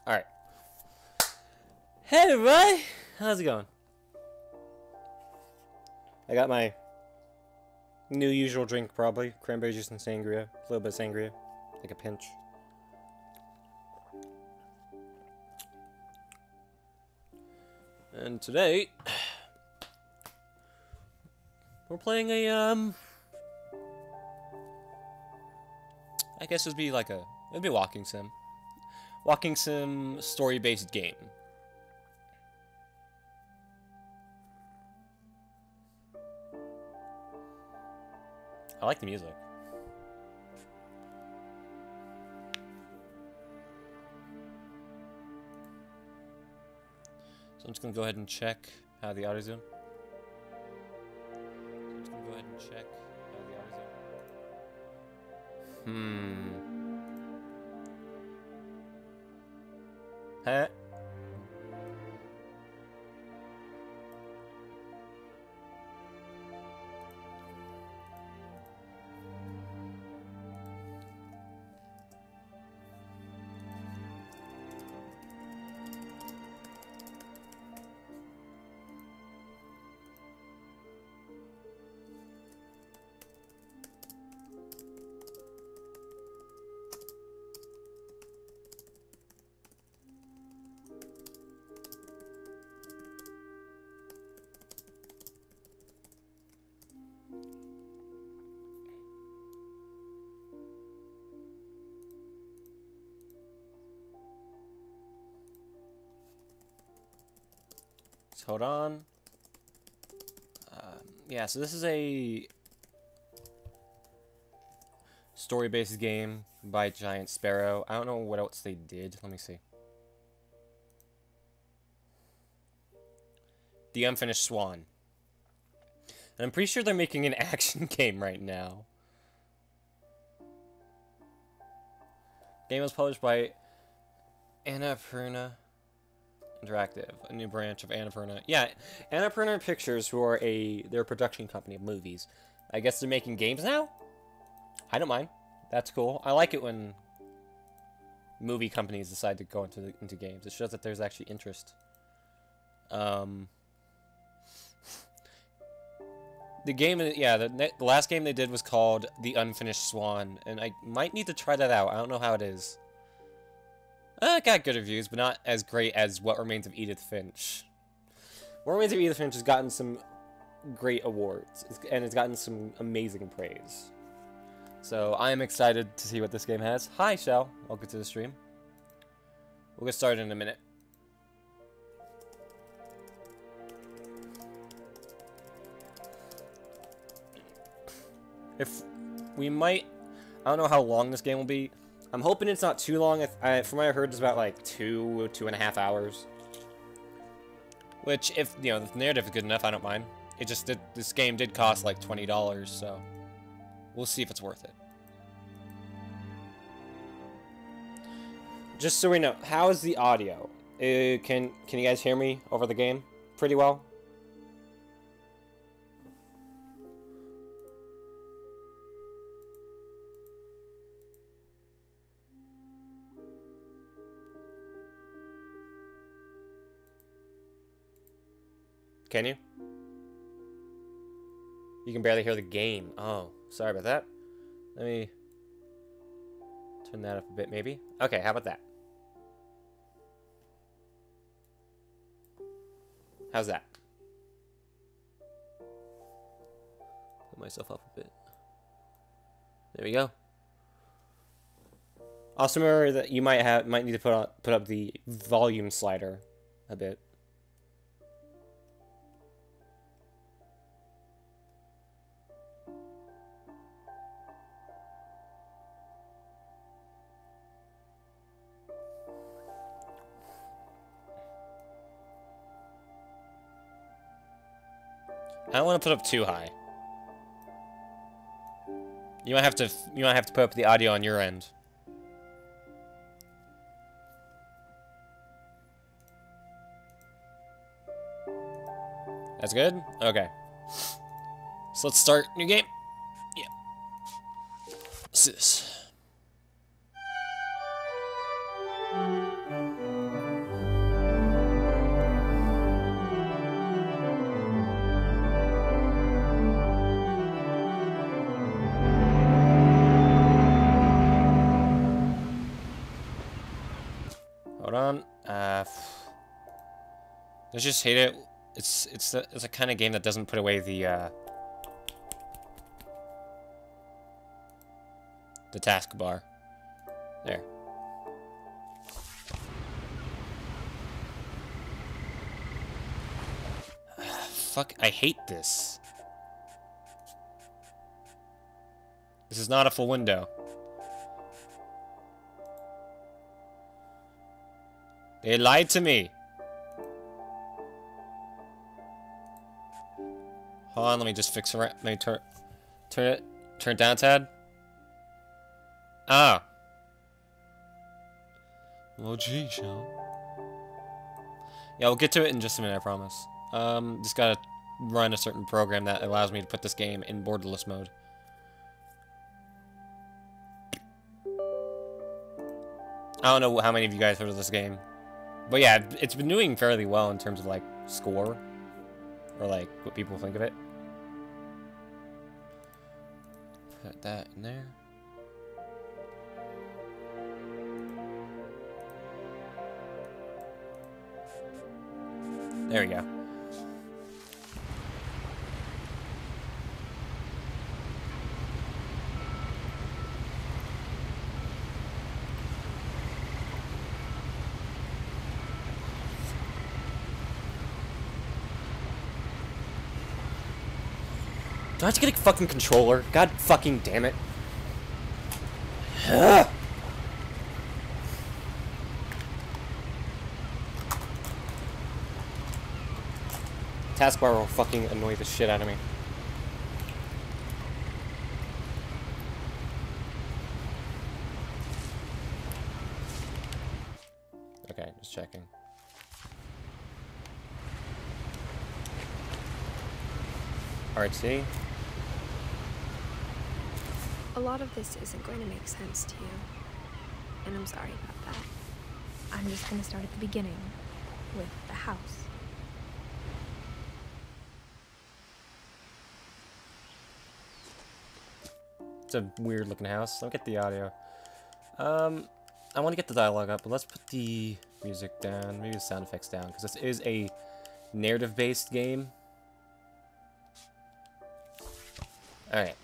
Alright. Hey everybody! How's it going? I got my new usual drink, probably. Cranberry juice and sangria. A little bit of sangria. Like a pinch. And today, we're playing a, I guess it'd be like it'd be a walking sim. Walking sim story-based game. I like the music. So I'm just gonna go ahead and check how the audio's doing. Huh? Hold on. Yeah, so this is a story-based game by Giant Sparrow. I don't know what else they did. Let me see. The Unfinished Swan. And I'm pretty sure they're making an action game right now. Game was published by Annapurna Interactive, a new branch of Annapurna. Yeah, Annapurna Pictures, who are they're a production company of movies. I guess they're making games now? I don't mind. That's cool. I like it when movie companies decide to go into games. It shows that there's actually interest. The game, yeah, the last game they did was called The Unfinished Swan, and I might need to try that out. I don't know how it is. It got good reviews, but not as great as What Remains of Edith Finch. What Remains of Edith Finch has gotten some great awards, and it's gotten some amazing praise. So I am excited to see what this game has. Hi, Shell. Welcome to the stream. We'll get started in a minute. If we might... I don't know how long this game will be. I'm hoping it's not too long. From what I heard, it's about like 2.5 hours. Which, if you know, the narrative is good enough, I don't mind. It just this game did cost like $20, so we'll see if it's worth it. Just so we know, how is the audio? Can you guys hear me over the game pretty well? Can you? You can barely hear the game. Oh, sorry about that. Let me turn that up a bit, maybe. Okay, how about that? How's that? Put myself up a bit. There we go. Also remember that you might need to put up the volume slider a bit. I don't want to put up too high. You might have to put up the audio on your end. That's good? Okay. So let's start new game. Yeah. Let's do this. Hold on. I just hate it. It's a kind of game that doesn't put away the taskbar. There. Fuck, I hate this. This is not a full window. They lied to me. Hold on, let me just fix it right. Let me turn it down, Tad. Ah. Oh, geez, Sean. Yeah, we'll get to it in just a minute, I promise. Just gotta run a certain program that allows me to put this game in borderless mode. I don't know how many of you guys heard of this game. But yeah, it's been doing fairly well in terms of, like, score. Or, like, what people think of it. Put that in there. There we go. Do I have to get a fucking controller? God fucking damn it. Ugh. Taskbar will fucking annoy the shit out of me. Okay, just checking. Alright, see? A lot of this isn't going to make sense to you, and I'm sorry about that. I'm just going to start at the beginning, with the house. It's a weird looking house. Let me get the audio. I want to get the dialogue up, but let's put the music down, maybe the sound effects down, because this is a narrative-based game. Alright.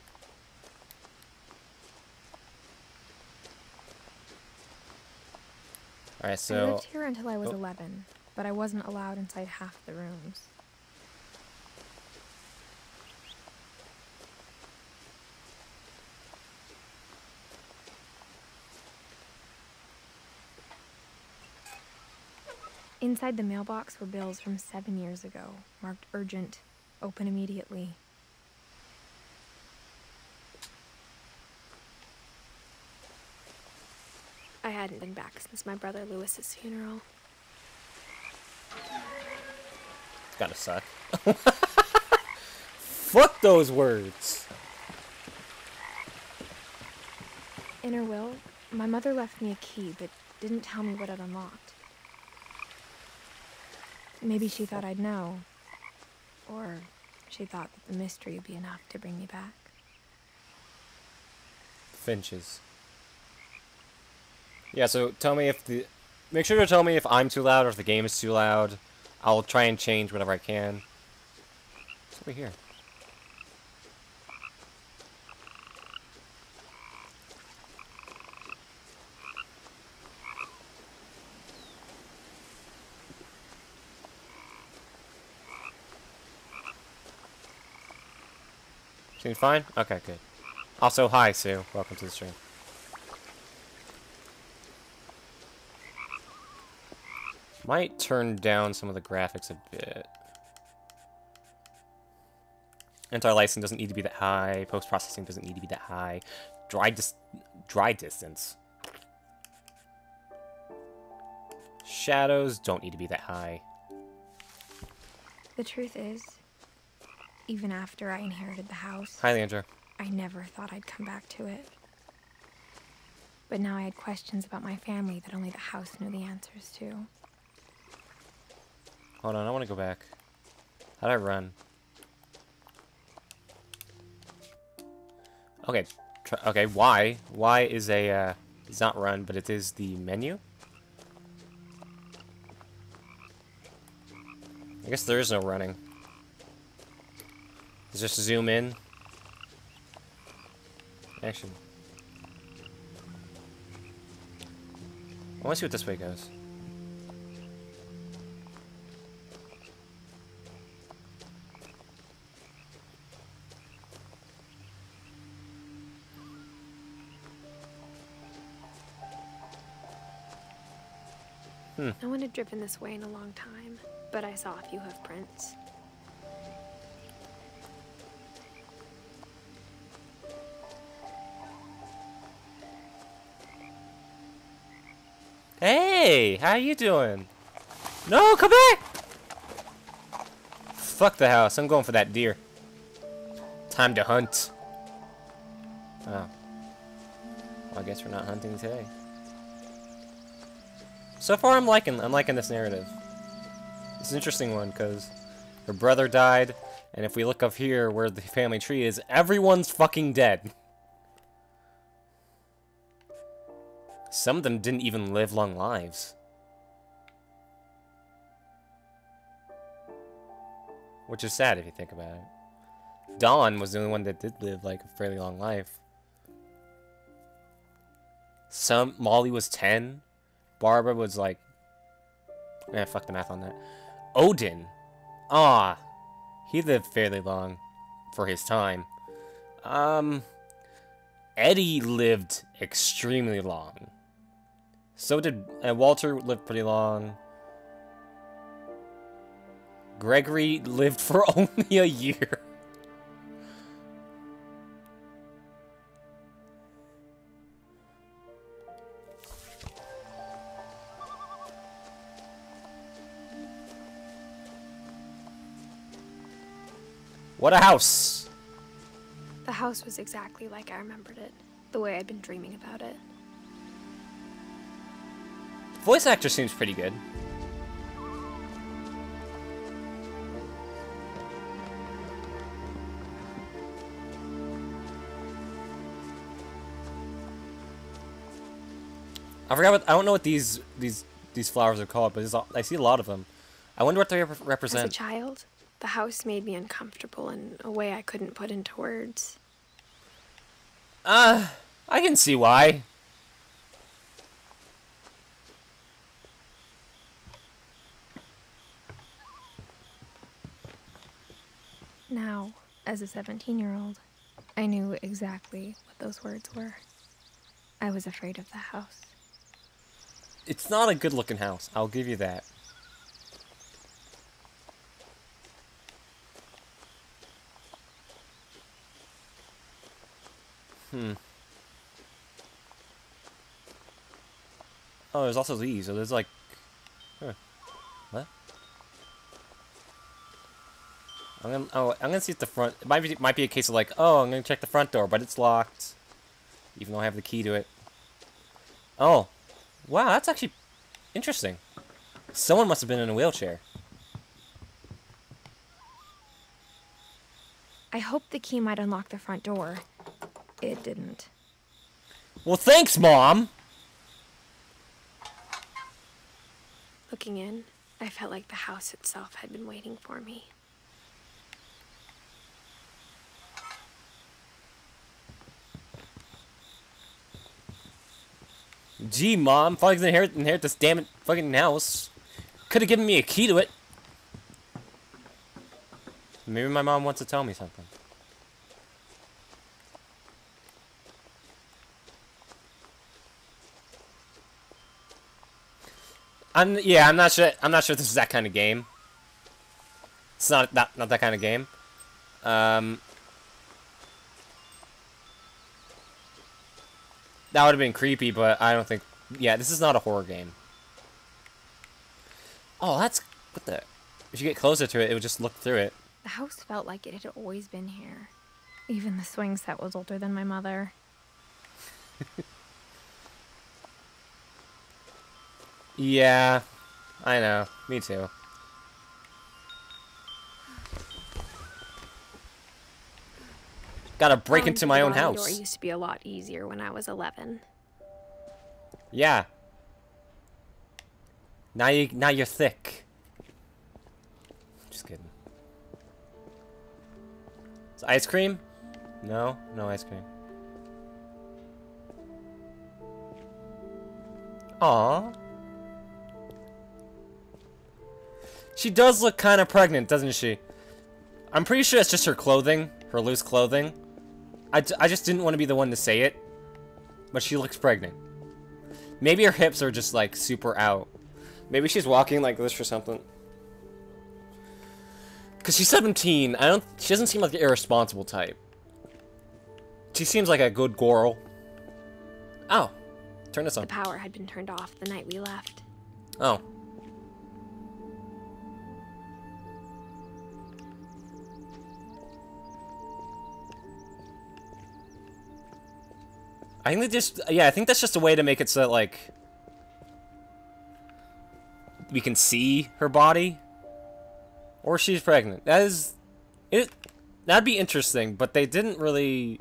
Alright, so... I lived here until I was 11, but I wasn't allowed inside half the rooms. Inside the mailbox were bills from 7 years ago, marked urgent, open immediately. I hadn't been back since my brother Lewis's funeral. It's gotta suck. Fuck those words! In her will, my mother left me a key, but didn't tell me what it unlocked. Maybe she thought I'd know. Or she thought that the mystery would be enough to bring me back. Finches. Yeah, so tell me if the... Make sure to tell me if I'm too loud or if the game is too loud. I'll try and change whatever I can. What's over here? Seems fine? Okay, good. Also, hi, Sue. Welcome to the stream. Might turn down some of the graphics a bit. Anti-aliasing doesn't need to be that high. Post-processing doesn't need to be that high. Dry distance. Shadows don't need to be that high. The truth is, even after I inherited the house, Hi, Leandra. I never thought I'd come back to it. But now I had questions about my family that only the house knew the answers to. Hold on, I want to go back. How'd I run? Okay, okay, Y. Y is a, it's not run, but it is the menu. I guess there is no running. Just zoom in. Action. I want to see what this way goes. No one had driven this way in a long time, but I saw a few hoof prints. Hey, how you doing? No, come back! Fuck the house, I'm going for that deer. Time to hunt. Oh. Well, I guess we're not hunting today. So far, I'm liking this narrative. It's an interesting one, because her brother died, and if we look up here where the family tree is, everyone's fucking dead. Some of them didn't even live long lives. Which is sad if you think about it. Dawn was the only one that did live, like, a fairly long life. Molly was 10. Barbara was like... fuck the math on that. Odin. He lived fairly long for his time. Eddie lived extremely long. So did... Walter lived pretty long. Gregory lived for only a year. What a house! The house was exactly like I remembered it, the way I'd been dreaming about it. Voice actor seems pretty good. I forgot what, I don't know what these flowers are called, but I see a lot of them. I wonder what they represent. As a child, the house made me uncomfortable in a way I couldn't put into words. I can see why. Now, as a 17-year-old, I knew exactly what those words were. I was afraid of the house. It's not a good-looking house, I'll give you that. Oh, there's also these. So there's like... What? I'm gonna see if the front... It might be a case of like, oh, I'm gonna check the front door, but it's locked. Even though I have the key to it. Oh. Wow, that's actually interesting. Someone must have been in a wheelchair. I hoped the key might unlock the front door. It didn't. Well, thanks, Mom! Looking in, I felt like the house itself had been waiting for me. Gee, Mom, thought I was gonna inherit this damn fucking house. Could have given me a key to it. Maybe my mom wants to tell me something. I'm not sure this is that kind of game. It's not that kind of game. That would have been creepy, but I don't think... Yeah, this is not a horror game. Oh, that's... What the... If you get closer to it, it would just look through it. The house felt like it had always been here. Even the swing set was older than my mother. Yeah, I know. Me too. Gotta break into my own house. The door used to be a lot easier when I was 11. Yeah. Now you're thick. Just kidding. Is it ice cream? No? No ice cream. Aww. She does look kind of pregnant, doesn't she? I'm pretty sure it's just her clothing. Her loose clothing. I just didn't want to be the one to say it. But she looks pregnant. Maybe her hips are just, like, super out. Maybe she's walking like this or something. Because she's 17. She doesn't seem like the irresponsible type. She seems like a good girl. Oh. Turn this on. The power had been turned off the night we left. Oh. I think I think that's just a way to make it so that, like, we can see her body. Or she's pregnant. That'd be interesting, but they didn't really,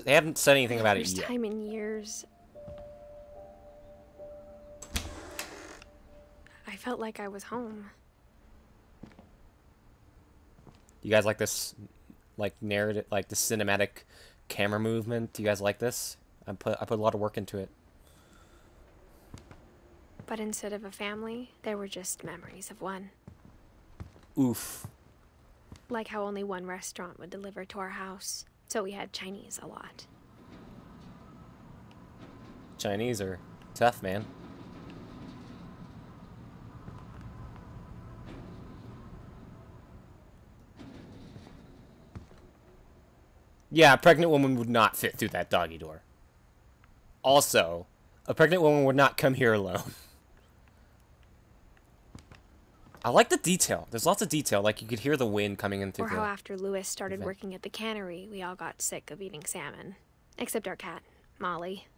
they haven't said anything about it yet. First time in years, I felt like I was home. You guys like this, like, narrative, like, the cinematic camera movement? Do you guys like this? I put a lot of work into it. But instead of a family, there were just memories of one. Oof. Like how only one restaurant would deliver to our house, so we had Chinese a lot. Chinese are tough, man. Yeah, a pregnant woman would not fit through that doggy door. Also, a pregnant woman would not come here alone. I like the detail. There's lots of detail. Like, you could hear the wind coming in through Or the... how after Lewis started working at the cannery, we all got sick of eating salmon. Except our cat, Molly.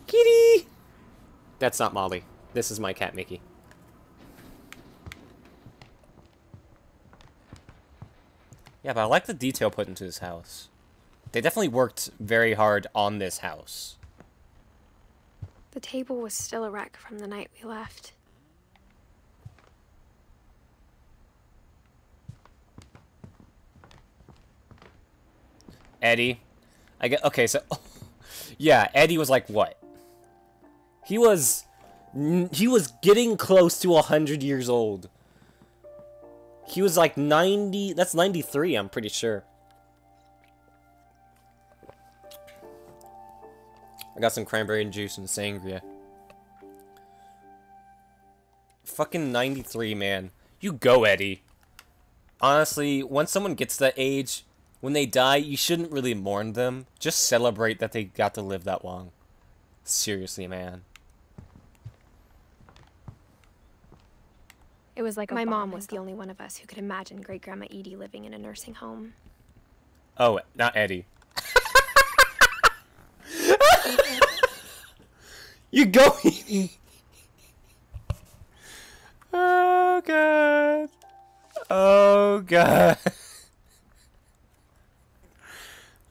Kitty! That's not Molly. This is my cat, Mickey. Yeah, but I like the detail put into this house. They definitely worked very hard on this house. The table was still a wreck from the night we left. Eddie. Okay, so... yeah, Eddie was like, what? He was getting close to 100 years old. He was like 90... That's 93, I'm pretty sure. I got some cranberry juice and sangria. Fucking 93, man. You go, Eddie. Honestly, once someone gets that age, when they die, you shouldn't really mourn them. Just celebrate that they got to live that long. Seriously, man. It was like my mom was the only one of us who could imagine Great-Grandma Edie living in a nursing home. Oh, not Eddie. You go, Edie. Oh, God. Oh, God.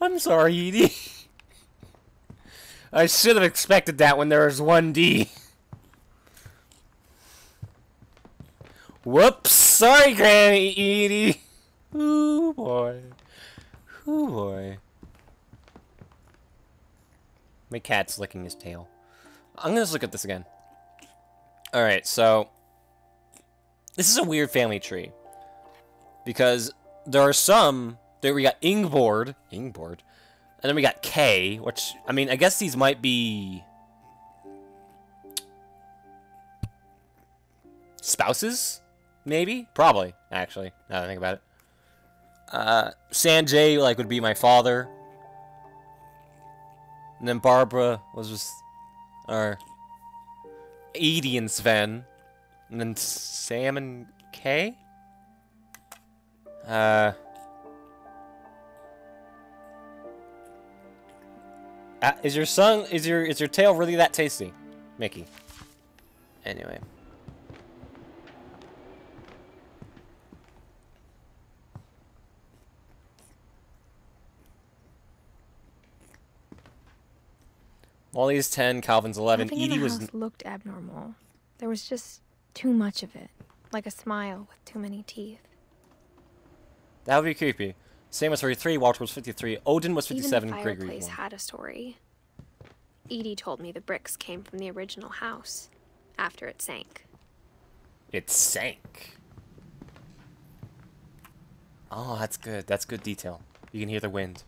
I'm sorry, Edie. I should have expected that when there was 1D. Whoops! Sorry, Granny Edie! Ooh, boy. Ooh, boy. My cat's licking his tail. I'm gonna just look at this again. Alright, so... this is a weird family tree. Because there are some... there we got Ingborg. And then we got Kay, which... I mean, I guess these might be... spouses? Maybe? Probably, actually, now that I think about it. Sanjay, like, would be my father. And then Barbara was just... or... Edie and Sven. And then Sam and Kay? Is your tail really that tasty, Mickey? Anyway. Wally's 10, Calvin's 11. Nothing in Edie the was... house looked abnormal. There was just too much of it. Like a smile with too many teeth. That would be creepy. Sam was 33, Walter was 53, Odin was 57, Even the Gregory fireplace 1. had a story. Edie told me the bricks came from the original house, after it sank. It sank. Oh, that's good. That's good detail. You can hear the wind.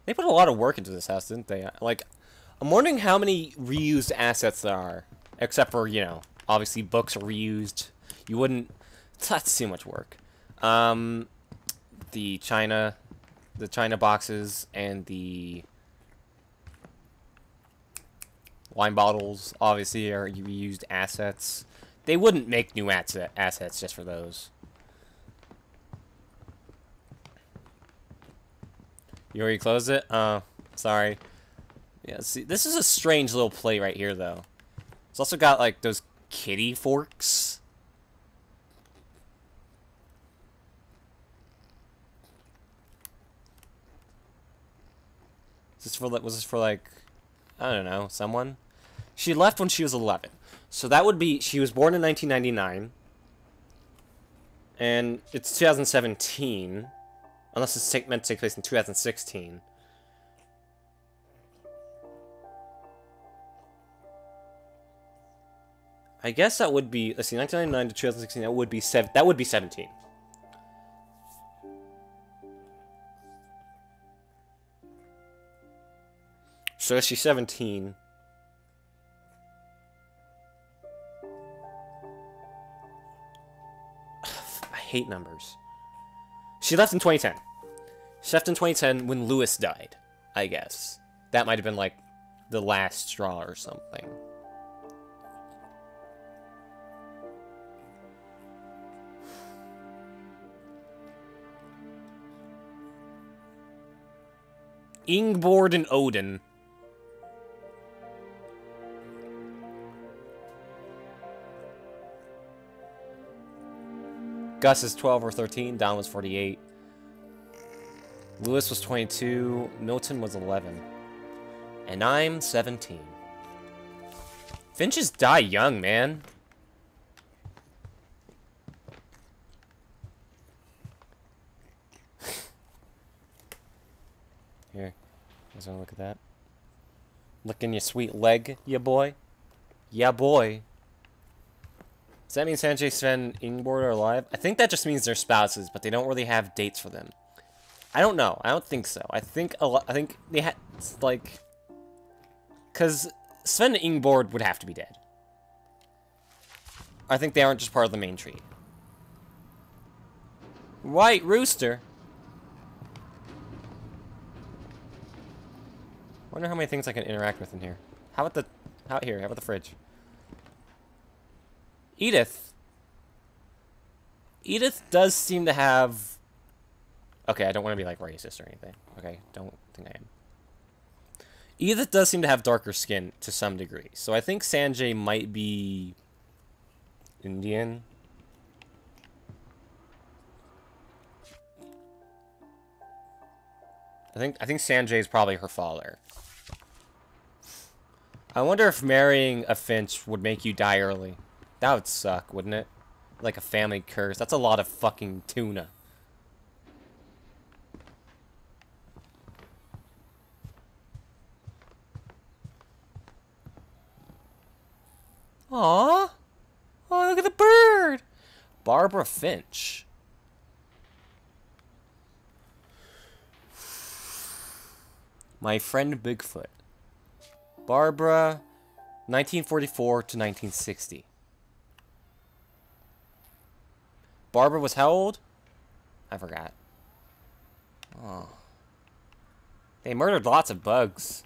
They put a lot of work into this house, didn't they? Like, I'm wondering how many reused assets there are. Except for, you know, obviously books are reused. You wouldn't... That's too much work. The china boxes and the wine bottles, obviously, are reused assets. They wouldn't make new assets just for those. You already closed it? Sorry. Yeah, see, this is a strange little play right here, though. It's also got, like, those kitty forks. Was this for, like, I don't know, someone? She left when she was 11. So that would be, she was born in 1999. And it's 2017. Unless it's meant to take place in 2016. I guess that would be, let's see, 1999 to 2016, that would be 17. So she's 17. I hate numbers. She left in 2010. She left in 2010 when Lewis died, I guess. That might have been, like, the last straw or something. Ingeborg and Odin. Gus is 12 or 13. Don was 48. Lewis was 22. Milton was 11. And I'm 17. Finches die young, man. Here. You guys wanna look at that? Licking your sweet leg, ya boy. Yeah, boy. Does that mean Sanjay, Sven, Ingeborg are alive? I think that just means they're spouses, but they don't really have dates for them. I don't know. I don't think so. I think they had, like... Because Sven and Ingeborg would have to be dead. I think they aren't just part of the main tree. White rooster. Wonder how many things I can interact with in here. How about how about the fridge? Edith. Edith does seem to have... Okay, I don't want to be, like, racist or anything. Okay, don't think I am. Edith does seem to have darker skin to some degree. So I think Sanjay might be... Indian. I think Sanjay is probably her father. I wonder if marrying a Finch would make you die early. That would suck, wouldn't it? Like a family curse. That's a lot of fucking tuna. Aww. Oh, look at the bird. Barbara Finch. My friend Bigfoot. Barbara, 1944 to 1960. Barbara was how old? I forgot. Oh. They murdered lots of bugs.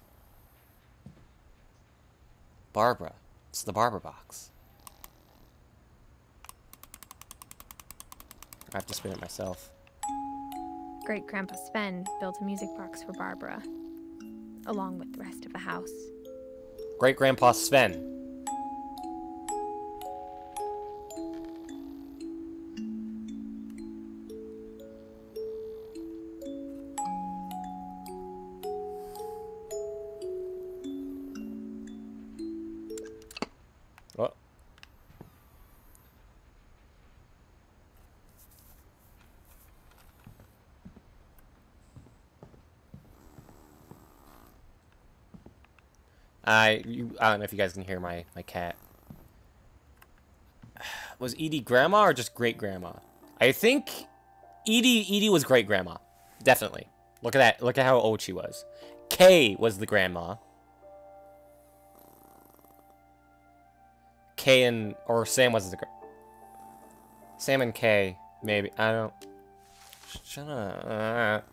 Barbara. It's the Barbara box. I have to spin it myself. Great Grandpa Sven built a music box for Barbara, along with the rest of the house. Great Grandpa Sven. I don't know if you guys can hear my cat. Was Edie grandma or just great grandma? I think Edie was great grandma. Definitely. Look at that. Look at how old she was. Kay was the grandma. Kay or Sam was the Sam and Kay, maybe. I don't. Shut up.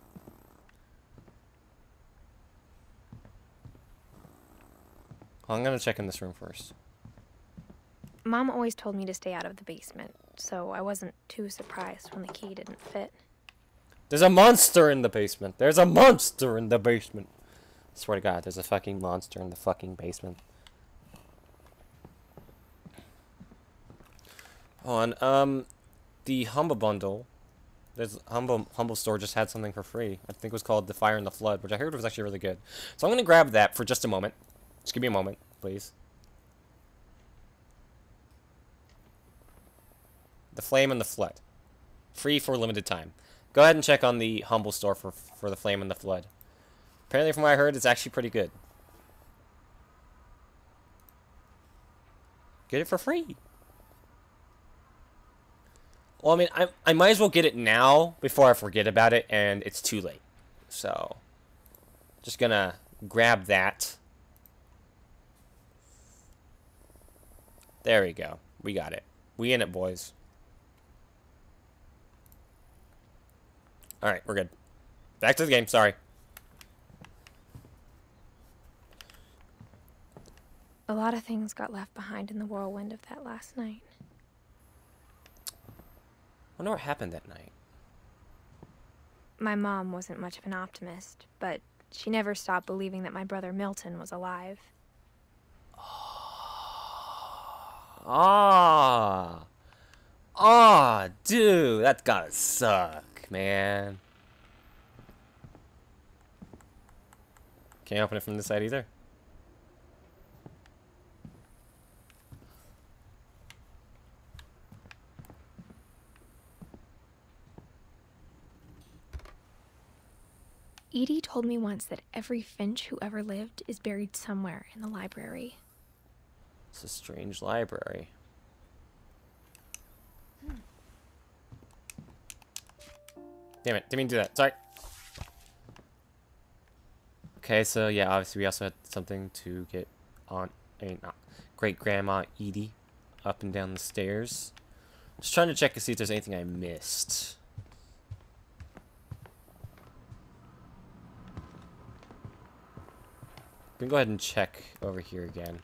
I'm gonna check in this room first. Mom always told me to stay out of the basement, so I wasn't too surprised when the key didn't fit. There's a monster in the basement. There's a monster in the basement. I swear to God, there's a fucking monster in the fucking basement. Hold on, the Humble Bundle. There's Humble Store just had something for free. I think it was called The Fire and the Flood, which I heard was actually really good. So I'm gonna grab that for just a moment. Just give me a moment, please. The Flame and the Flood. Free for a limited time. Go ahead and check on the Humble Store for the Flame and the Flood. Apparently, from what I heard, it's actually pretty good. Get it for free. Well, I mean, I might as well get it now before I forget about it, and it's too late. So, just gonna grab that. There we go. We got it. We in it, boys. Alright, we're good. Back to the game, sorry. A lot of things got left behind in the whirlwind of that last night. I wonder what happened that night. My mom wasn't much of an optimist, but she never stopped believing that my brother Milton was alive. Dude, that's gotta suck, man. Can't open it from this side either. Edie told me once that every Finch who ever lived is buried somewhere in the library. It's a strange library. Damn it, didn't mean to do that. Sorry. Okay, so yeah, obviously we also had something to get on. Great Grandma Edie up and down the stairs. Just trying to check to see if there's anything I missed. I'm gonna go ahead and check over here again.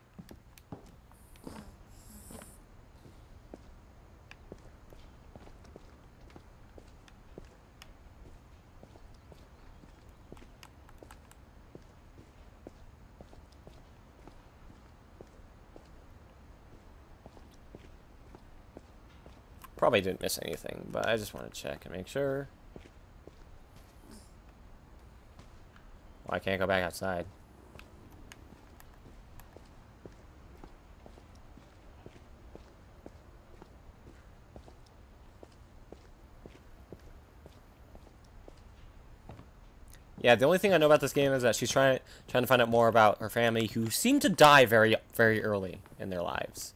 Probably didn't miss anything, but I just want to check and make sure. Well, I can't go back outside. Yeah, the only thing I know about this game is that she's trying to find out more about her family, who seem to die very, very early in their lives.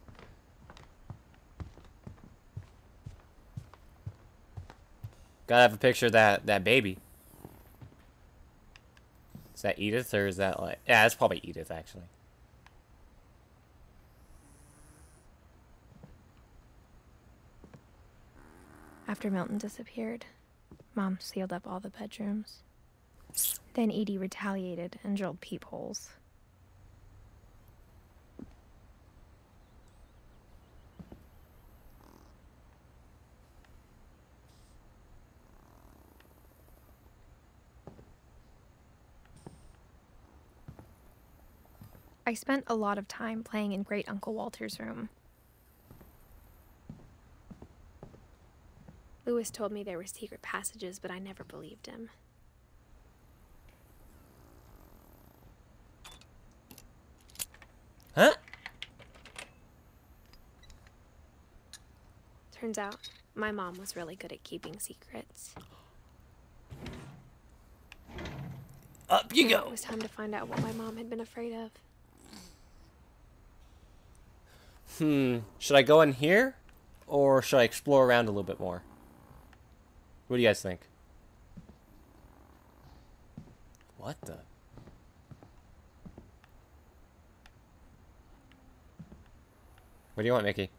Gotta have a picture of that baby. Is that Edith, or is that like... Yeah, it's probably Edith, actually. After Milton disappeared, Mom sealed up all the bedrooms. Then Edie retaliated and drilled peepholes. I spent a lot of time playing in Great Uncle Walter's room. Lewis told me there were secret passages, but I never believed him. Huh? Turns out, my mom was really good at keeping secrets. Up you go! It was time to find out what my mom had been afraid of. Should I go in here? Or should I explore around a little bit more? What do you guys think? What the? What do you want, Mickey?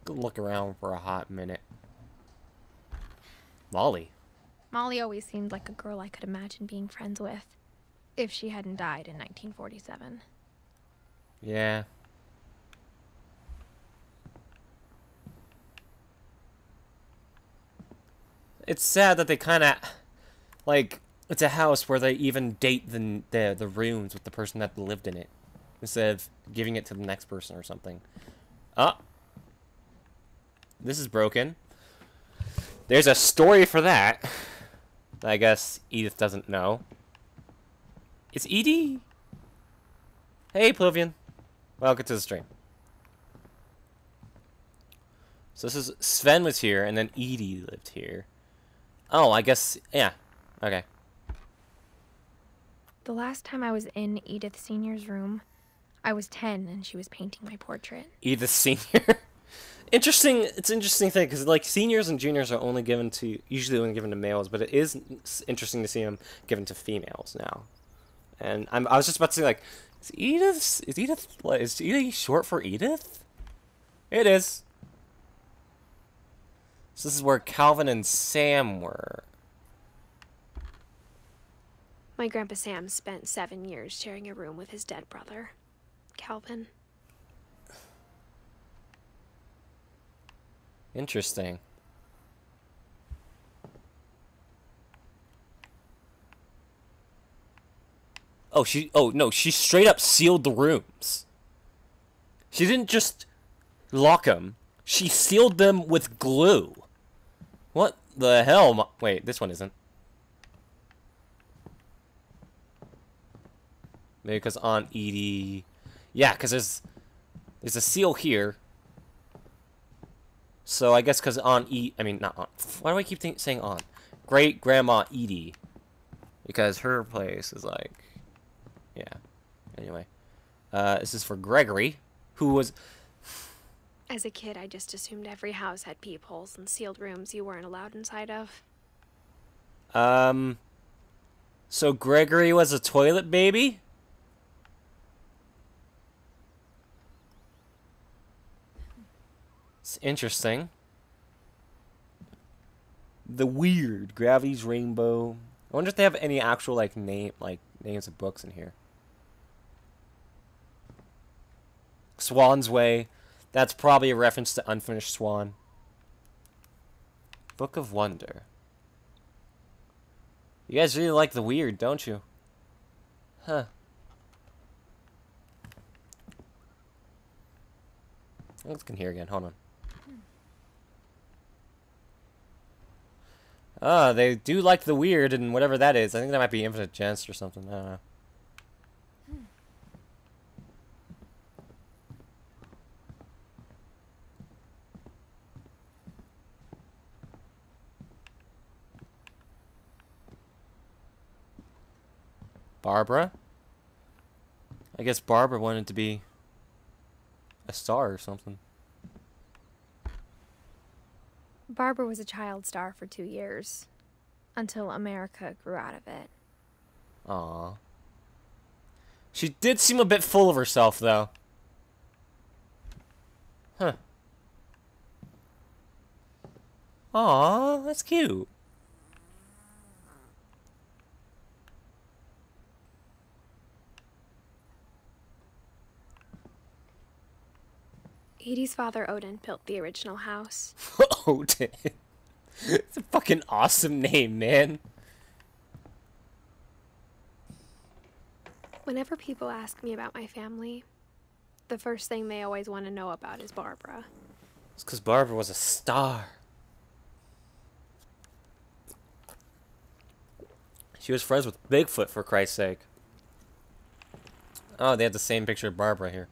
Go look around for a hot minute. Molly. Molly always seemed like a girl I could imagine being friends with, if she hadn't died in 1947. Yeah. It's sad that they kind of, like, it's a house where they even date the rooms with the person that lived in it, instead of giving it to the next person or something. Ah. This is broken. There's a story for that. I guess Edith doesn't know. It's Edie. Hey, Pluvian. Welcome to the stream. So this is Sven was here, and then Edie lived here. Oh, I guess, yeah. Okay. The last time I was in Edith Sr.'s room, I was 10 and she was painting my portrait. Edith Sr. Interesting. It's an interesting thing because like seniors and juniors are only given to only given to males, but it is interesting to see them given to females now. And I was just about to say like, is Edith short for Edith? It is. So this is where Calvin and Sam were. My Grandpa Sam spent 7 years sharing a room with his dead brother, Calvin. Interesting. Oh no, she straight up sealed the rooms. She didn't just lock them. She sealed them with glue. What the hell? Wait, this one isn't. Maybe because Aunt Edie... Yeah, because there's a seal here. So I guess because Aunt Edie... I mean, not Aunt... Why do I keep saying Aunt? Great-Grandma Edie. Because her place is like... Yeah. Anyway. This is for Gregory, who was... As a kid, I just assumed every house had peepholes and sealed rooms you weren't allowed inside of. So Gregory was a toilet baby? It's interesting. The Weird, Gravity's Rainbow. I wonder if they have any actual names of books in here. Swan's Way. That's probably a reference to Unfinished Swan. Book of Wonder. You guys really like The Weird, don't you? Huh. Let's get here again. Hold on. They do like The Weird and whatever that is. I think that might be Infinite Jest or something. I don't know. Barbara? I guess Barbara wanted to be a star or something. Barbara was a child star for 2 years, until America grew out of it. Aww. She did seem a bit full of herself, though. Huh. Aww, that's cute. Edie's father, Odin, built the original house. Odin. It's a fucking awesome name, man. Whenever people ask me about my family, the first thing they always want to know about is Barbara. It's because Barbara was a star. She was friends with Bigfoot, for Christ's sake. Oh, they have the same picture of Barbara here.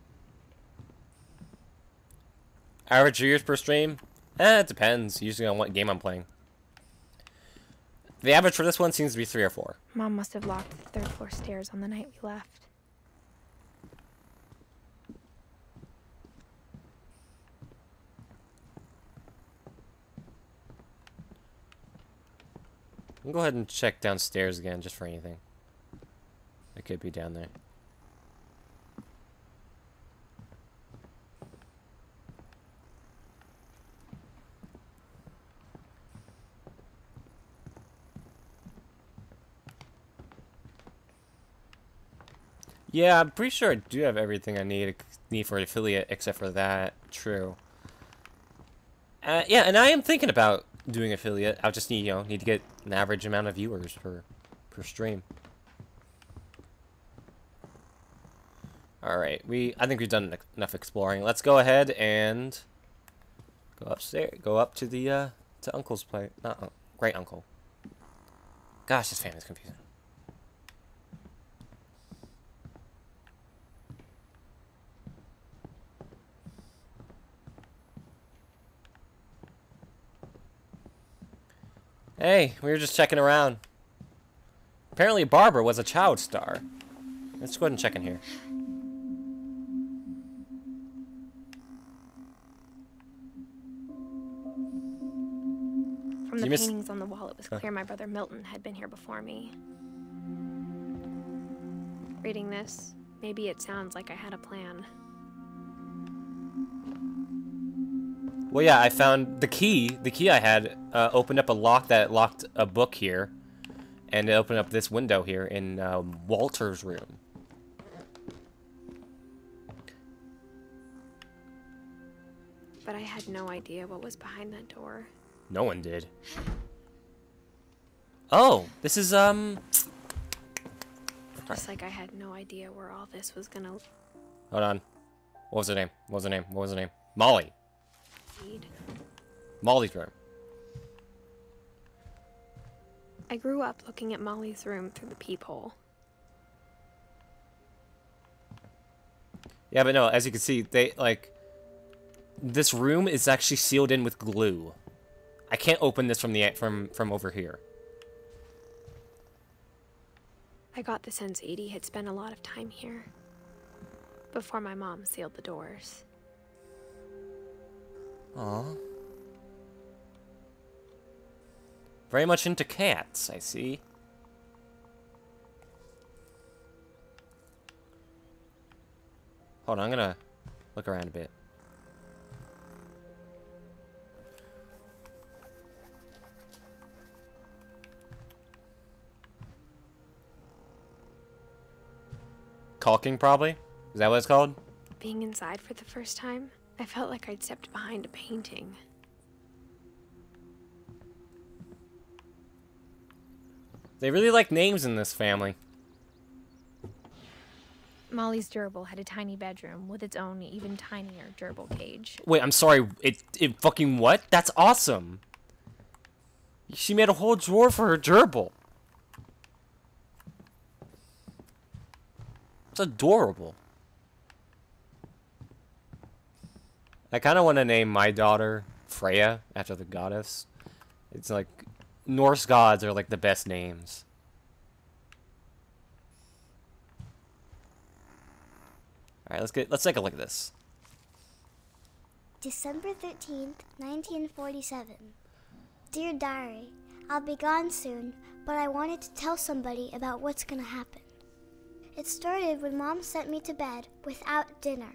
Average viewers per stream? It depends. Usually on what game I'm playing. The average for this one seems to be 3 or 4. Mom must have locked the third floor stairs on the night we left. I'll go ahead and check downstairs again, just for anything. It could be down there. Yeah, I'm pretty sure I do have everything I need for an affiliate, except for that. True. Yeah, and I am thinking about doing affiliate. I'll just need, need to get an average amount of viewers per stream. All right, I think we've done enough exploring. Let's go ahead and go upstairs. Go up to the to Uncle's place. Not great uncle. Gosh, this family's confusing. Hey, we were just checking around. Apparently Barbara was a child star. Let's go ahead and check in here. From the paintings on the wall, it was clear my brother Milton had been here before me. Reading this, maybe it sounds like I had a plan. Well, yeah, I found the key. The key I had opened up a lock that locked a book here. And it opened up this window here in Walter's room. But I had no idea what was behind that door. No one did. Oh, this is, Just like I had no idea where all this was gonna Hold on. What was her name? What was her name? What was her name? Molly. lead. Molly's room. I grew up looking at Molly's room through the peephole. Yeah, but no, as you can see, this room is actually sealed in with glue. I can't open this from over here. I got the sense Edie had spent a lot of time here before my mom sealed the doors. Aww. Very much into cats, I see. Hold on, I'm gonna look around a bit. Caulking, probably? Is that what it's called? Being inside for the first time, I felt like I'd stepped behind a painting. They really like names in this family. Molly's gerbil had a tiny bedroom with its own even tinier gerbil cage. Wait, I'm sorry. It fucking what? That's awesome. She made a whole drawer for her gerbil. It's adorable. I kind of want to name my daughter Freya after the goddess. It's like Norse gods are like the best names. All right, let's take a look at this. December 13th, 1947. Dear Diary, I'll be gone soon, but I wanted to tell somebody about what's gonna happen. It started when Mom sent me to bed without dinner.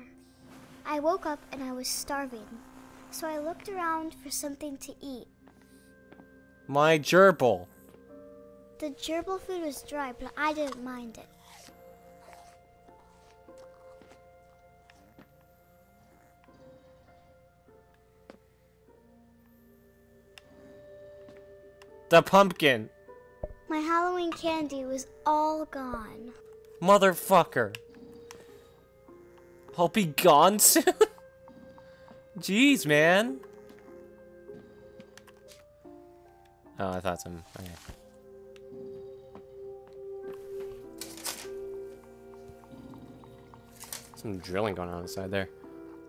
I woke up and I was starving, so I looked around for something to eat. My gerbil. The gerbil food was dry, but I didn't mind it. The pumpkin. My Halloween candy was all gone. Motherfucker. I'll be gone soon? Jeez, man. Oh, I thought some... Okay. Some drilling going on inside there.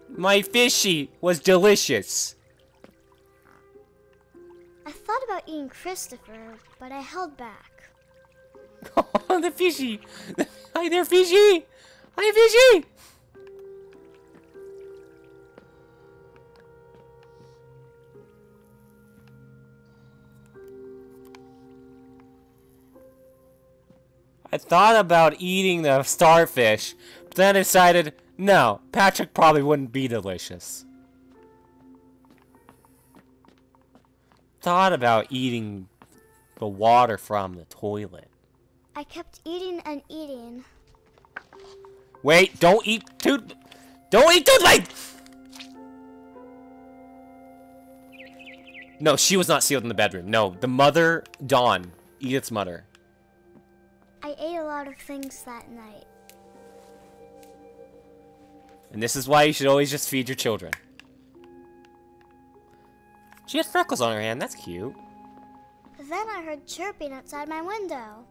My fishy was delicious. I thought about eating Christopher, but I held back. Oh, the fishy! Hi there, fishy! Hi, fishy! I thought about eating the starfish, but then I decided, no, Patrick probably wouldn't be delicious. Thought about eating the water from the toilet. I kept eating and eating. Wait, don't eat toothpaste! No, she was not sealed in the bedroom. No, the mother, Dawn, Edith's mother. I ate a lot of things that night. And this is why you should always just feed your children. She has freckles on her hand, that's cute. Then I heard chirping outside my window.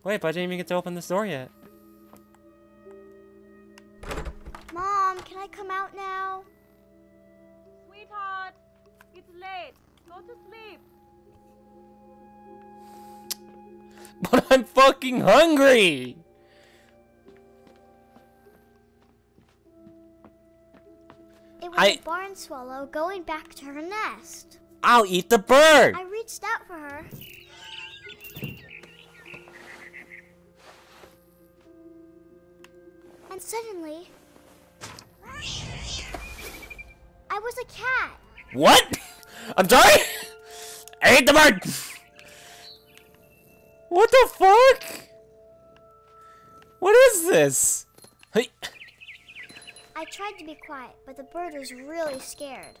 Wait, but I didn't even get to open this door yet. Mom, can I come out now? Sweetheart, it's late. Go to sleep. But I'm fucking hungry! It was a barn swallow going back to her nest. I'll eat the bird! I reached out for her. And suddenly, I was a cat. What? I'm sorry? I ate the bird! What the fuck? What is this? Hey. I tried to be quiet, but the bird was really scared.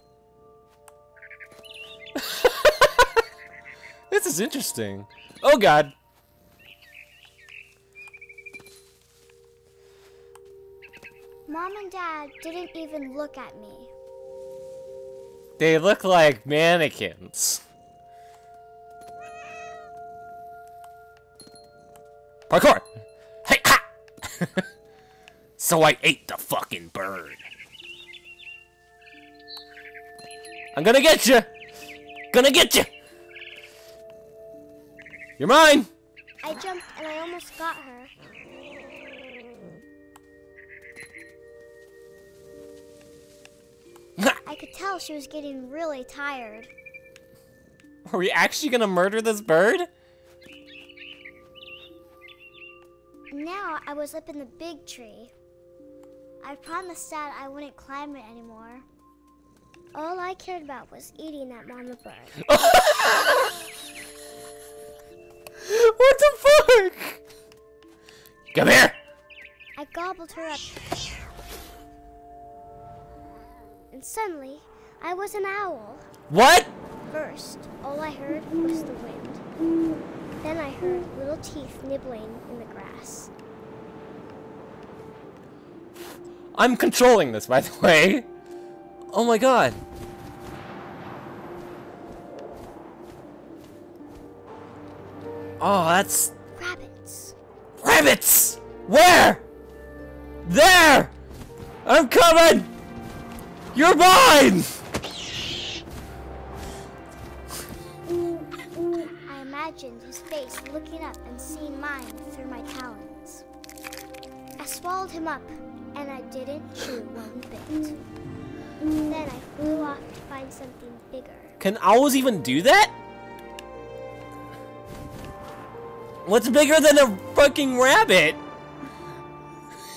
This is interesting. Oh god. Mom and Dad didn't even look at me. They look like mannequins. Parkour! Hey, ha! So I ate the fucking bird. I'm gonna get you! Gonna get you! You're mine! I jumped and I almost got her. I could tell she was getting really tired. Are we actually gonna murder this bird? Now I was up in the big tree. I promised Dad I wouldn't climb it anymore. All I cared about was eating that mama bird. What the fuck? Come here! I gobbled her up. And suddenly, I was an owl. What? First, all I heard was the wind. Then I heard little teeth nibbling in the grass. I'm controlling this, by the way. Oh my god. Oh, that's... Rabbits. Rabbits! Where? There! I'm coming! You're mine! I imagined his face looking up and seeing mine through my talons. I swallowed him up, and I didn't chew one bit. Then I flew off to find something bigger. Can owls even do that? What's bigger than a fucking rabbit?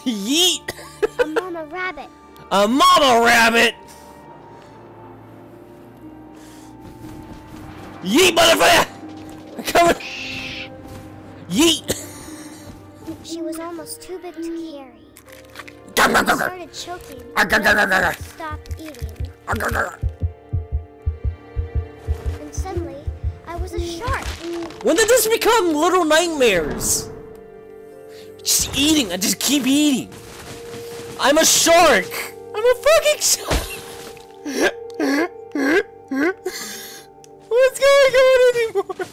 Yeet! A mama rabbit. A mama rabbit! Yeet, motherfucker! Come on! Yeet! She was almost too big to carry. I started choking, but I stopped eating. And suddenly, I was a shark. When did this become Little Nightmares? Just eating, I just keep eating. I'm a shark! I'm a fucking shark! What's going on anymore?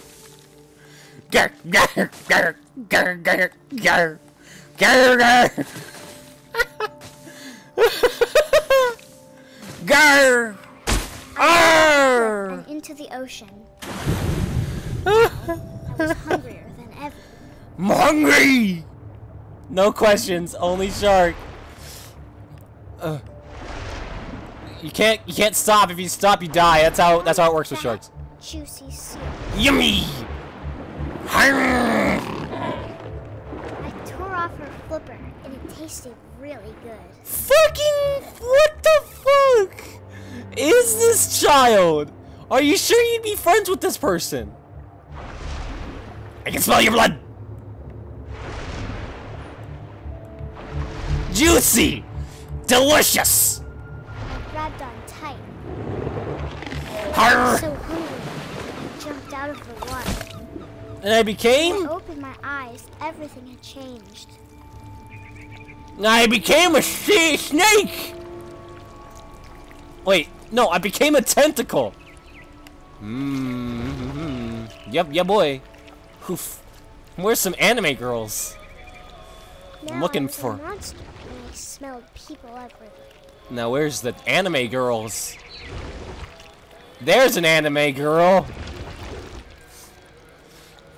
Grr, grr, grr, grr, grr, grr. Grr, grr. Grr. And into the ocean. I was hungrier than ever. I'm hungry. No questions, only shark. You can't stop. If you stop, you die. That's how it works with sharks. Juicy seal. Yummy. I tore off her flipper, and it tasted really good. Fucking what the fuck is this child? Are you sure you'd be friends with this person? I can smell your blood. Juicy, delicious. I grabbed on tight. I Arr. was so hungry, I jumped out of the water. And I became. When I opened my eyes, everything had changed. I became a snake. Wait, no, I became a tentacle. Yep, yeah, boy. Oof. Where's some anime girls? Now I'm looking I was for. a monster, and I smelled people everywhere. Now, where's the anime girls? There's an anime girl.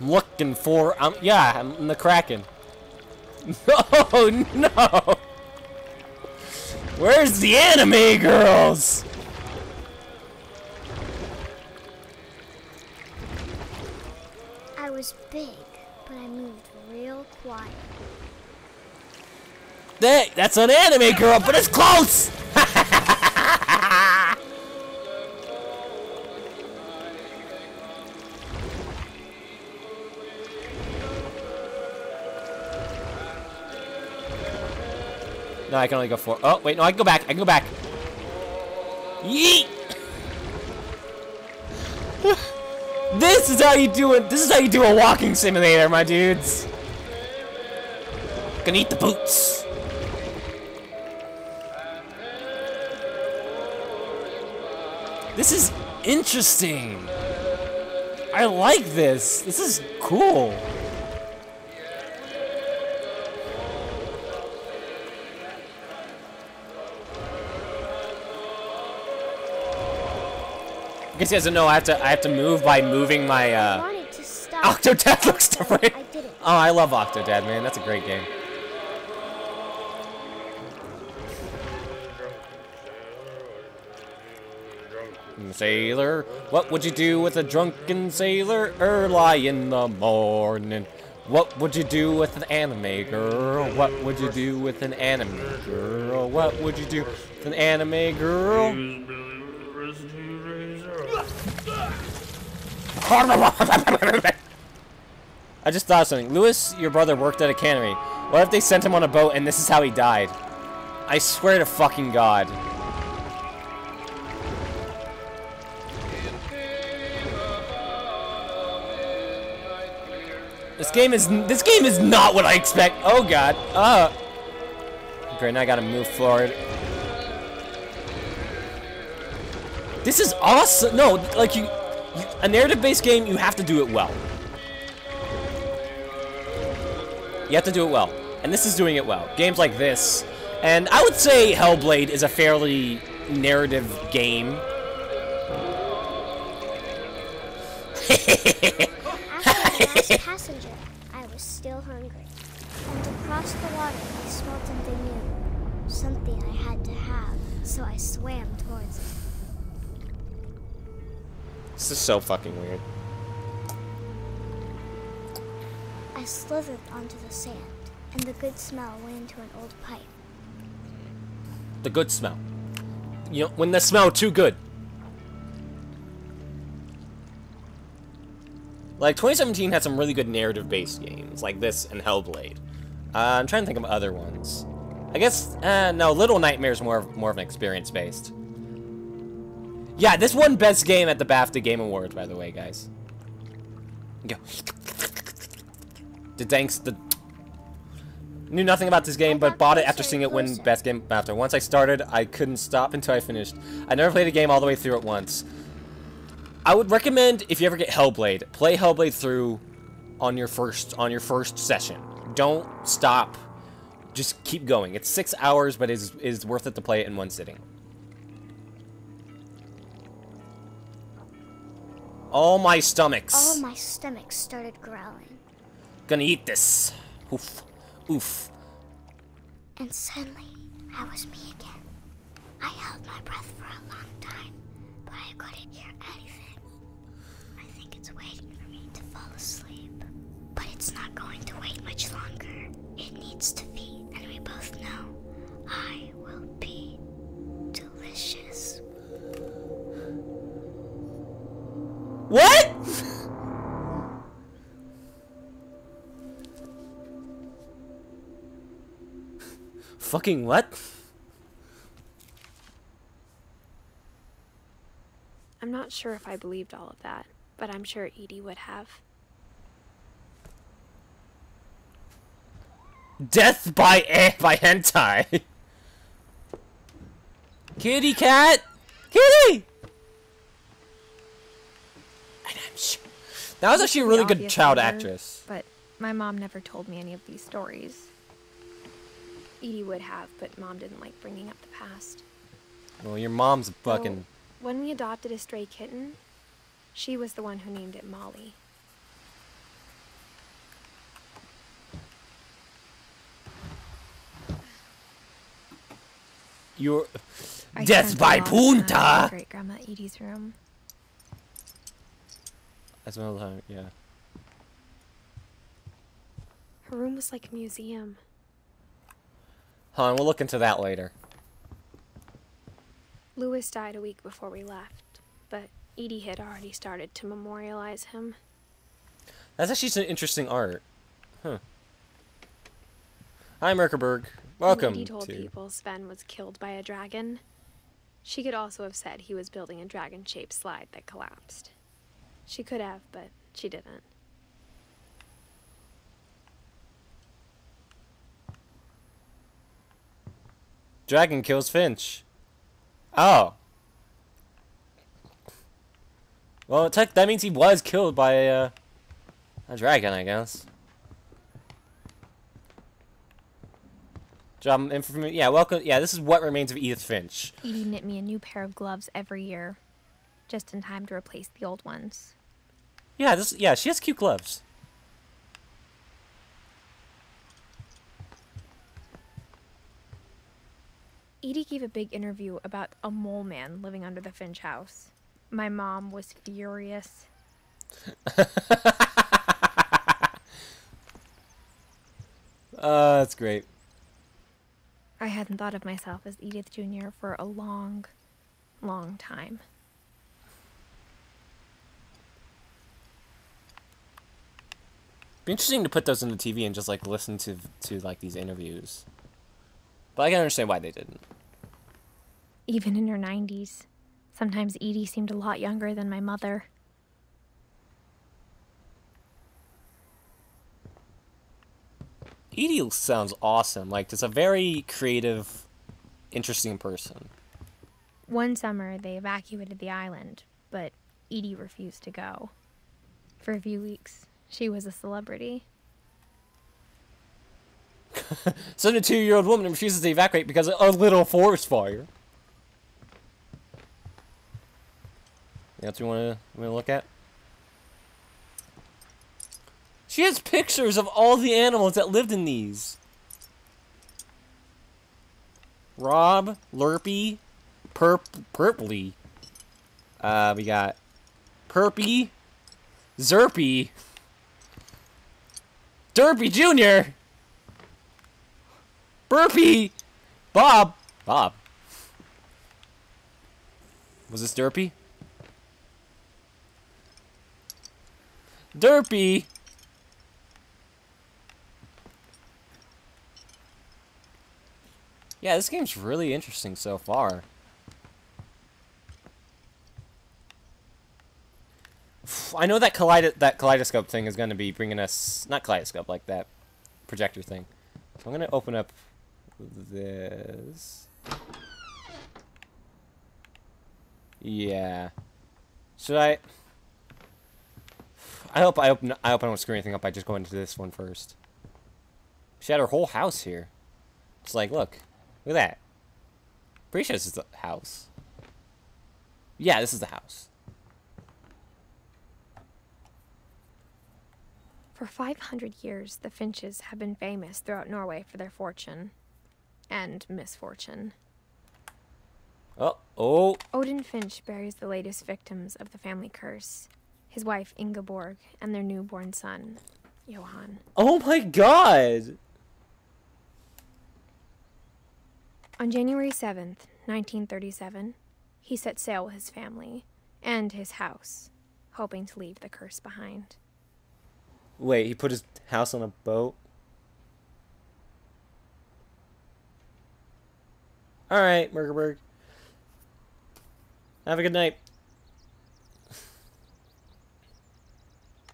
I'm looking for. Yeah, I'm the Kraken. No, no. Where's the anime girls? I was big, but I moved real quiet. That's an anime girl, but it's close. No, I can only go 4. Oh, wait, no, I can go back. I can go back. Yeet! This is how you do it. This is how you do a walking simulator, my dudes. Gonna eat the boots. This is interesting. I like this. This is cool. I guess you guys don't know I have to move by moving my I wanted to stop. Octodad looks different. I didn't. Oh, I love Octodad, man. That's a great game. Sailor, what would you do with a drunken sailor early in the morning? What would you do with an anime girl? What would you do with an anime girl? What would you do with an anime girl? I just thought of something. Lewis, your brother, worked at a cannery. What if they sent him on a boat and this is how he died? I swear to fucking God. This game is not what I expect. Oh God. Great, now I gotta move forward. This is awesome. No, like a narrative-based game, you have to do it well. You have to do it well. And this is doing it well. Games like this. And I would say Hellblade is a fairly narrative game. After the last passenger, I was still hungry. And across the water, I smelled something new. Something I had to have, so I swam towards it. This is so fucking weird. I slithered onto the sand, and the good smell went into an old pipe. The good smell. You know, when the smell too good. Like, 2017 had some really good narrative-based games, like this and Hellblade. I'm trying to think of other ones. I guess, no, Little Nightmares more of an experience-based. Yeah, this won Best Game at the BAFTA Game Awards, by the way, guys. Go. Knew nothing about this game, but bought it after seeing it win Best Game BAFTA. Once I started, I couldn't stop until I finished. I never played a game all the way through at once. I would recommend, if you ever get Hellblade, play Hellblade through on your first session. Don't stop just keep going. It's 6 hours, but is worth it to play it in one sitting. All my stomachs. All my stomach started growling. Gonna eat this. Oof. Oof. And suddenly, I was me again. I held my breath for a long time, but I couldn't hear anything. I think it's waiting for me to fall asleep. But it's not going to wait much longer. It needs to feed, and we both know I will be delicious. What? Fucking what? I'm not sure if I believed all of that, but I'm sure Edie would have. Death by hentai. Kitty cat. Kitty. And I'm sure that was actually a really good child actress. But my mom never told me any of these stories. Edie would have, but Mom didn't like bringing up the past. Well, your mom's fucking. So, when we adopted a stray kitten, she was the one who named it Molly. You're I death spent by a lot of time in punta. Great Grandma Edie's room. That's another time, yeah. Her room was like a museum. Hold on, we'll look into that later. Louis died a week before we left, but Edie had already started to memorialize him. That's actually some interesting art. Huh. Hi, Merkerberg. Welcome When Edie told to... people Sven was killed by a dragon, she could also have said he was building a dragon-shaped slide that collapsed. She could have, but she didn't. Dragon kills Finch. Oh. Well, that means he was killed by a dragon, I guess. Job information. Yeah, welcome. Yeah, this is What Remains of Edith Finch. Edie knit me a new pair of gloves every year, just in time to replace the old ones. Yeah, yeah, she has cute gloves. Edie gave a big interview about a mole man living under the Finch house. My mom was furious. That's great. I hadn't thought of myself as Edith Jr. for a long, long time. Be interesting to put those on the TV and just like listen to like these interviews. But I can understand why they didn't. Even in her 90s, sometimes Edie seemed a lot younger than my mother. Edie sounds awesome. Like, just a very creative, interesting person. One summer, they evacuated the island, but Edie refused to go. For a few weeks, she was a celebrity. 72-year-old woman refuses to evacuate because of a little forest fire. Anything else you want to look at? She has pictures of all the animals that lived in these. Rob, Lurpy, Purpley. We got Perpy, Zerpy, Derpy Jr., Burpy, Bob. Was this Derpy? Derpy. Yeah, this game's really interesting so far. I know that kaleidoscope thing is going to be bringing us... Not kaleidoscope, like that projector thing. So I'm going to open up this. Yeah. Should I... I hope I don't screw anything up by just going to this one first. She had her whole house here. It's like, look at that. Pretty sure this is the house. Yeah, this is the house. For 500 years, the Finches have been famous throughout Norway for their fortune and misfortune. Oh. Odin Finch buries the latest victims of the family curse, his wife Ingeborg and their newborn son, Johan. Oh my god! On January 7th, 1937, he set sail with his family and his house, hoping to leave the curse behind. Wait, he put his house on a boat? Alright, Mergerberg. Have a good night.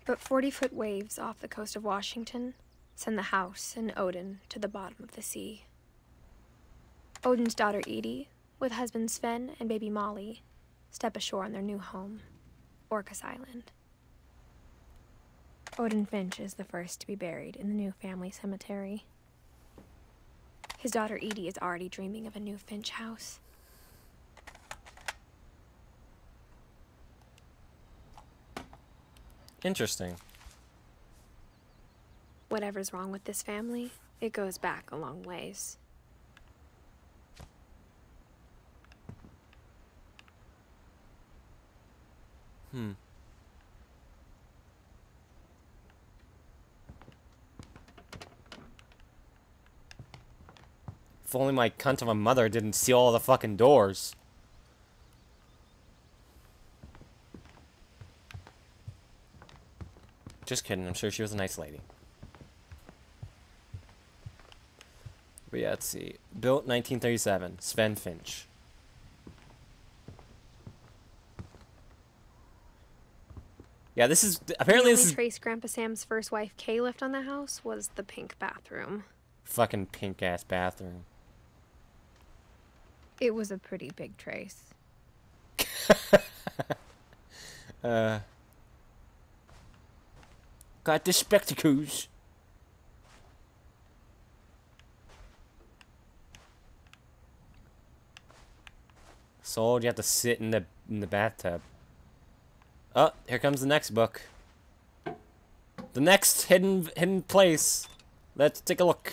But 40-foot waves off the coast of Washington send the house and Odin to the bottom of the sea. Odin's daughter Edie, with husband Sven and baby Molly, step ashore on their new home, Orcas Island. Odin Finch is the first to be buried in the new family cemetery. His daughter Edie is already dreaming of a new Finch house. Interesting. Whatever's wrong with this family, it goes back a long ways. If only my cunt of a mother didn't seal all the fucking doors. Just kidding, I'm sure she was a nice lady. But yeah, let's see. Built 1937, Sven Finch. Yeah, this is apparently this is trace Grandpa Sam's first wife Kay left on the house was the pink bathroom. fucking pink ass bathroom. It was a pretty big trace. Got the spectacles. So you have to sit in the bathtub. Oh, here comes the next book. The next hidden place. Let's take a look.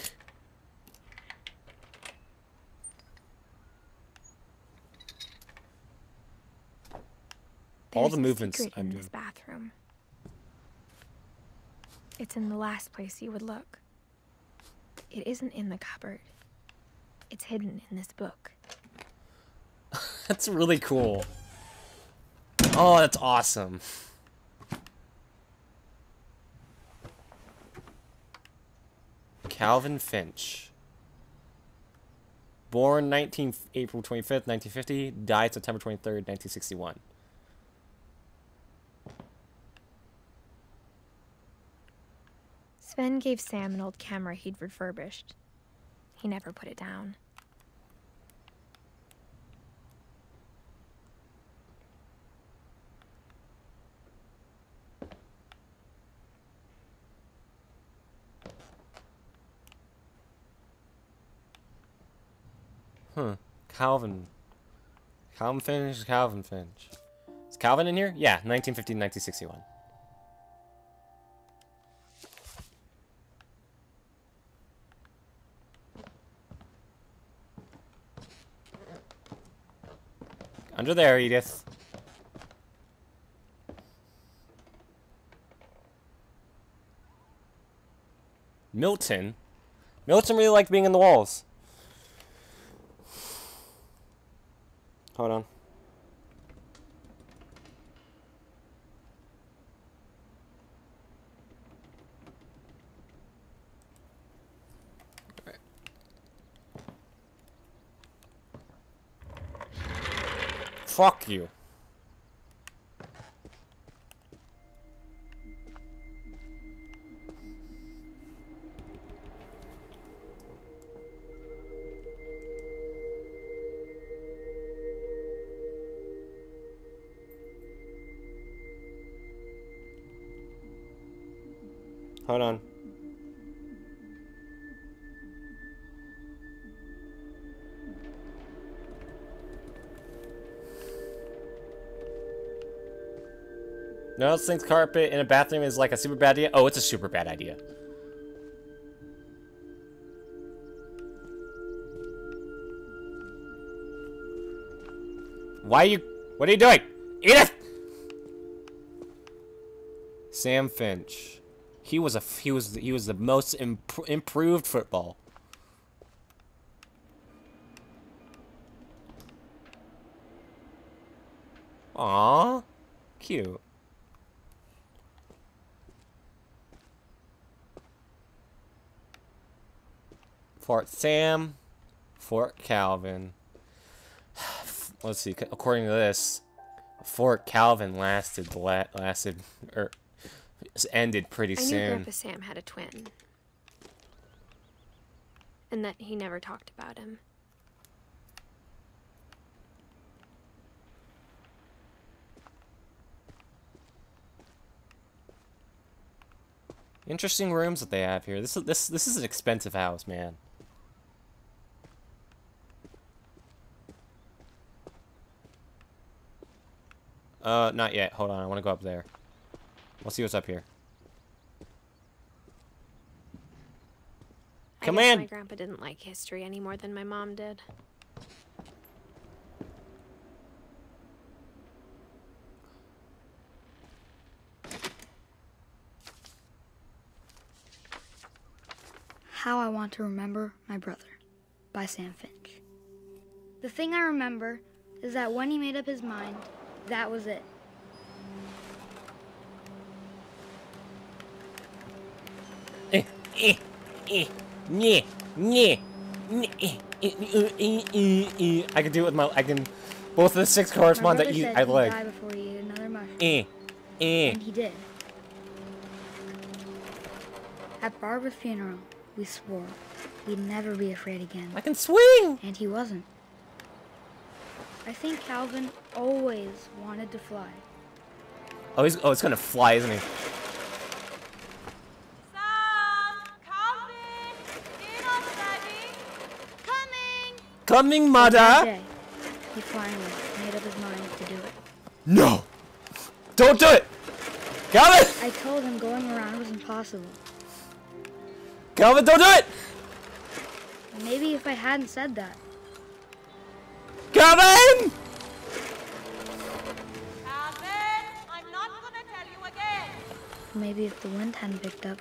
All the movements I'm in doing. this bathroom. It's in the last place you would look. It isn't in the cupboard. It's hidden in this book. That's really cool. Oh, that's awesome. Calvin Finch. Born April 25th, 1950. Died September 23rd, 1961. Sven gave Sam an old camera he'd refurbished. He never put it down. Calvin Finch, Calvin Finch. Is Calvin in here? Yeah, 1950 to 1961. Under there, Edith. Milton? Milton really liked being in the walls. Hold on. Alright. Fuck you. Hold on. No one else thinks carpet in a bathroom is like a super bad idea? Oh, it's a super bad idea. What are you doing? Edith! Sam Finch. He was the most improved football. Aww. Cute. Fort Sam. Fort Calvin. Let's see. According to this, Fort Calvin ended pretty soon. I knew Grandpa Sam had a twin. And that he never talked about him. Interesting rooms that they have here. This is an expensive house, man. Not yet. Hold on. I want to go up there. We'll see what's up here. Come I guess in. my grandpa didn't like history any more than my mom did. How I Want to Remember My Brother by Sam Finch. The thing I remember is that when he made up his mind, that was it. I can do it with my. Both of the 6 correspond that I like. Die before he ate another mushroom. And he did. At Barbara's funeral, we swore we'd never be afraid again. I can swing! And he wasn't. I think Calvin always wanted to fly. Oh, it's gonna fly, isn't he? Sam! Calvin! Dinner's ready! Coming! Coming, That mother! day, he finally made up his mind to do it. No! Don't do it! Calvin! I told him going around was impossible. Calvin, don't do it! Maybe if I hadn't said that. Calvin! Calvin! I'm not gonna tell you again! Maybe if the wind hadn't picked up.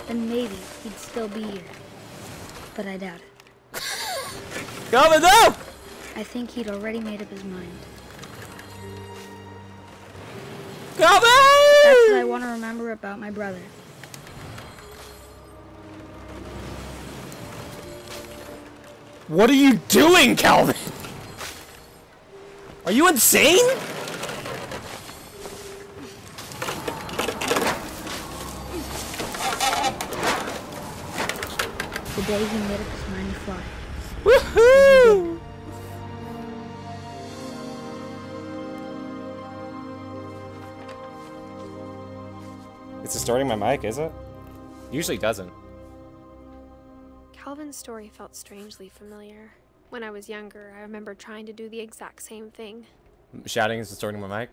Then maybe he'd still be here. But I doubt it. Calvin, no! I think he'd already made up his mind. Calvin! That's what I want to remember about my brother. What are you doing, Calvin? Are you insane? The day he made up his mind to fly. Woohoo! It's distorting my mic, is it? Usually doesn't. Calvin's story felt strangely familiar. When I was younger, I remember trying to do the exact same thing. Shouting is distorting my mic.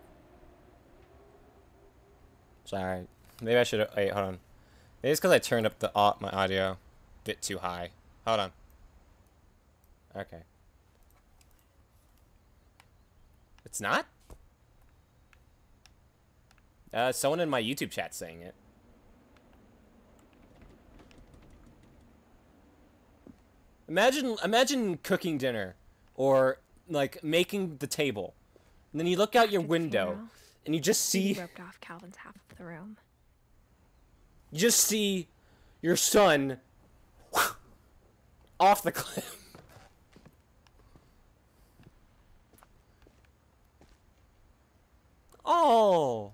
Sorry. Maybe I should. Wait, hold on. Maybe it's because I turned up my audio a bit too high. Hold on. Okay. It's not? Someone in my YouTube chat's saying it. Imagine cooking dinner, or like making the table, and then you look out your window, and you just see. He roped off Calvin's half of the room. You just see your son off the cliff. Oh.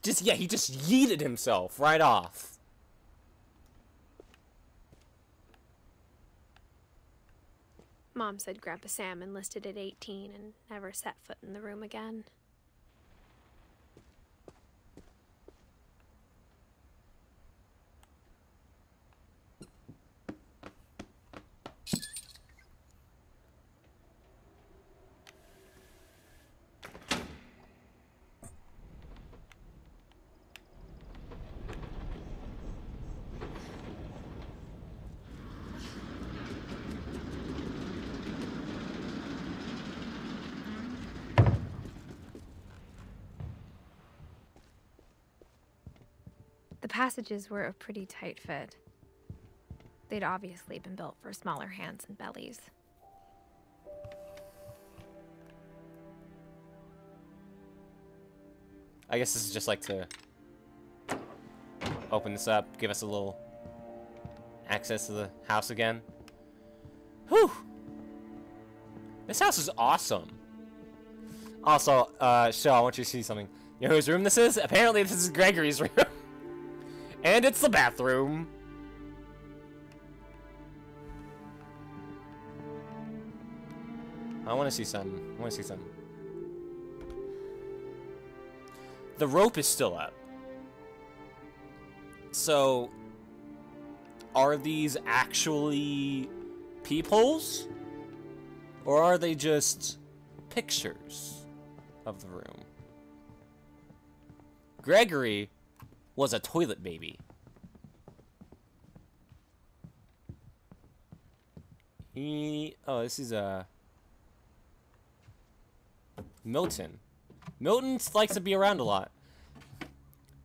He just yeeted himself right off. Mom said Grandpa Sam enlisted at 18 and never set foot in the room again. passages were a pretty tight fit. They'd obviously been built for smaller hands and bellies. I guess this is just like to open this up, give us a little access to the house again. Whew! This house is awesome. Also, Shell, I want you to see something. You know whose room this is? Apparently this is Gregory's room. And it's the bathroom. I want to see something. I want to see something. The rope is still up. So, are these actually peepholes? Or are they just pictures of the room? Gregory was a toilet baby. Oh, this is Milton. Milton likes to be around a lot.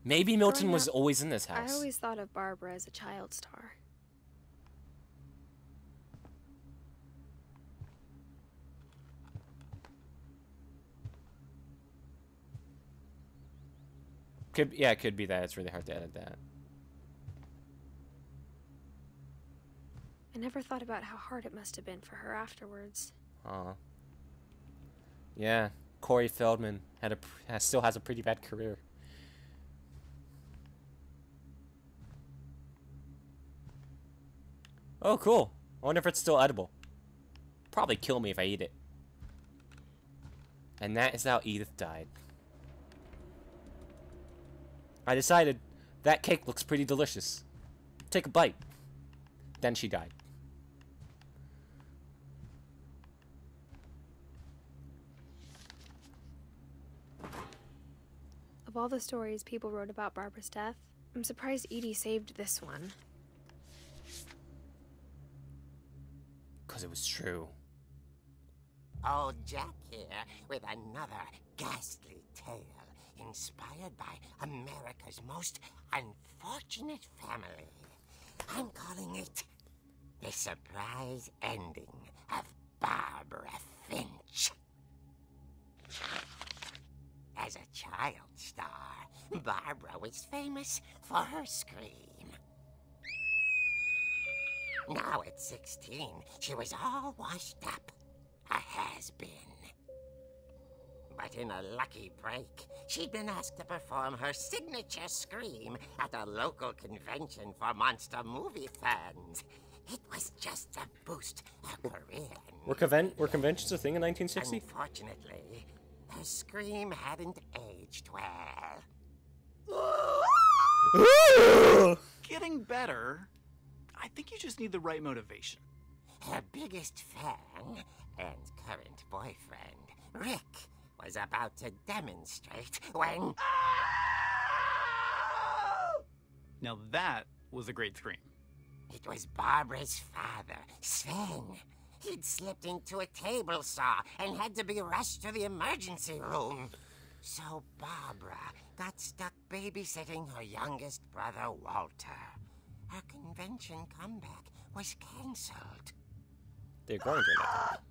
Maybe Milton was always in this house. I always thought of Barbara as a child star. Yeah, it could be that. It's really hard to edit that. I never thought about how hard it must have been for her afterwards. Yeah, Corey Feldman still has a pretty bad career. Oh, cool. I wonder if it's still edible. Probably kill me if I eat it. And that is how Edith died. I decided that cake looks pretty delicious. Take a bite. Then she died. Of all the stories people wrote about Barbara's death, I'm surprised Edie saved this one. 'Cause it was true. Old Jack here with another ghastly tale inspired by America's most unfortunate family. I'm calling it The Surprise Ending of Barbara Finch. As a child star, Barbara was famous for her scream. Now at 16, she was all washed up. A has-been. But in a lucky break, she'd been asked to perform her signature scream at a local convention for monster movie fans. It was just a boost her career. Were conventions a thing in 1960? Unfortunately, her scream hadn't aged well. Getting better. I think you just need the right motivation. Her biggest fan and current boyfriend, Rick, was about to demonstrate when... Now that was a great scream. It was Barbara's father, Sven. He'd slipped into a table saw and had to be rushed to the emergency room. So Barbara got stuck babysitting her youngest brother, Walter. Her convention comeback was cancelled. They're going to that.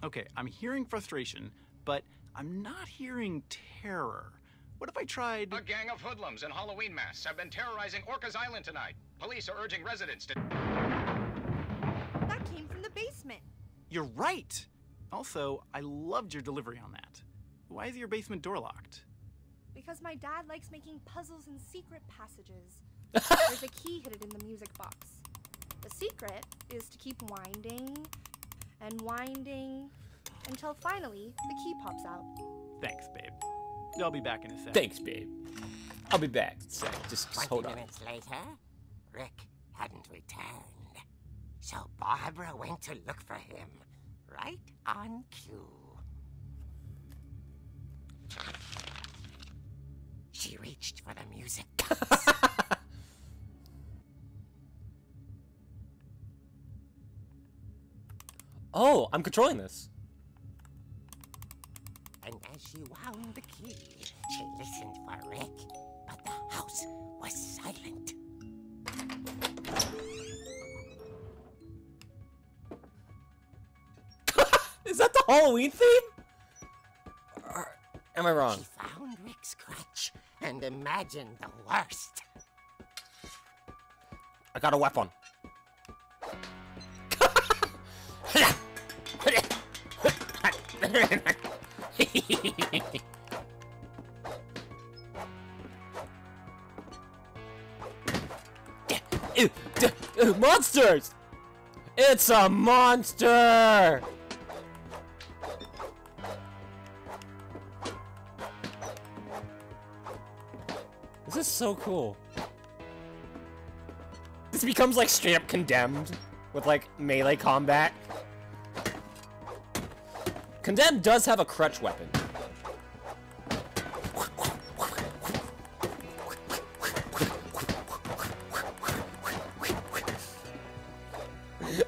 Okay, I'm hearing frustration, but I'm not hearing terror. What if I tried... A gang of hoodlums in Halloween masks have been terrorizing Orcas Island tonight. Police are urging residents to... That came from the basement. You're right! Also, I loved your delivery on that. Why is your basement door locked? Because my dad likes making puzzles and secret passages. There's a key hidden in the music box. The secret is to keep winding and winding until finally the key pops out. Thanks, babe. I'll be back in a sec. Thanks, babe. I'll be back in a sec. Just 20 hold on. minutes later, Rick hadn't returned. So Barbara went to look for him, right on cue. She reached for the music box. Oh, I'm controlling this. And as she wound the key, she listened for Rick, but the house was silent. Is that the Halloween theme? Or am I wrong? She found Rick's crutch and imagined the worst. I got a weapon. Monsters! It's a monster! This is so cool. This becomes like straight up Condemned with like melee combat. Condemned does have a crutch weapon.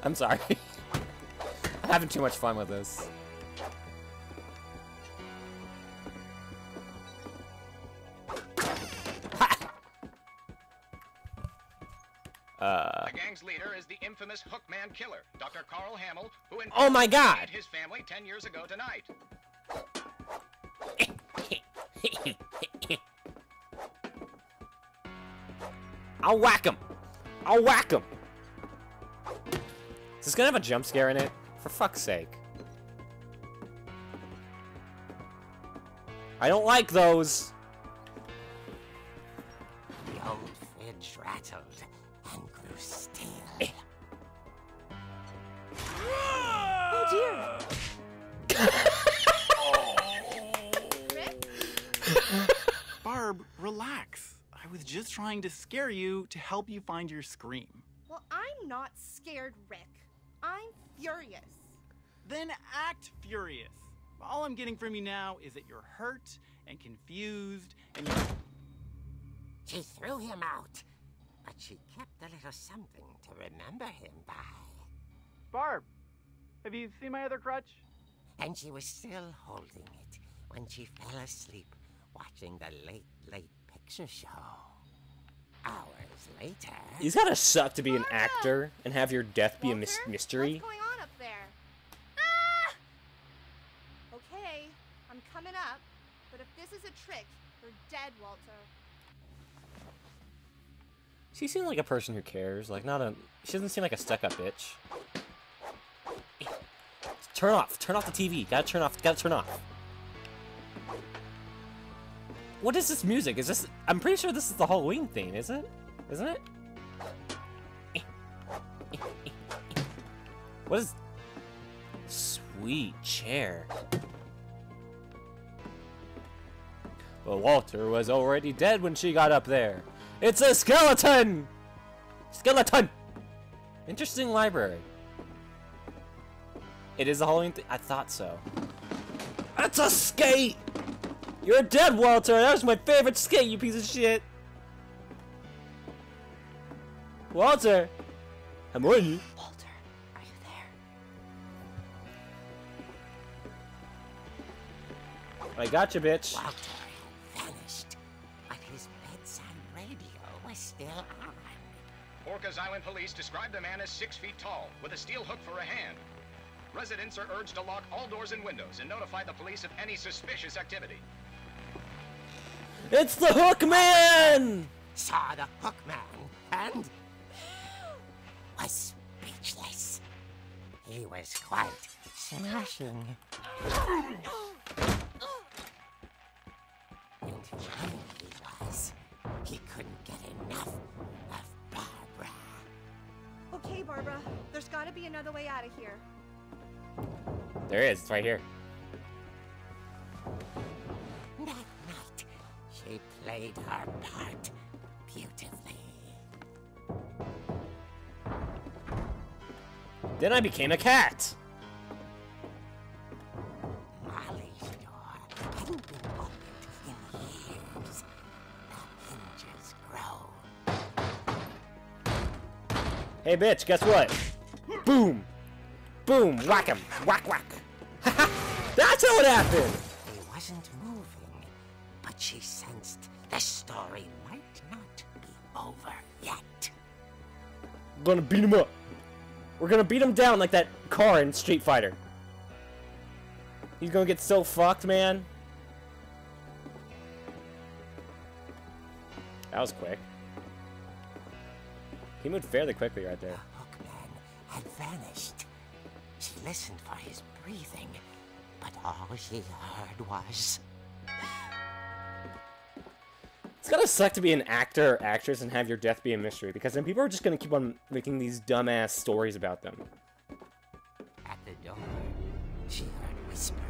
I'm sorry. I'm having too much fun with this. The gang's leader is the infamous Hookman killer, Dr. Carl Hamill, who Oh my God! his family 10 years ago tonight. I'll whack him! I'll whack him! Is this gonna have a jump scare in it? For fuck's sake. I don't like those! The old fridge rattled and grew still. Oh dear. Barb, relax. I was just trying to scare you to help you find your scream. Well, I'm not scared, Rick. I'm furious. Then act furious. All I'm getting from you now is that you're hurt and confused and you're... She threw him out, but she kept a little something to remember him by. Barb, have you seen my other crutch? And she was still holding it when she fell asleep watching the late picture show. Hours later... It's gotta suck to be an actor and have your death be a Walter, mystery. What's going on up there? Ah! Okay, I'm coming up, but if this is a trick, you're dead, Walter. She seems like a person who cares, like not a... She doesn't seem like a stuck-up bitch. Turn off the TV, gotta turn off. What is this music? Is this... I'm pretty sure this is the Halloween theme, is it? Isn't it? What is... Sweet chair. Well, Walter was already dead when she got up there. It's a skeleton! Skeleton! Interesting library. It is a Halloween thing? I thought so. That's a skate! You're dead, Walter! That was my favorite skate, you piece of shit! Walter! I'm on you. Walter, are you there? I got you, bitch. Walter had vanished, but his bedside radio was still on. Orcas Island police describe the man as 6 feet tall, with a steel hook for a hand. Residents are urged to lock all doors and windows and notify the police of any suspicious activity. It's the Hook Man! Saw the Hookman and was speechless. He was quite smashing. And when he was, he couldn't get enough of Barbara. Okay, Barbara, there's gotta be another way out of here. There is, it's right here. That night, she played her part beautifully. Then I became a cat. Molly's door hadn't been opened in years. The hinges grow. Hey, bitch, guess what? Boom! Boom! Whack him! Whack, whack! That's how it happened! He wasn't moving, but she sensed the story might not be over yet. I'm gonna beat him up. We're gonna beat him down like that car in Street Fighter. He's gonna get so fucked, man. That was quick. He moved fairly quickly right there. The Hookman had vanished. She listened for his breathing, but all she heard was... It's gotta suck to be an actor or actress and have your death be a mystery, because then people are just gonna keep on making these dumbass stories about them. At the door, she heard whispering.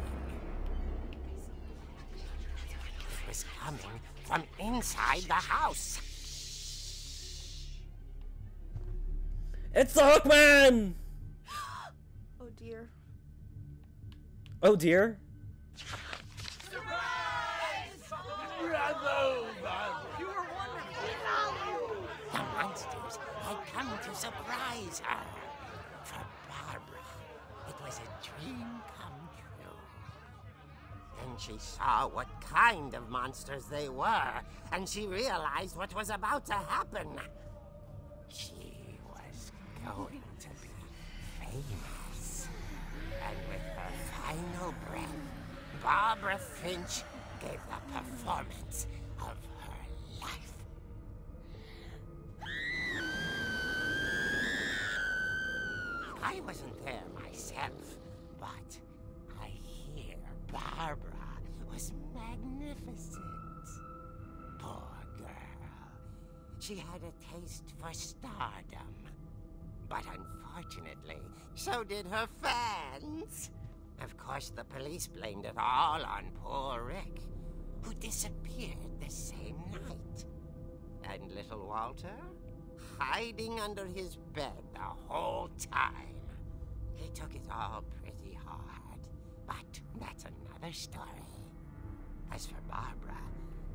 It was coming from inside the house. It's the Hookman! Oh dear. Oh dear. The monsters had come to surprise her. For Barbara, it was a dream come true. Then she saw what kind of monsters they were, and she realized what was about to happen. She was going to be famous. And with her final breath, Barbara Finch gave the performance of her life. I wasn't there myself, but I hear Barbara was magnificent. Poor girl. She had a taste for stardom. But unfortunately, so did her fans. Of course, the police blamed it all on poor Rick, who disappeared the same night. And little Walter? Hiding under his bed the whole time. He took it all pretty hard, but that's another story. As for Barbara,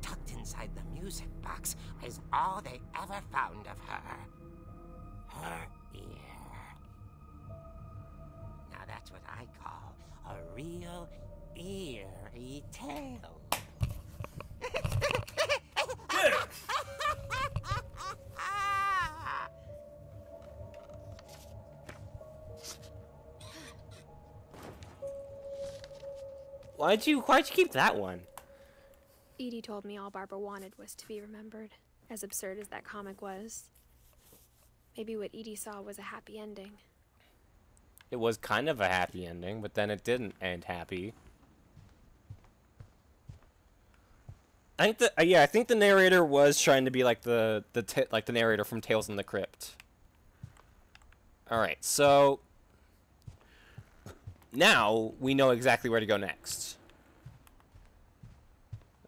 tucked inside the music box is all they ever found of her. Her ear. Now that's what I call a real eerie tale. Why'd you keep that one? Edie told me all Barbara wanted was to be remembered, as absurd as that comic was. Maybe what Edie saw was a happy ending. It was kind of a happy ending, but then it didn't end happy. I think the narrator was trying to be like the narrator from Tales from the Crypt. All right, so now we know exactly where to go next.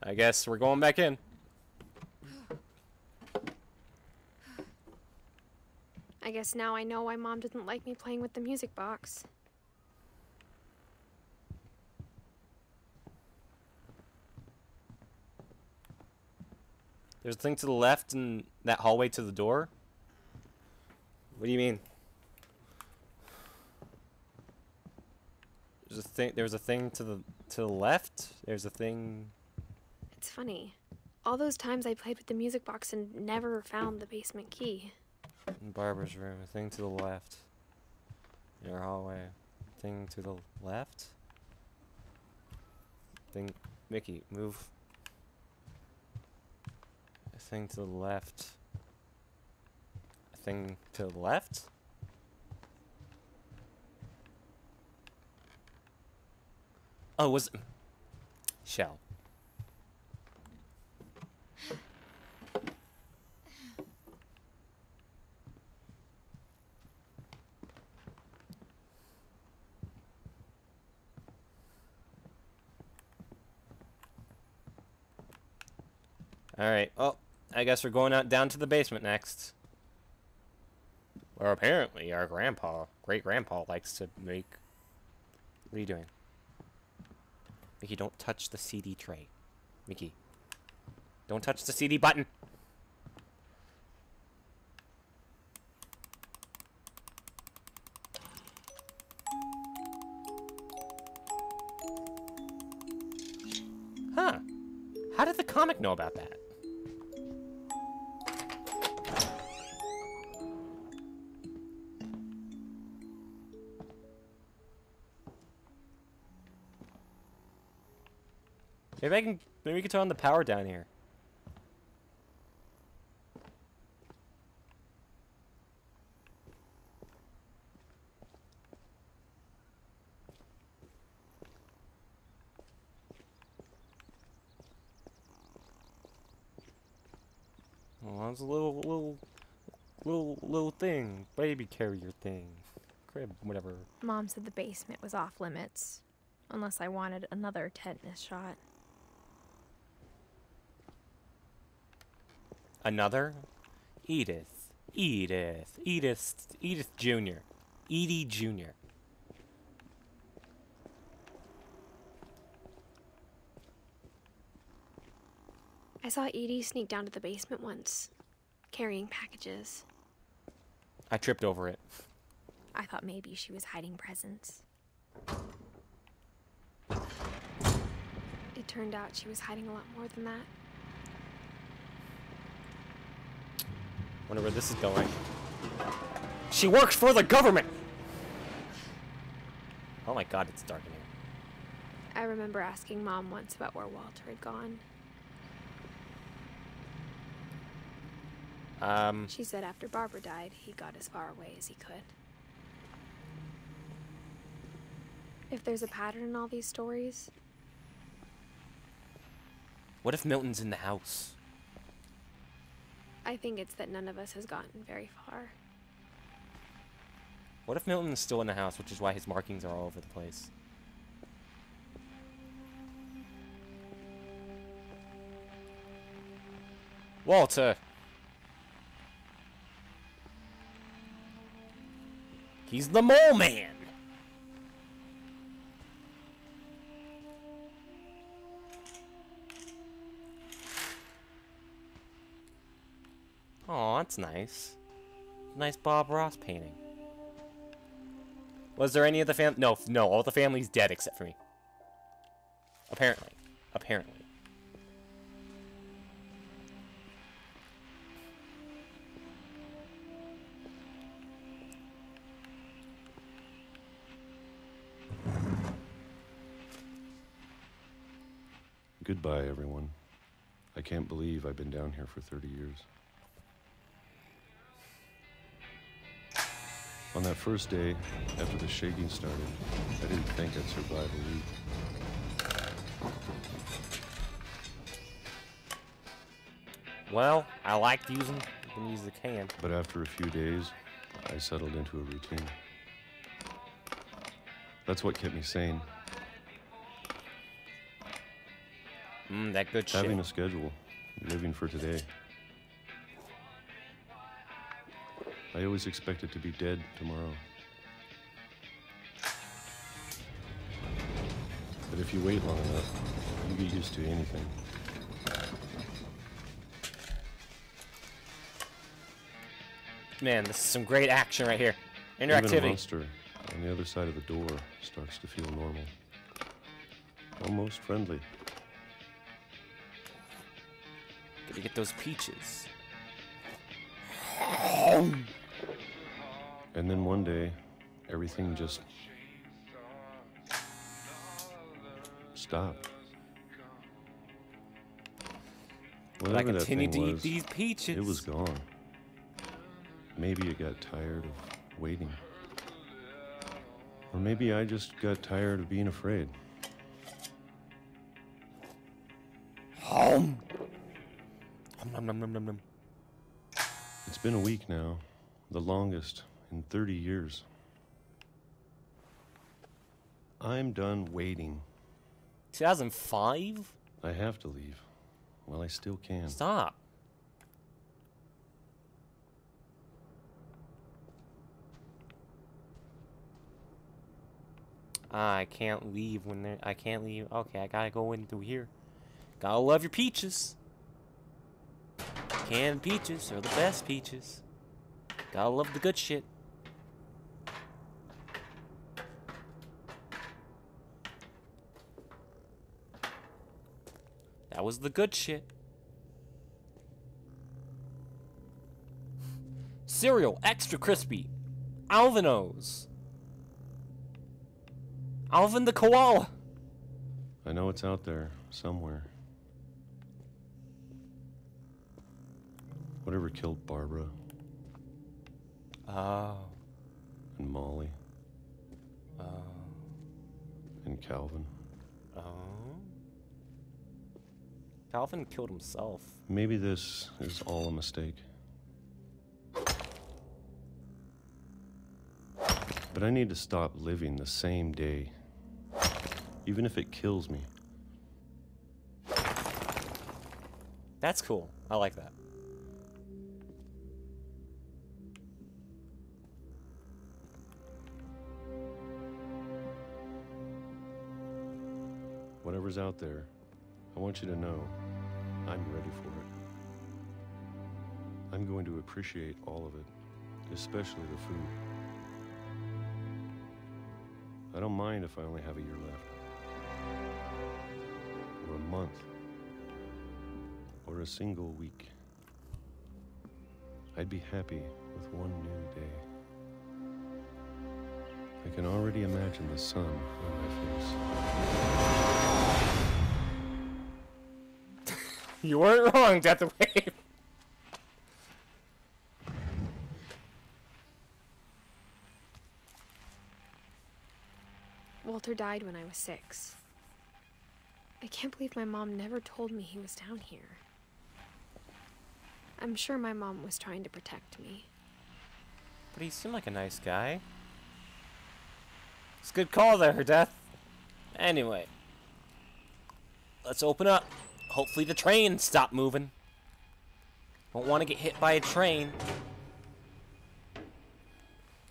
I guess we're going back in. I guess now I know why Mom didn't like me playing with the music box. There's a thing to the left in that hallway to the door? What do you mean? There's a thing to the left? There's a thing... It's funny. All those times I played with the music box and never found the basement key. In Barbara's room, a thing to the left. In our hallway. Thing to the left? Thing... Mickey, move. A thing to the left. A thing to the left? Oh, was... Shell. Alright, well, I guess we're going out down to the basement next. Where apparently our great-grandpa likes to make... What are you doing? Mickey, don't touch the CD tray. Mickey, don't touch the CD button! Huh. How did the comic know about that? Maybe we can turn on the power down here. Oh, that's a little thing, baby carrier thing, crib, whatever. Mom said the basement was off limits, unless I wanted another tetanus shot. Another? Edith Jr. Edie Jr. I saw Edie sneak down to the basement once, carrying packages. I tripped over it. I thought maybe she was hiding presents. It turned out she was hiding a lot more than that. Wonder where this is going. She works for the government! Oh my god, it's dark in here. I remember asking Mom once about where Walter had gone. She said after Barbara died, he got as far away as he could. If there's a pattern in all these stories... What if Milton's in the house? I think it's that none of us has gotten very far. What if Milton's still in the house, which is why his markings are all over the place? Walter! He's the mole man! Oh, that's nice. Nice Bob Ross painting. Was there any of the No, all the family's dead except for me. Apparently. Goodbye, everyone. I can't believe I've been down here for 30 years. On that first day, after the shaking started, I didn't think I'd survive a week. Well, I liked using... You can use the can. But after a few days, I settled into a routine. That's what kept me sane. That good shit. Having a schedule, living for today. I always expected to be dead tomorrow. But if you wait long enough, you get used to anything. Man, this is some great action right here. Even a Interactivity. monster on the other side of the door starts to feel normal. Almost friendly. Gotta get those peaches. And then one day, everything just stopped. But I Whatever that continue thing to eat was, these peaches. it was gone. Maybe it got tired of waiting. Or maybe I just got tired of being afraid. Home. Nom, nom, nom, nom, nom. It's been a week now, the longest in 30 years. I'm done waiting. 2005? I have to leave. Well, I still can. Stop. I can't leave when they're... I can't leave. Okay, I gotta go in through here. Gotta love your peaches. Canned peaches are the best peaches. Gotta love the good shit. That was the good shit. Cereal, extra crispy. Alvino's. Alvin the koala. I know it's out there, somewhere. Whatever killed Barbara. Oh. And Molly. Oh. And Calvin. Oh. Calvin killed himself. Maybe this is all a mistake. But I need to stop living the same day, even if it kills me. That's cool. I like that. Whatever's out there, I want you to know I'm ready for it. I'm going to appreciate all of it, especially the food. I don't mind if I only have a year left, or a month, or a single week. I'd be happy with one new day. I can already imagine the sun on my face. You weren't wrong, Death Wave. Walter died when I was 6. I can't believe my mom never told me he was down here. I'm sure my mom was trying to protect me. But he seemed like a nice guy. It's a good call there, Death. Anyway. Let's open up. Hopefully the train stopped moving. Don't want to get hit by a train.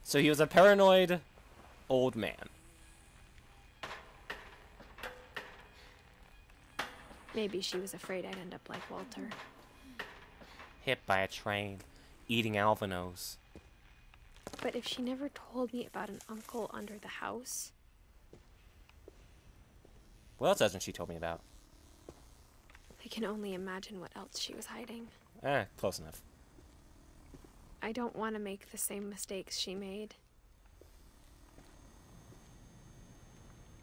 So he was a paranoid old man. Maybe she was afraid I'd end up like Walter. Hit by a train. Eating albinos. But if she never told me about an uncle under the house... What else hasn't she told me about? I can only imagine what else she was hiding. Close enough. I don't want to make the same mistakes she made.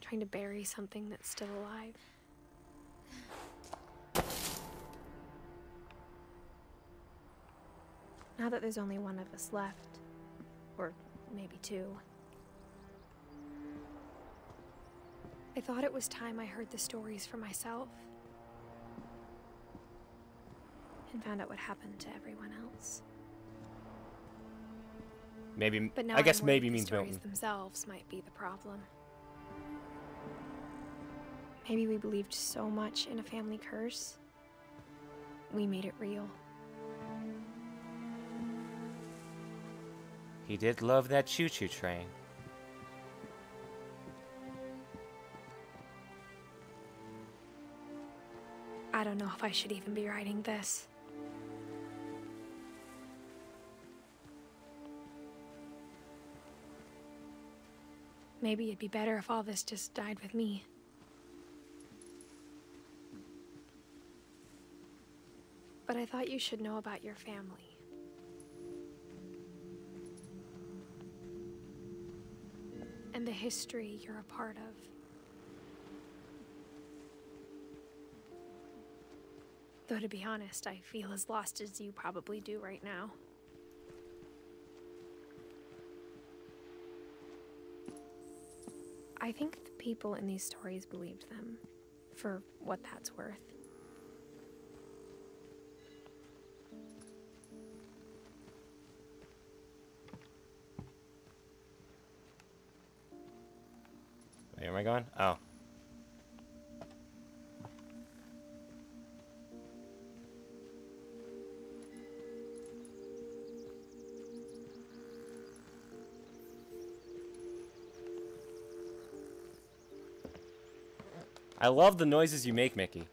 Trying to bury something that's still alive. Now that there's only one of us left, or maybe 2, I thought it was time I heard the stories for myself and found out what happened to everyone else. Maybe, But now I guess I'm maybe worried means the stories Milton. themselves might be the problem. Maybe we believed so much in a family curse, we made it real. He did love that choo-choo train. I don't know if I should even be writing this. Maybe it'd be better if all this just died with me. But I thought you should know about your family. And the history you're a part of. Though to be honest, I feel as lost as you probably do right now. I think the people in these stories believed them, for what that's worth. Where am I going? Oh. I love the noises you make, Mickey.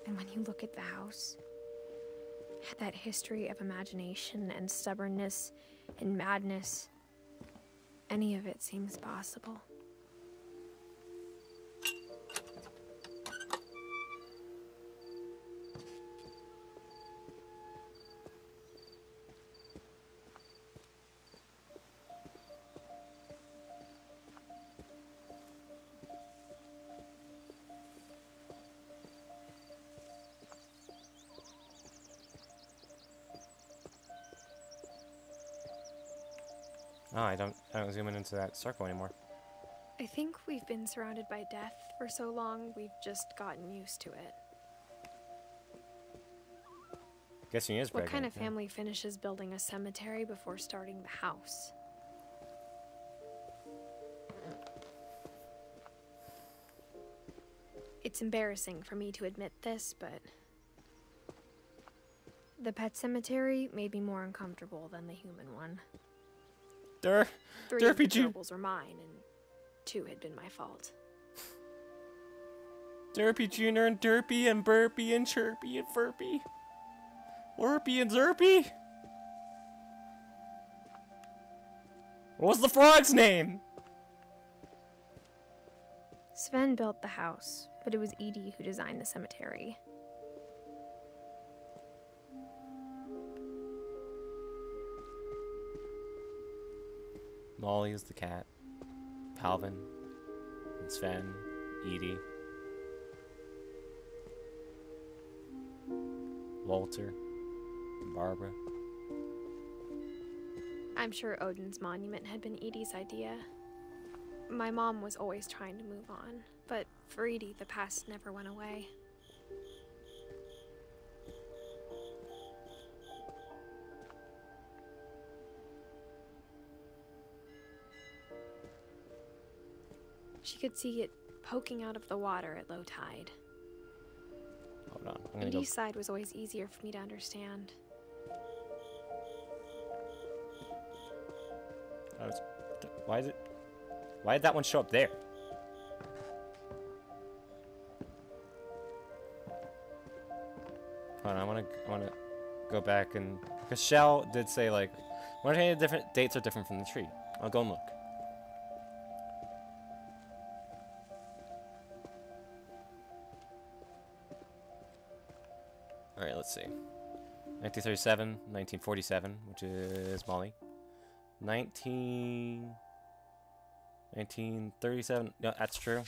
And when you look at the house, that history of imagination and stubbornness and madness, any of it seems possible. Oh, I don't zoom in into that circle anymore. I think we've been surrounded by death for so long, we've just gotten used to it. Guessing he is What pregnant. kind of yeah. family finishes building a cemetery before starting the house? It's embarrassing for me to admit this, but the pet cemetery made me more uncomfortable than the human one. Three of the Derpy Jr. troubles were mine, and 2 had been my fault. Derpy Jr. and Derpy and Burpy and Chirpy and Furpy. Warpy and Zerpy? What was the frog's name? Sven built the house, but it was Edie who designed the cemetery. Molly is the cat. Palvin. And Sven. Edie. Walter. And Barbara. I'm sure Odin's monument had been Edie's idea. My mom was always trying to move on, but for Edie, the past never went away. She could see it poking out of the water at low tide. Hold on. I'm gonna go. Edie's side was always easier for me to understand. Why did that one show up there? Hold on, I wanna go back and because Shell did say like, what any different dates are different from the tree. I'll go and look. All right, let's see. 1937, 1947, which is Molly. 1937, no, that's true.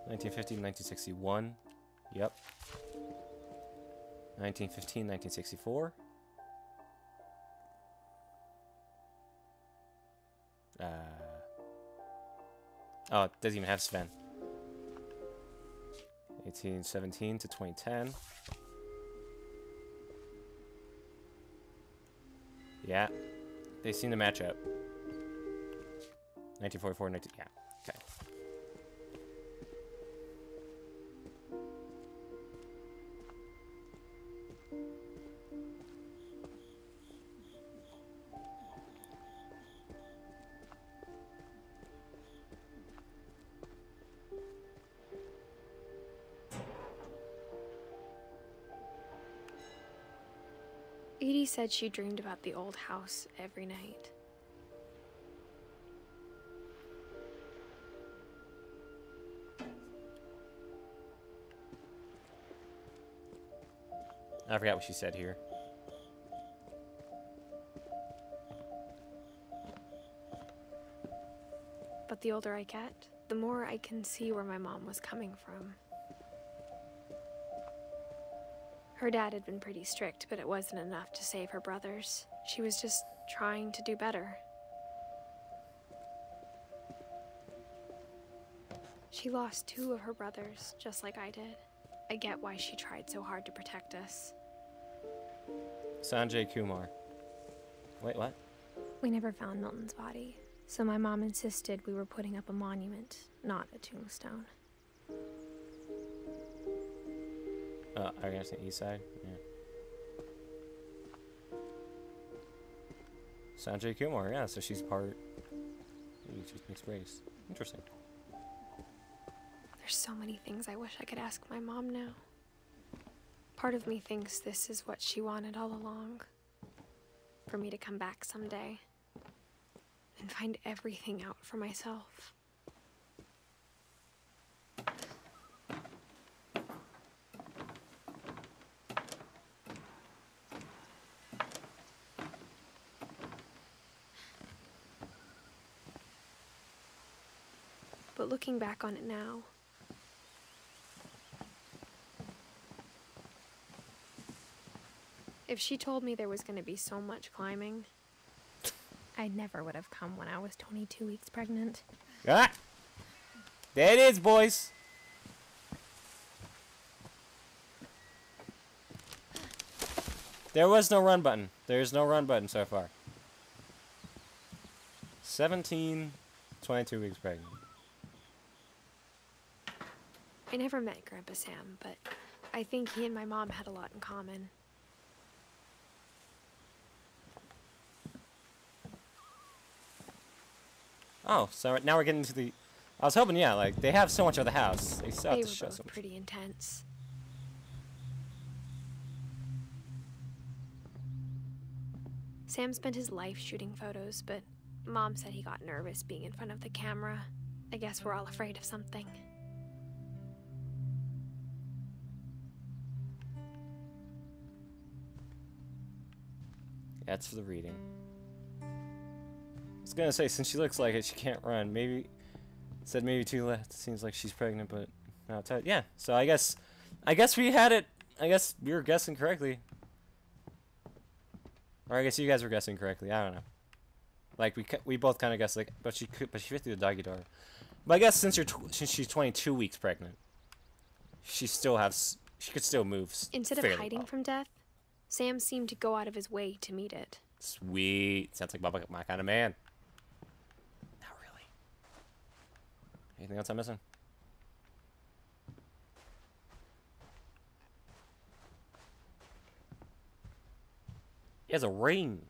1950, 1961, yep. 1915, 1964. Oh, it doesn't even have Sven. 1817 to 2010. Yeah, they seem to match up. 1944, yeah, okay. Edie said she dreamed about the old house every night. I forgot what she said here. But the older I get, the more I can see where my mom was coming from. Her dad had been pretty strict, but it wasn't enough to save her brothers. She was just trying to do better. She lost 2 of her brothers, just like I did. I get why she tried so hard to protect us. Sanjay Kumar. Wait, what? We never found Milton's body, so my mom insisted we were putting up a monument, not a tombstone. I guess the east side? Yeah. Sanjay Kumar, yeah, so she's part... She's mixed race. Interesting. There's so many things I wish I could ask my mom now. Part of me thinks this is what she wanted all along. For me to come back someday and find everything out for myself. But looking back on it now, if she told me there was going to be so much climbing, I never would have come when I was 22 weeks pregnant. Ah! There it is, boys. There was no run button. There's no run button so far. 17, 22 weeks pregnant. I never met Grandpa Sam, but I think he and my mom had a lot in common. Oh, so now we're getting to the... I was hoping, yeah, like, they have so much of the house. They still have They to were show both so much. pretty intense. Sam spent his life shooting photos, but Mom said he got nervous being in front of the camera. I guess we're all afraid of something. That's for the reading. I was gonna say, since she looks like it, she can't run. Maybe... Said maybe 2 left. Seems like she's pregnant, but... No, yeah, so I guess we had it... I guess we were guessing correctly. Or I guess you guys were guessing correctly. I don't know. Like we both kind of guessed like, but she fit through the doggy door. But I guess since she's 22 weeks pregnant, she could still move. Instead of hiding from death, Sam seemed to go out of his way to meet it. Sweet. Sounds like my kind of man. Not really. Anything else I'm missing? He has a ring.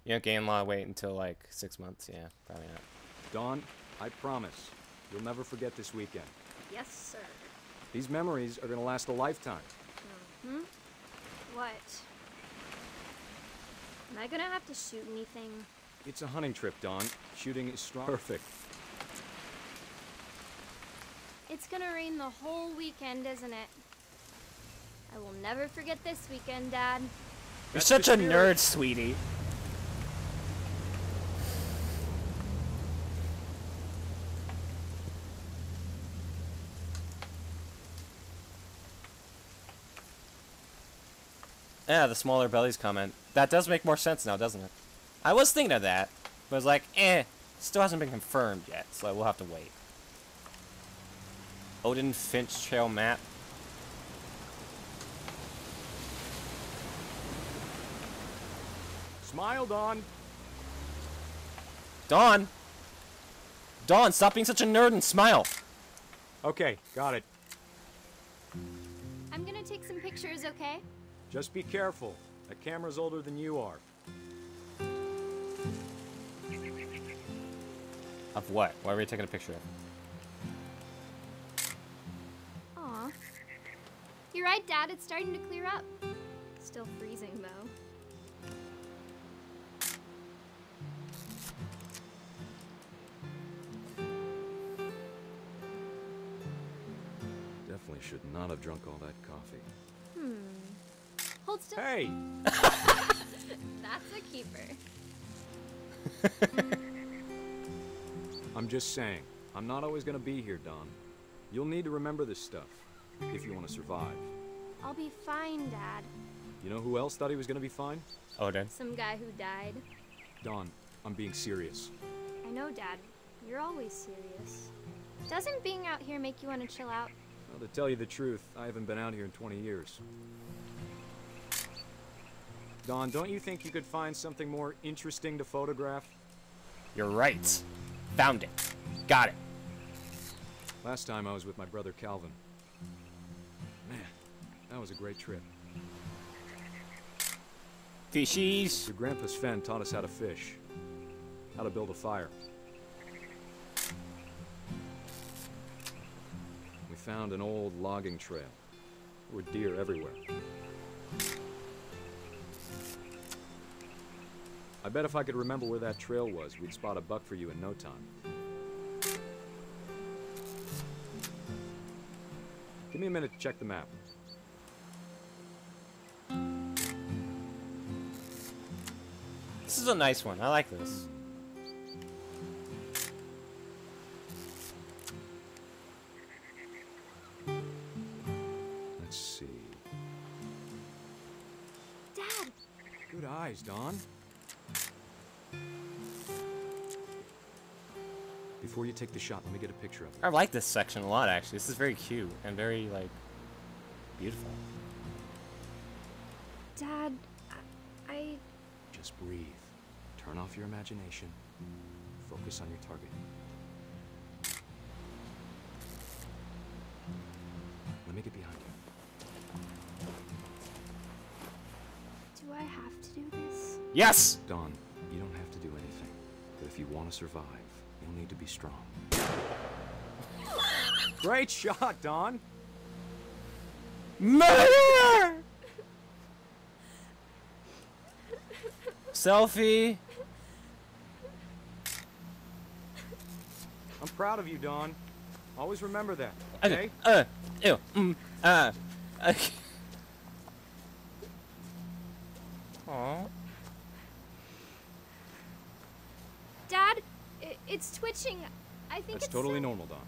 You don't gain a lot of weight until like 6 months. Yeah, probably not. Dawn, I promise, you'll never forget this weekend. Yes, sir. These memories are gonna last a lifetime. Hmm? What? Am I gonna have to shoot anything? It's a hunting trip, Dawn. Shooting is strong. Perfect. It's gonna rain the whole weekend, isn't it? I will never forget this weekend, Dad. You're such a nerd, sweetie. Yeah, the smaller bellies comment. That does make more sense now, doesn't it? I was thinking of that, but it's like, still hasn't been confirmed yet, so we'll have to wait. Odin Finch Trail map. Smile, Dawn. Dawn! Dawn, stop being such a nerd and smile! Okay, got it. I'm gonna take some pictures, okay? Just be careful. That camera's older than you are. Of what? What are we taking a picture of? Aw. You're right, Dad. It's starting to clear up. Still freezing, though. Definitely should not have drunk all that coffee. Hold still. Hey! That's a keeper. I'm just saying, I'm not always gonna be here, Dawn. You'll need to remember this stuff, if you want to survive. I'll be fine, Dad. You know who else thought he was gonna be fine? Odin. Some guy who died. Dawn, I'm being serious. I know, Dad. You're always serious. Doesn't being out here make you want to chill out? Well, to tell you the truth, I haven't been out here in 20 years. Dawn, don't you think you could find something more interesting to photograph? You're right. Found it. Got it. Last time I was with my brother Calvin. Man, that was a great trip. Fishies. Your grandpa Sven taught us how to fish, how to build a fire. We found an old logging trail. There were deer everywhere. I bet if I could remember where that trail was, we'd spot a buck for you in no time. Give me a minute to check the map. This is a nice one. I like this. Let's see. Dad! Good eyes, Dawn. Before you take the shot, let me get a picture of it. I like this section a lot, actually. This is very cute and very, like, beautiful. Dad, I... Just breathe. Turn off your imagination. Focus on your target. Let me get behind you. Do I have to do this? Yes! Dawn, you don't have to do anything. But if you want to survive, you'll need to be strong. Great shot, Dawn! Murder! Selfie. I'm proud of you, Dawn. Always remember that, Okay. okay? Ew. Okay. Aww. Dad, it's twitching. I think That's it's totally normal, Dawn.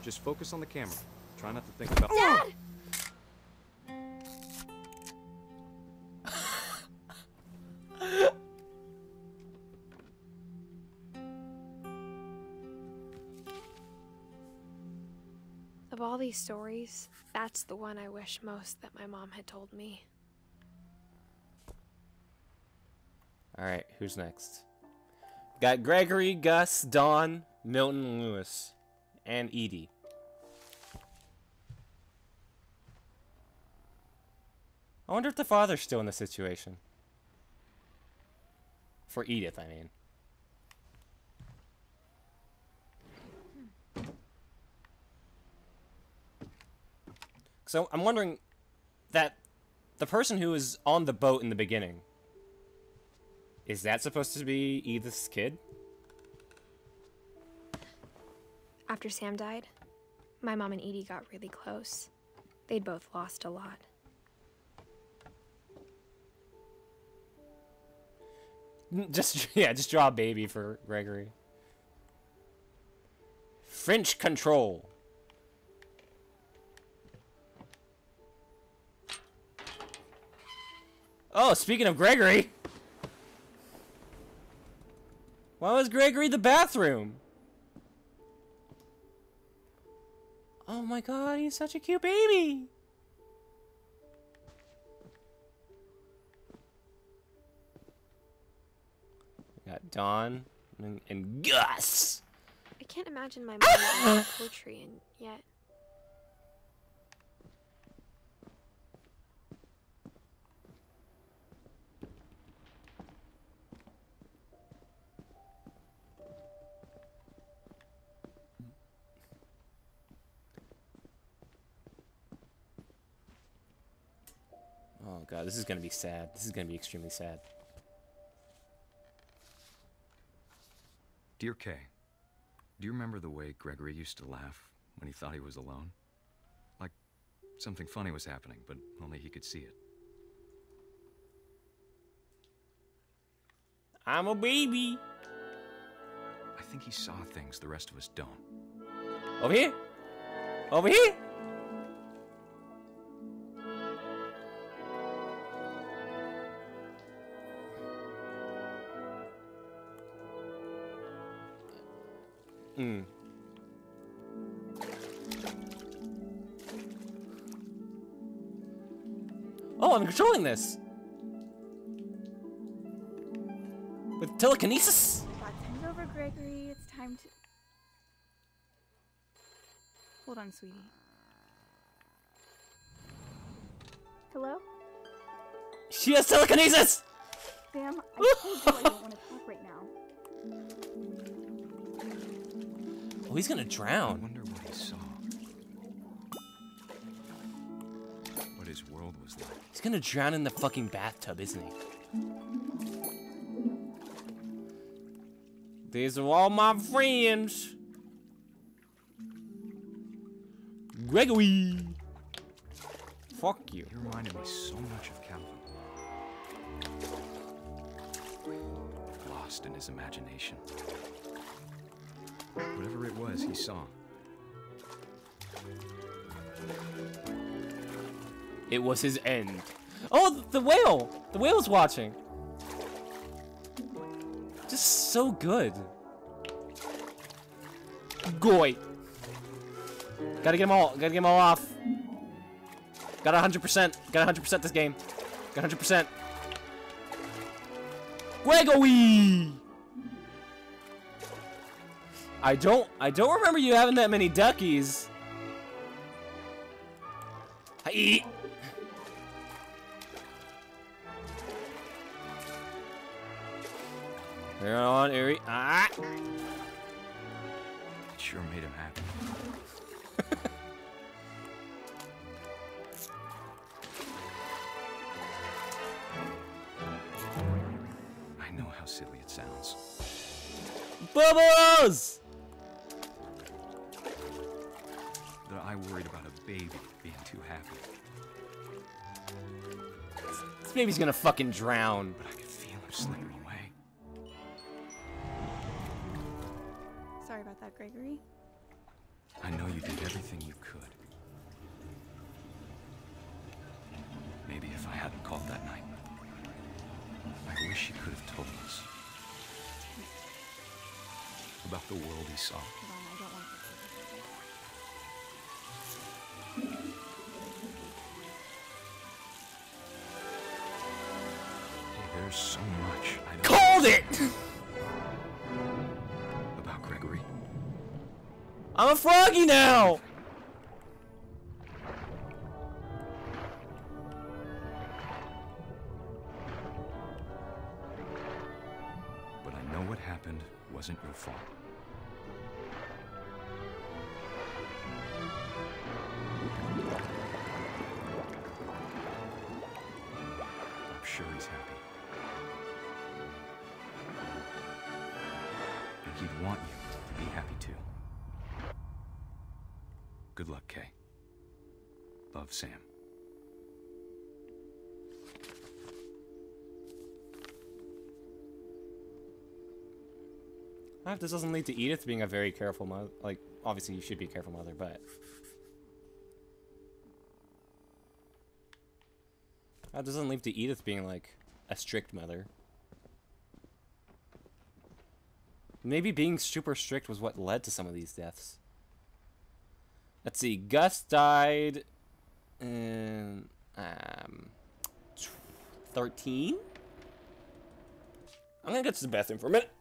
Just focus on the camera. Try not to think about— Dad! Of all these stories, that's the one I wish most that my mom had told me. Alright, who's next? Got Gregory, Gus, Dawn, Milton, Lewis, and Edie. I wonder if the father's still in the situation. For Edith, I mean. So I'm wondering that the person who was on the boat in the beginning, is that supposed to be Edith's kid? After Sam died, my mom and Edie got really close. They'd both lost a lot. Just draw a baby for Gregory. Finch control. Oh, speaking of Gregory. Why was Gregory the bathroom? Oh my god, he's such a cute baby. We got Dawn and Gus. I can't imagine my mom reading poetry and yet. Oh god, this is gonna be sad. This is gonna be extremely sad. Dear Kay, do you remember the way Gregory used to laugh when he thought he was alone? Like something funny was happening, but only he could see it. I'm a baby. I think he saw things the rest of us don't. Over here? Over here? Oh, I'm controlling this! With telekinesis? Got things over, Gregory. It's time to... Hold on, sweetie. Hello? She has telekinesis! Sam, I told you I don't want to talk right now. Oh, he's gonna drown. I wonder what he saw. What his world was like. He's gonna drown in the fucking bathtub, isn't he? These are all my friends. Gregory. Fuck you. You reminded me so much of Calvin. Lost in his imagination. Whatever it was he saw. It was his end. Oh, the whale! The whale's watching. Just so good. Goy. Gotta get them all. Gotta get them all off. Got 100%. Got 100% this game. Got 100%. Gregory! I don't remember you having that many duckies. Hi. Here on, Erie. Ah. It sure made him happy. I know how silly it sounds. Bubbles! That I worried about a baby being too happy. This baby's gonna fucking drown. But I could feel her slipping away. Sorry about that, Gregory. I know you did everything you could. Maybe if I hadn't called that night, I wish he could have told us about the world he saw. Hold on, I don't want Hey, there's so much I don't Called it! about Gregory. I'm a froggy now! But I know what happened wasn't your fault. I'm sure he's happy. And he'd want you to be happy too. Good luck, Kay. Love, Sam. This doesn't lead to Edith being a very careful mother. Like, obviously you should be a careful mother, but... That doesn't lead to Edith being, like, a strict mother. Maybe being super strict was what led to some of these deaths. Let's see, Gus died in 13? I'm gonna get to the bathroom for a minute.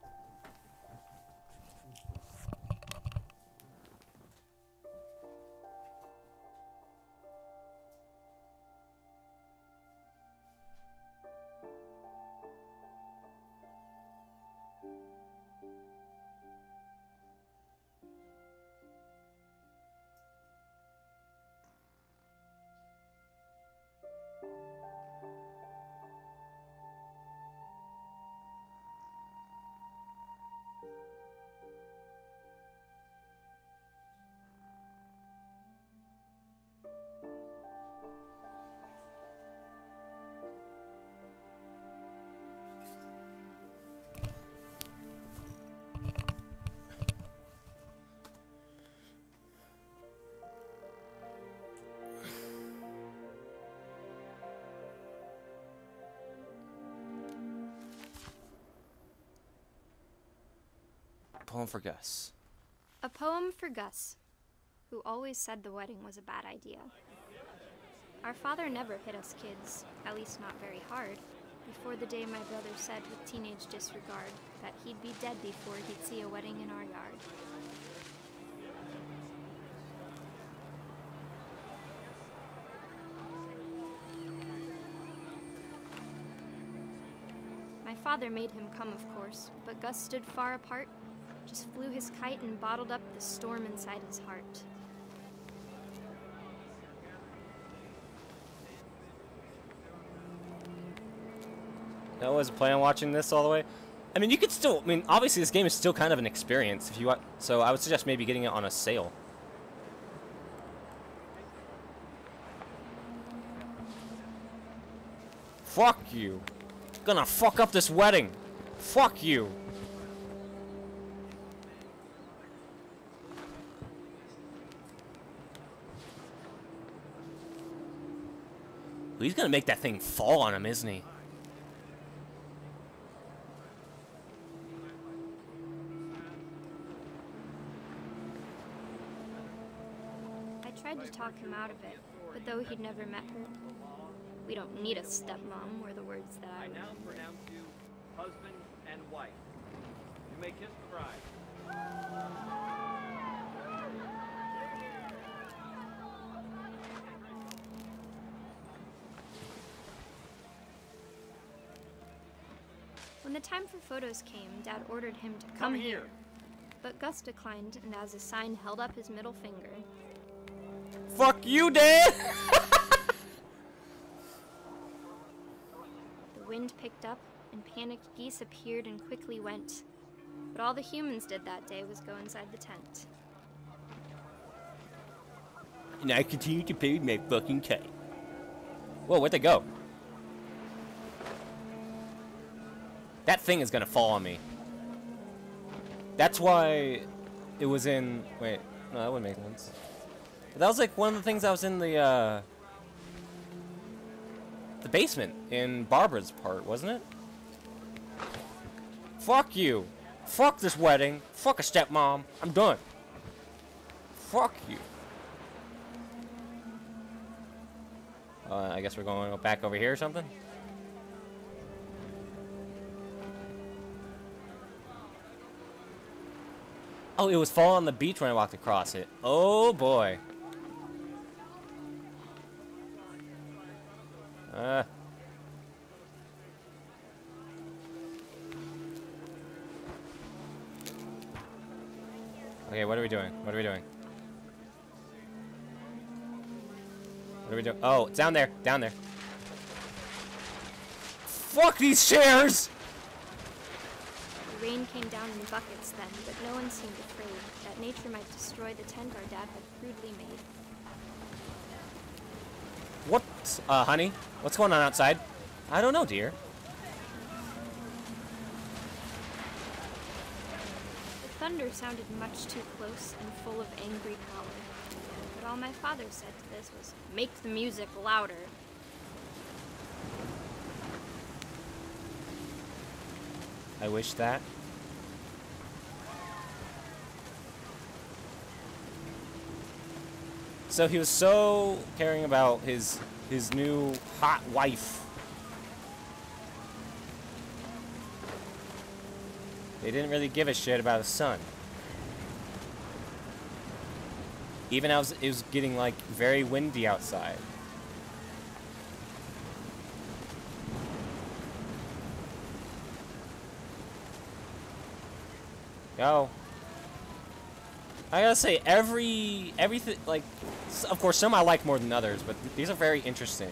Poem for Gus. A poem for Gus, who always said the wedding was a bad idea. Our father never hit us kids, at least not very hard, before the day my brother said with teenage disregard that he'd be dead before he'd see a wedding in our yard. My father made him come, of course, but Gus stood far apart, just flew his kite and bottled up the storm inside his heart. I was planning on watching this all the way. I mean, you could still, I mean, obviously this game is still kind of an experience if you want, so I would suggest maybe getting it on a sale. Fuck you. Gonna fuck up this wedding. Fuck you. He's gonna make that thing fall on him, isn't he? I tried to talk him out of it, but though he'd never met her, we don't need a stepmom were the words that I now pronounce you husband and wife. You may kiss the bride. When the time for photos came, Dad ordered him to come here. But Gus declined, and as a sign held up his middle finger. Fuck you, Dad! The wind picked up, and panicked geese appeared and quickly went. But all the humans did that day was go inside the tent. And I continue to play with my fucking kite. Whoa, where'd they go? That thing is gonna fall on me. That's why it was in... Wait, no, that wouldn't make sense. But that was like one of the things that was in the basement in Barbara's part, wasn't it? Fuck you. Fuck this wedding. Fuck a stepmom. I'm done. Fuck you. I guess we're going back over here or something? Oh, it was falling on the beach when I walked across it. Oh, boy. Okay, what are we doing? What are we doing? What are we doing? Oh, it's down there. Down there. Fuck these chairs! The rain came down in buckets then, but no one seemed afraid that nature might destroy the tent our dad had crudely made. What, honey? What's going on outside? I don't know, dear. The thunder sounded much too close and full of angry power. But all my father said to this was, "Make the music louder." I wish that. So he was so caring about his new hot wife. They didn't really give a shit about his son. Even as it was getting like very windy outside. Yo. I gotta say, everything, like, of course, some I like more than others, but these are very interesting.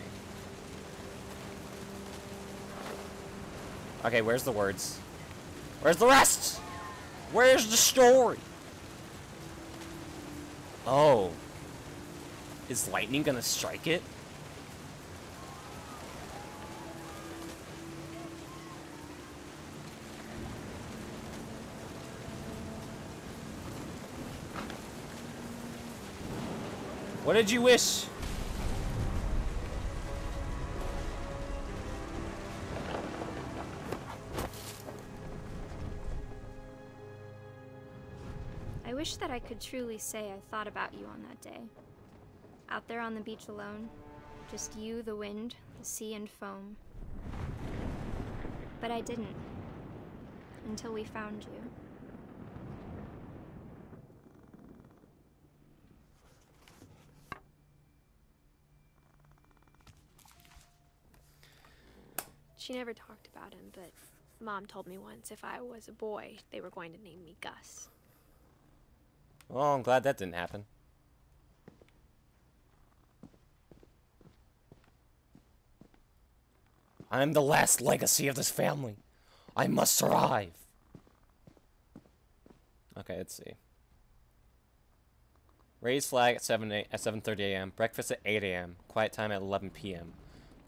Okay, where's the words? Where's the rest? Where's the story? Oh. Is lightning gonna strike it? What did you wish? I wish that I could truly say I thought about you on that day. Out there on the beach alone, just you, the wind, the sea, and foam. But I didn't. Until we found you. She never talked about him, but Mom told me once if I was a boy, they were going to name me Gus. Well, I'm glad that didn't happen. I'm the last legacy of this family. I must survive. Okay, let's see. Raise flag at 7:30 a.m. Breakfast at 8 a.m. Quiet time at 11 p.m.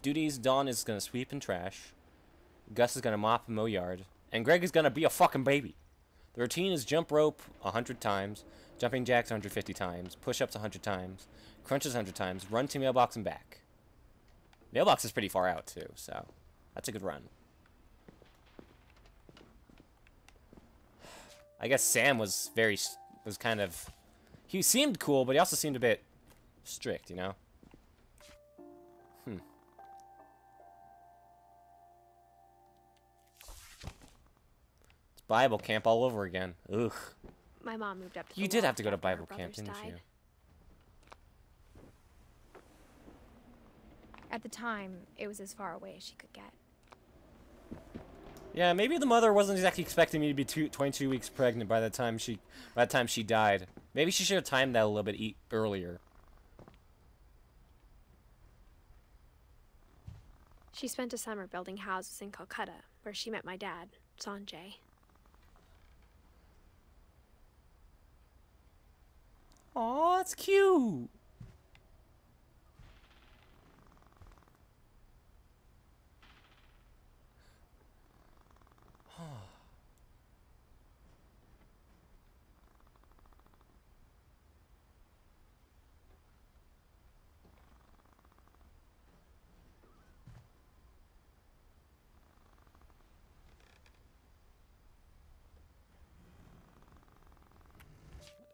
Duties, Dawn is gonna sweep and trash. Gus is gonna mop and mow yard. And Greg is gonna be a fucking baby. The routine is jump rope 100 times, jumping jacks 150 times, push-ups 100 times, crunches 100 times, run to mailbox and back. Mailbox is pretty far out, too, so that's a good run. I guess Sam was kind of... He seemed cool, but he also seemed a bit strict, you know? It's Bible camp all over again. Ugh. My mom moved up to the You did have loft to go to after her Bible camp, brothers didn't you? died. At the time, it was as far away as she could get. Yeah, maybe the mother wasn't exactly expecting me to be 22 weeks pregnant by the time she died. Maybe she should have timed that a little bit earlier. She spent a summer building houses in Calcutta, where she met my dad, Sanjay. Aw, that's cute.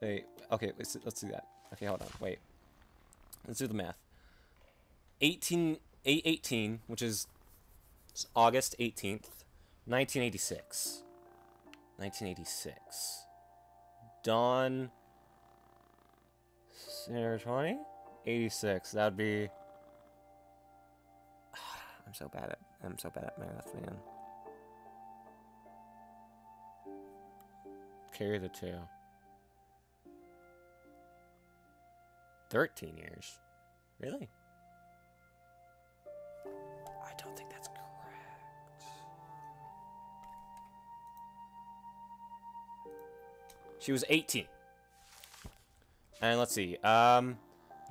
Wait, okay, let's do that. Okay, hold on, wait. Let's do the math. 8/18, which is August 18th, 1986. 1986. Dawn... 20? 86, that would be... I'm so bad at math, man. Carry the 2. 13 years. Really? I don't think that's correct. She was 18. And let's see.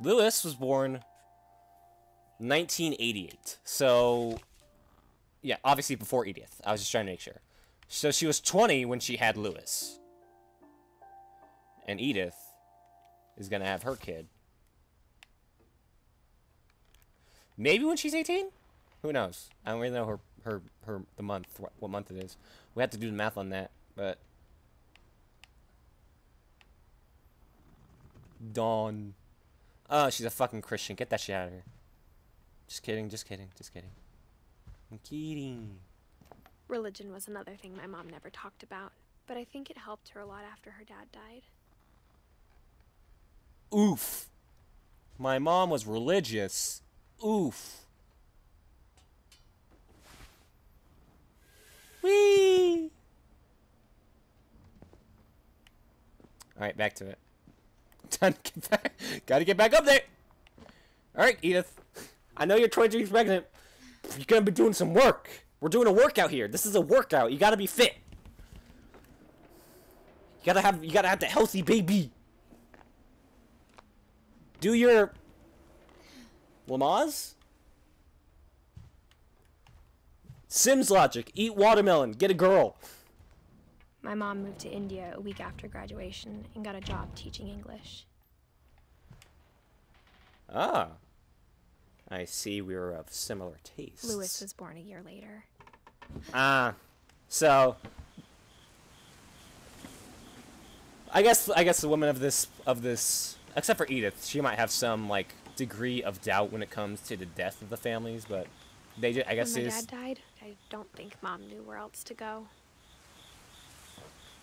Lewis was born 1988. So, yeah, obviously before Edith. I was just trying to make sure. So she was 20 when she had Lewis. And Edith is going to have her kid. Maybe when she's 18? Who knows? I don't really know the month, what month it is. We have to do the math on that, but... Dawn. Oh, she's a fucking Christian. Get that shit out of here. Just kidding, just kidding, just kidding. I'm kidding. Religion was another thing my mom never talked about, but I think it helped her a lot after her dad died. Oof. My mom was religious. Oof. Whee! Alright, back to it. Time to get back. Gotta get back up there! Alright, Edith. I know you're 22 weeks pregnant. You're gonna be doing some work. We're doing a workout here. This is a workout. You gotta be fit. You gotta have the healthy baby. Do your Lamaze? Sims logic. Eat watermelon. Get a girl. My mom moved to India a week after graduation and got a job teaching English. Ah. I see we were of similar tastes. Lewis was born a year later. Ah. So I guess the woman of this except for Edith, she might have some like degree of doubt when it comes to the death of the families, but they just, I guess when my dad died, I don't think Mom knew where else to go.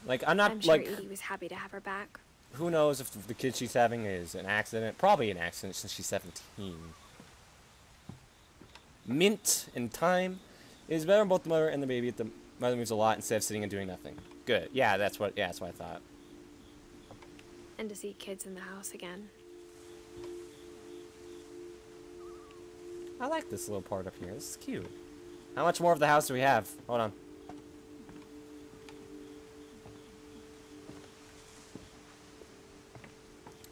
Like I'm sure like Edie was happy to have her back. Who knows if the kid she's having is an accident? Probably an accident since she's 17. Mint and time is better on both the mother and the baby if the mother moves a lot instead of sitting and doing nothing. Good. Yeah, that's what I thought. And to see kids in the house again. I like this little part up here. This is cute. How much more of the house do we have? Hold on.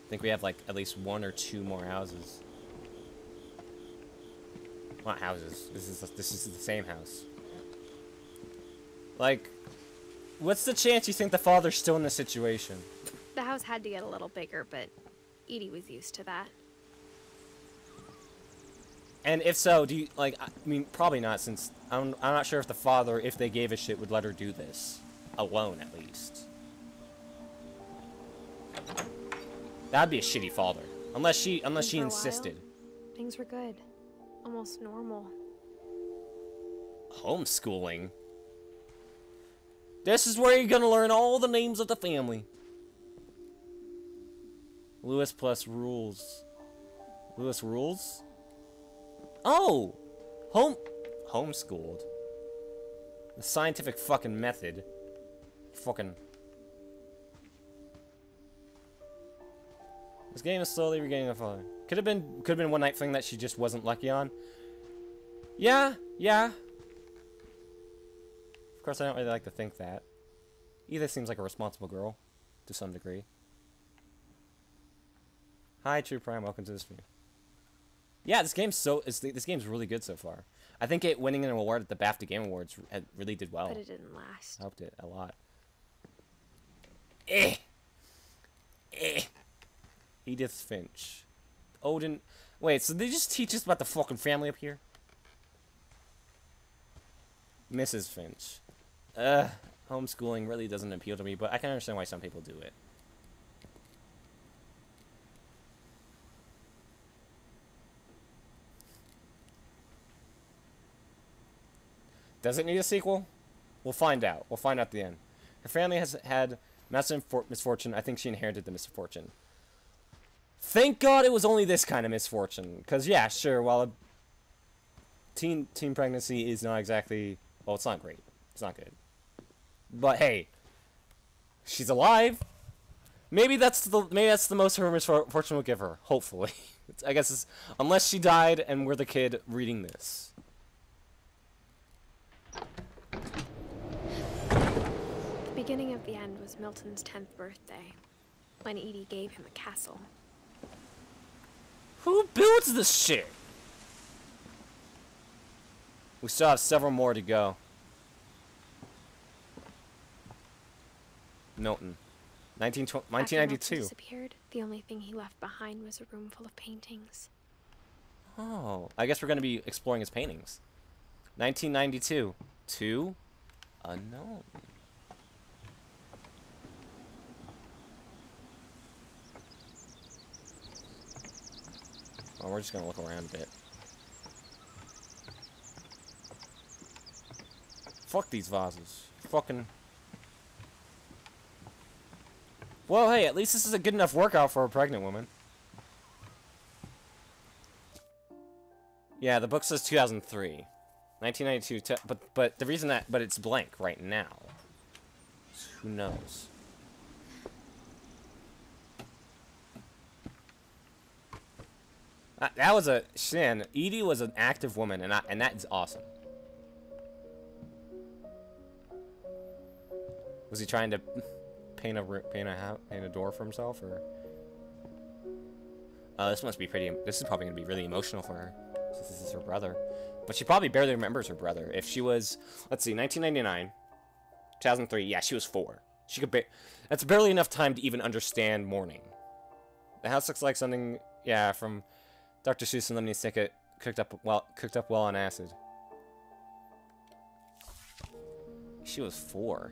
I think we have like at least 1 or 2 more houses. Not houses. This is the same house. Like, what's the chance you think the father's still in the situation? The house had to get a little bigger, but Edie was used to that. And if so, do you, like, I mean, probably not, since I'm not sure if the father, if they gave a shit, would let her do this. Alone, at least. That'd be a shitty father. Unless she insisted. Things were good. Almost normal. Homeschooling? This is where you're gonna learn all the names of the family. Lewis plus rules. Lewis rules? Oh! Homeschooled. The scientific fucking method. Fucking... This game is slowly regaining a following. Could have been one night thing that she just wasn't lucky on. Yeah. Of course, I don't really like to think that. Edith seems like a responsible girl, to some degree. Hi, True Prime. Welcome to this video. Yeah, this game's really good so far. I think it winning an award at the BAFTA Game Awards really did well. But it didn't last. Helped it a lot. Edith Finch. Odin. Wait, so they just teach us about the fucking family up here? Mrs. Finch. Homeschooling really doesn't appeal to me, but I can understand why some people do it. Does it need a sequel? We'll find out. We'll find out at the end. Her family has had massive misfortune. I think she inherited the misfortune. Thank God it was only this kind of misfortune. Because, yeah, sure, while a teen pregnancy is not exactly... Well, it's not great. It's not good. But, hey. She's alive. Maybe that's the most her misfortune will give her. Hopefully. I guess it's... Unless she died and we're the kid reading this. The beginning of the end was Milton's 10th birthday, when Edie gave him a castle. Who builds this shit? We still have several more to go. Milton. 1992. After disappeared, the only thing he left behind was a room full of paintings. Oh, I guess we're going to be exploring his paintings. 1992. 2. Unknown. Oh, we're just going to look around a bit. Fuck these vases. Fucking... Well, hey, at least this is a good enough workout for a pregnant woman. Yeah, the book says 2003. 1992, but the reason that, but it's blank right now. Who knows? That was a sin. Edie was an active woman, and that is awesome. Was he trying to paint a door for himself, or? This must be pretty. This is probably gonna be really emotional for her, since this is her brother. But she probably barely remembers her brother. If she was, let's see, 1999, 2003. Yeah, she was 4. She could. That's barely enough time to even understand mourning. The house looks like something, yeah, from Dr. Seuss and Lemony Snicket, cooked up well on acid. She was 4.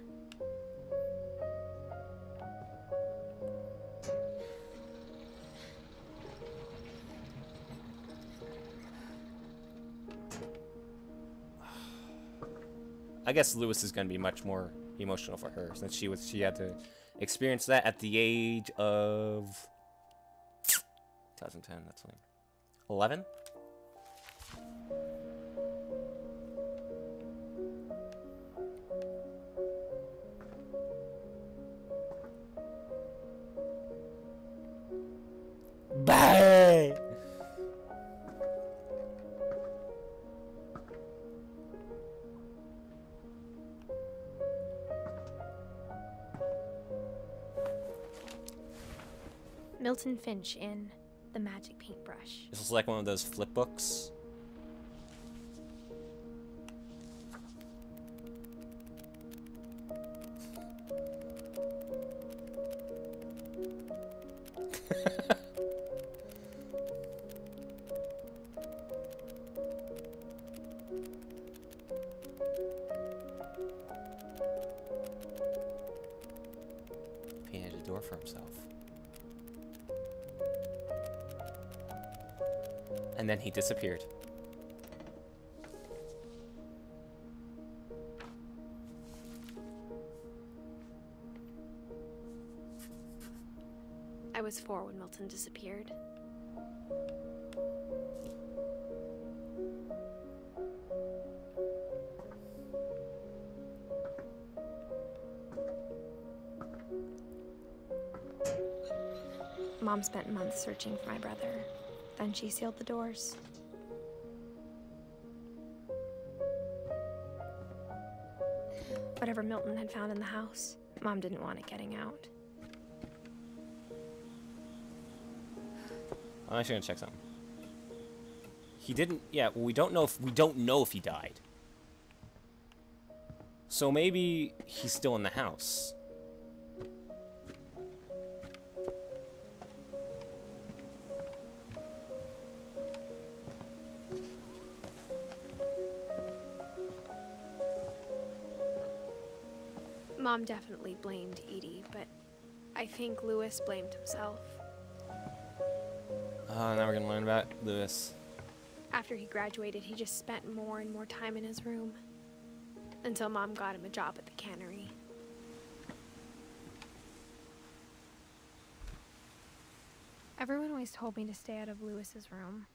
I guess Lewis is going to be much more emotional for her, since she had to experience that at the age of 2010. That's like 11. Bye. Milton Finch in The Magic Paintbrush. This is like one of those flip books. for himself. And then he disappeared. I was 4 when Milton disappeared. Mom spent months searching for my brother. Then she sealed the doors. Whatever Milton had found in the house, Mom didn't want it getting out. I'm actually gonna check something. He didn't. Yeah, well, we don't know if he died. So maybe he's still in the house. Mom definitely blamed Edie, but I think Lewis blamed himself. Oh, now we're gonna learn about Lewis. After he graduated, he just spent more and more time in his room. Until Mom got him a job at the cannery. Everyone always told me to stay out of Lewis's room.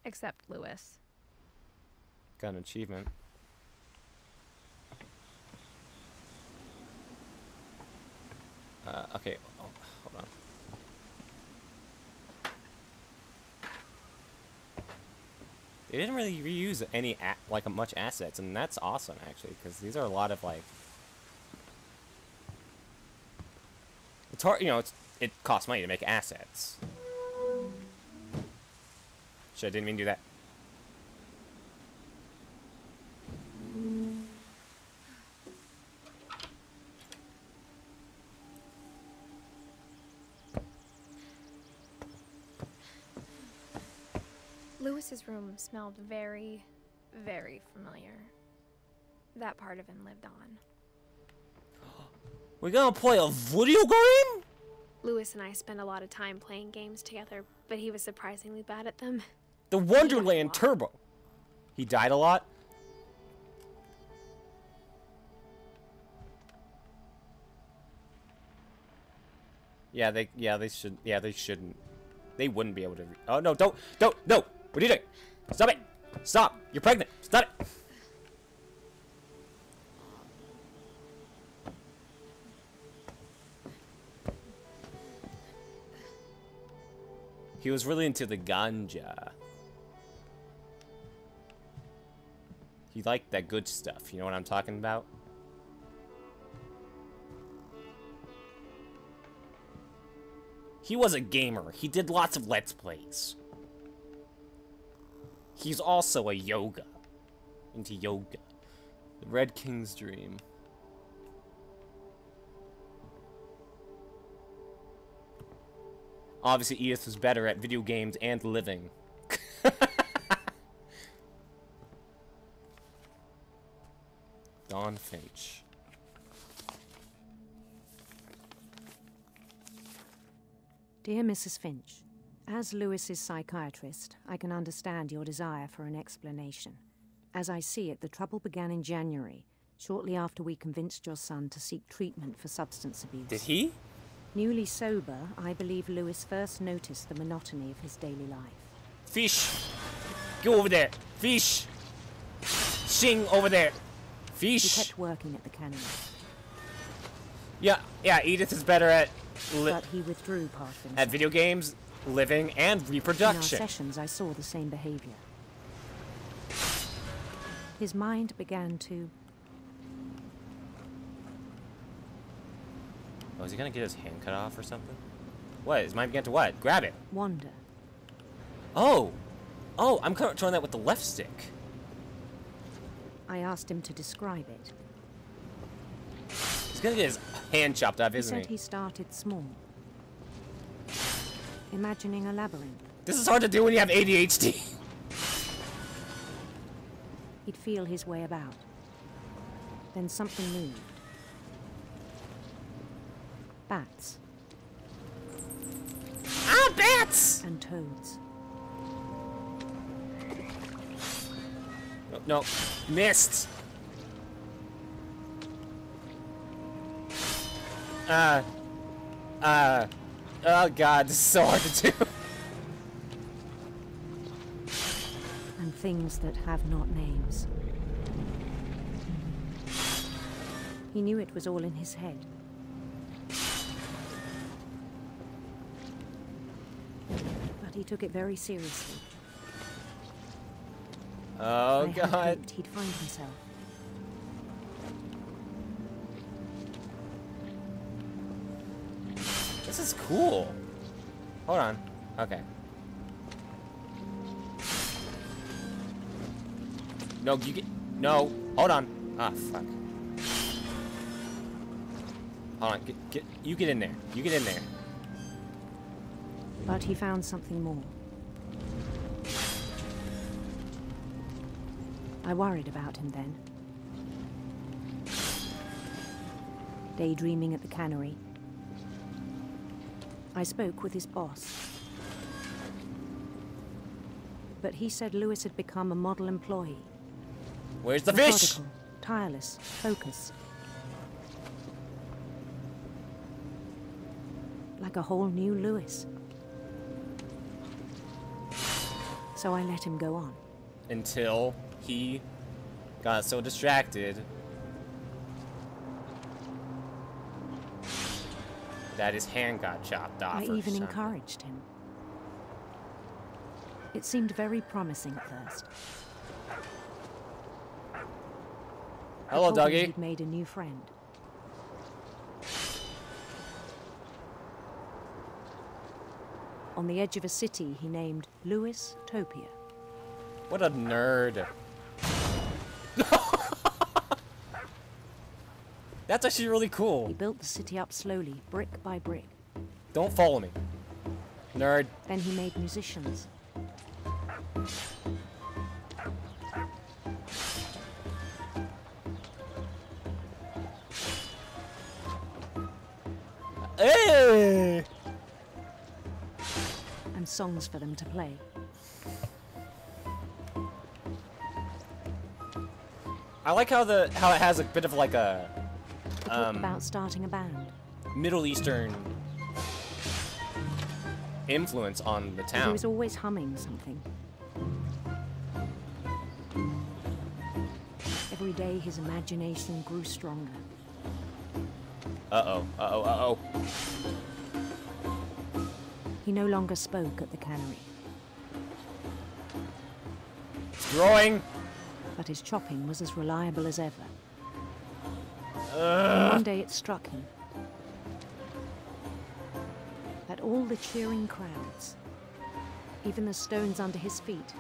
Except Lewis. Got an achievement. Okay, oh, hold on. They didn't really reuse any much assets, and that's awesome actually, because these are a lot of like. It's hard, you know. It costs money to make assets. Shit, I didn't mean to do that. Lewis's room smelled very, very familiar. That part of him lived on. We're gonna play a video game? Lewis and I spent a lot of time playing games together, but he was surprisingly bad at them. The Wonderland Turbo. He died a lot? They shouldn't. They wouldn't be able to. Oh no! Don't! No! What are you doing? Stop it! Stop! You're pregnant! Stop it! He was really into the ganja. He liked that good stuff. You know what I'm talking about? He was a gamer. He did lots of Let's Plays. He's also a yoga. Into yoga. The Red King's Dream. Obviously, Edith was better at video games and living. Dawn Finch. Dear Mrs. Finch, as Lewis's psychiatrist, I can understand your desire for an explanation. As I see it, the trouble began in January, shortly after we convinced your son to seek treatment for substance abuse. Did he? Newly sober, I believe Lewis first noticed the monotony of his daily life. Fish! Go over there! Fish! Sing over there! Fish! He kept working at the cannery. Yeah, Edith is better at... But he withdrew part of himself. At video games, living, and reproduction. In our sessions, I saw the same behavior. His mind began to... Oh, is he gonna get his hand cut off or something? What? His mind began to what? Grab it. wander. Oh! Oh, I'm controlling that with the left stick. I asked him to describe it. He's gonna get his hand chopped off, isn't he? He said he started small. Imagining a labyrinth. This is hard to do when you have ADHD. He'd feel his way about. Then something moved. Bats. What? And toads. Oh, no. Missed. Oh god, this is so hard to do. And things that have not names. He knew it was all in his head. But he took it very seriously. Oh I had god. hoped he'd find himself. This is cool. Hold on. Okay. No, you get. No. Hold on. Ah, fuck. Hold on. You get in there. You get in there. But he found something more. I worried about him then. Daydreaming at the cannery, I spoke with his boss. But he said Lewis had become a model employee. Where's the fish? Methodical, tireless, focused. Like a whole new Lewis. So I let him go on. Until he got so distracted that his hand got chopped off. I even encouraged him. It seemed very promising at first. Hello, I told him Dougie. He'd made a new friend. On the edge of a city he named Lewis Topia. What a nerd. That's actually really cool. He built the city up slowly, brick by brick. Don't follow me. Nerd. Then he made musicians. Hey! And songs for them to play. I like how it has a bit of like a He talked about starting a band. Middle Eastern influence on the He town. was always humming something. Every day his imagination grew stronger. Uh-oh, uh-oh, uh-oh. He no longer spoke at the cannery. It's growing. But his chopping was as reliable as ever. Ugh. One day it struck him that all the cheering crowds, even the stones under his feet,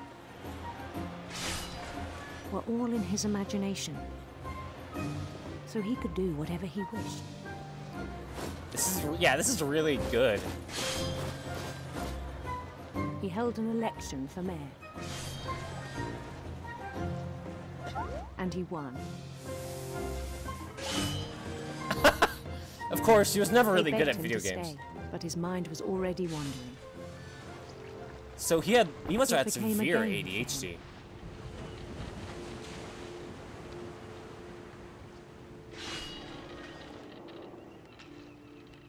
were all in his imagination. So he could do whatever he wished. This is really good. He held an election for mayor. And he won. Of course, he was never really They good begged at him video to games. stay, but his mind was already wandering. So he must have had It became a severe game. ADHD.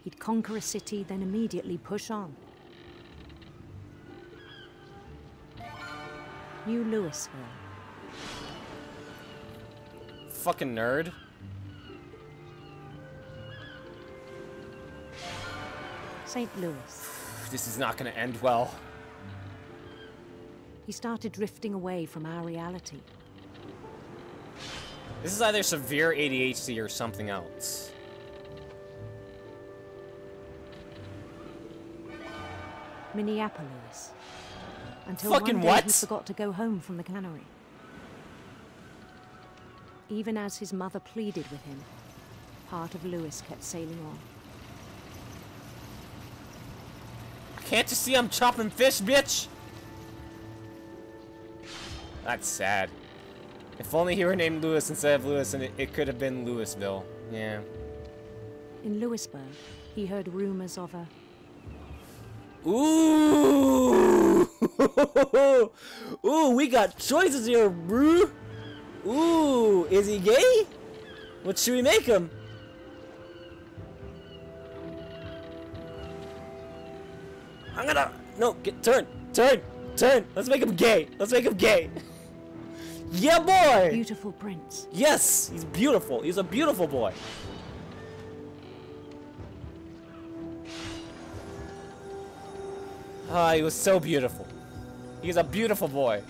He'd conquer a city, then immediately push on. New Louisville. Fucking nerd. St. Louis. This is not gonna end well. He started drifting away from our reality. This is either severe ADHD or something else. Minneapolis. Until Fucking one day what? he forgot to go home from the cannery. Even as his mother pleaded with him, part of Lewis kept sailing on. Can't you see I'm chopping fish, bitch? That's sad. If only he were named Lewis instead of Lewis, and it could have been Louisville. Yeah. In Lewisburg, he heard rumors of a Ooh! Ooh, we got choices here, bro. Ooh, is he gay? What should we make him? I'm gonna turn. Let's make him gay. Yeah, boy. Beautiful prince. Yes, he's beautiful. He's a beautiful boy. Ah, he was so beautiful. He's a beautiful boy.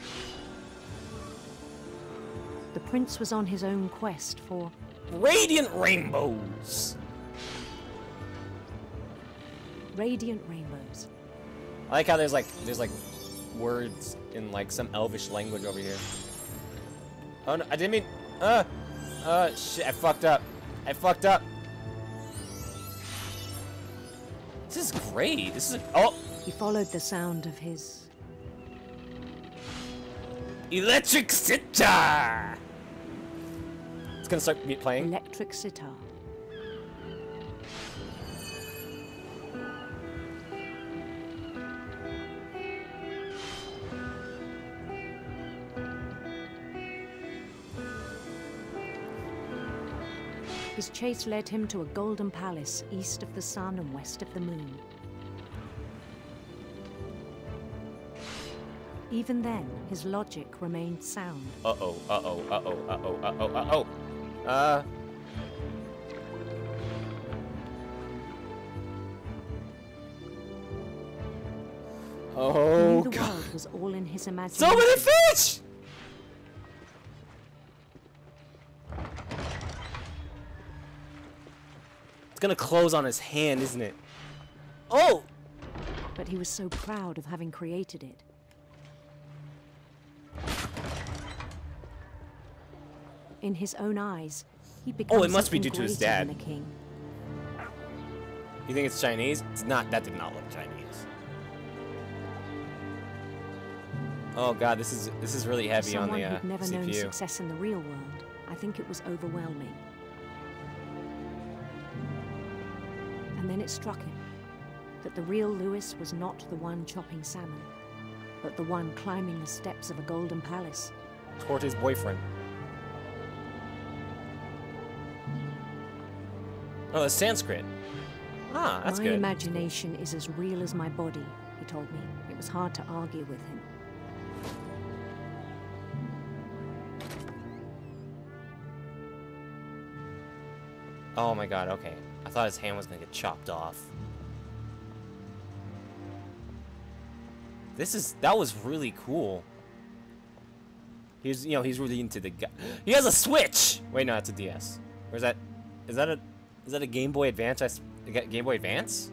The prince was on his own quest for radiant rainbows. Radiant rainbows. I like how there's like words in like some elvish language over here. Oh no, I didn't mean shit, I fucked up. This is great. He followed the sound of his electric sitar. It's gonna start playing. Electric sitar. His chase led him to a golden palace east of the sun and west of the moon. Even then, his logic remained sound. Oh the world was all in his imagination. So many fish! It's gonna close on his hand, isn't it? Oh! But he was so proud of having created it. In his own eyes, he became it must be due to his dad. Than a king. You think it's Chinese? It's not. That did not look Chinese. Oh god, this is really heavy on the Someone who'd never known CPU. success in the real world, I think it was overwhelming. And then it struck him that the real Lewis was not the one chopping salmon, but the one climbing the steps of a golden palace. Toward his boyfriend. Oh, it's Sanskrit. Ah, that's good. My imagination is as real as my body, he told me. It was hard to argue with him. Oh my god, okay. I thought his hand was gonna get chopped off. That was really cool. He's really into the he has a Switch! Wait, no, it's a DS. Where's that? Is that a Game Boy Advance? Game Boy Advance?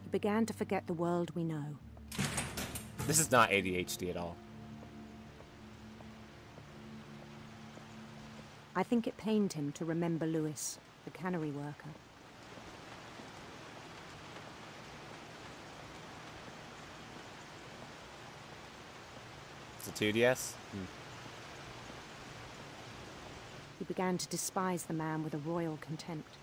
He began to forget the world we know. This is not ADHD at all. I think it pained him to remember Lewis, the cannery worker. It's a 2DS? He began to despise the man with a royal contempt.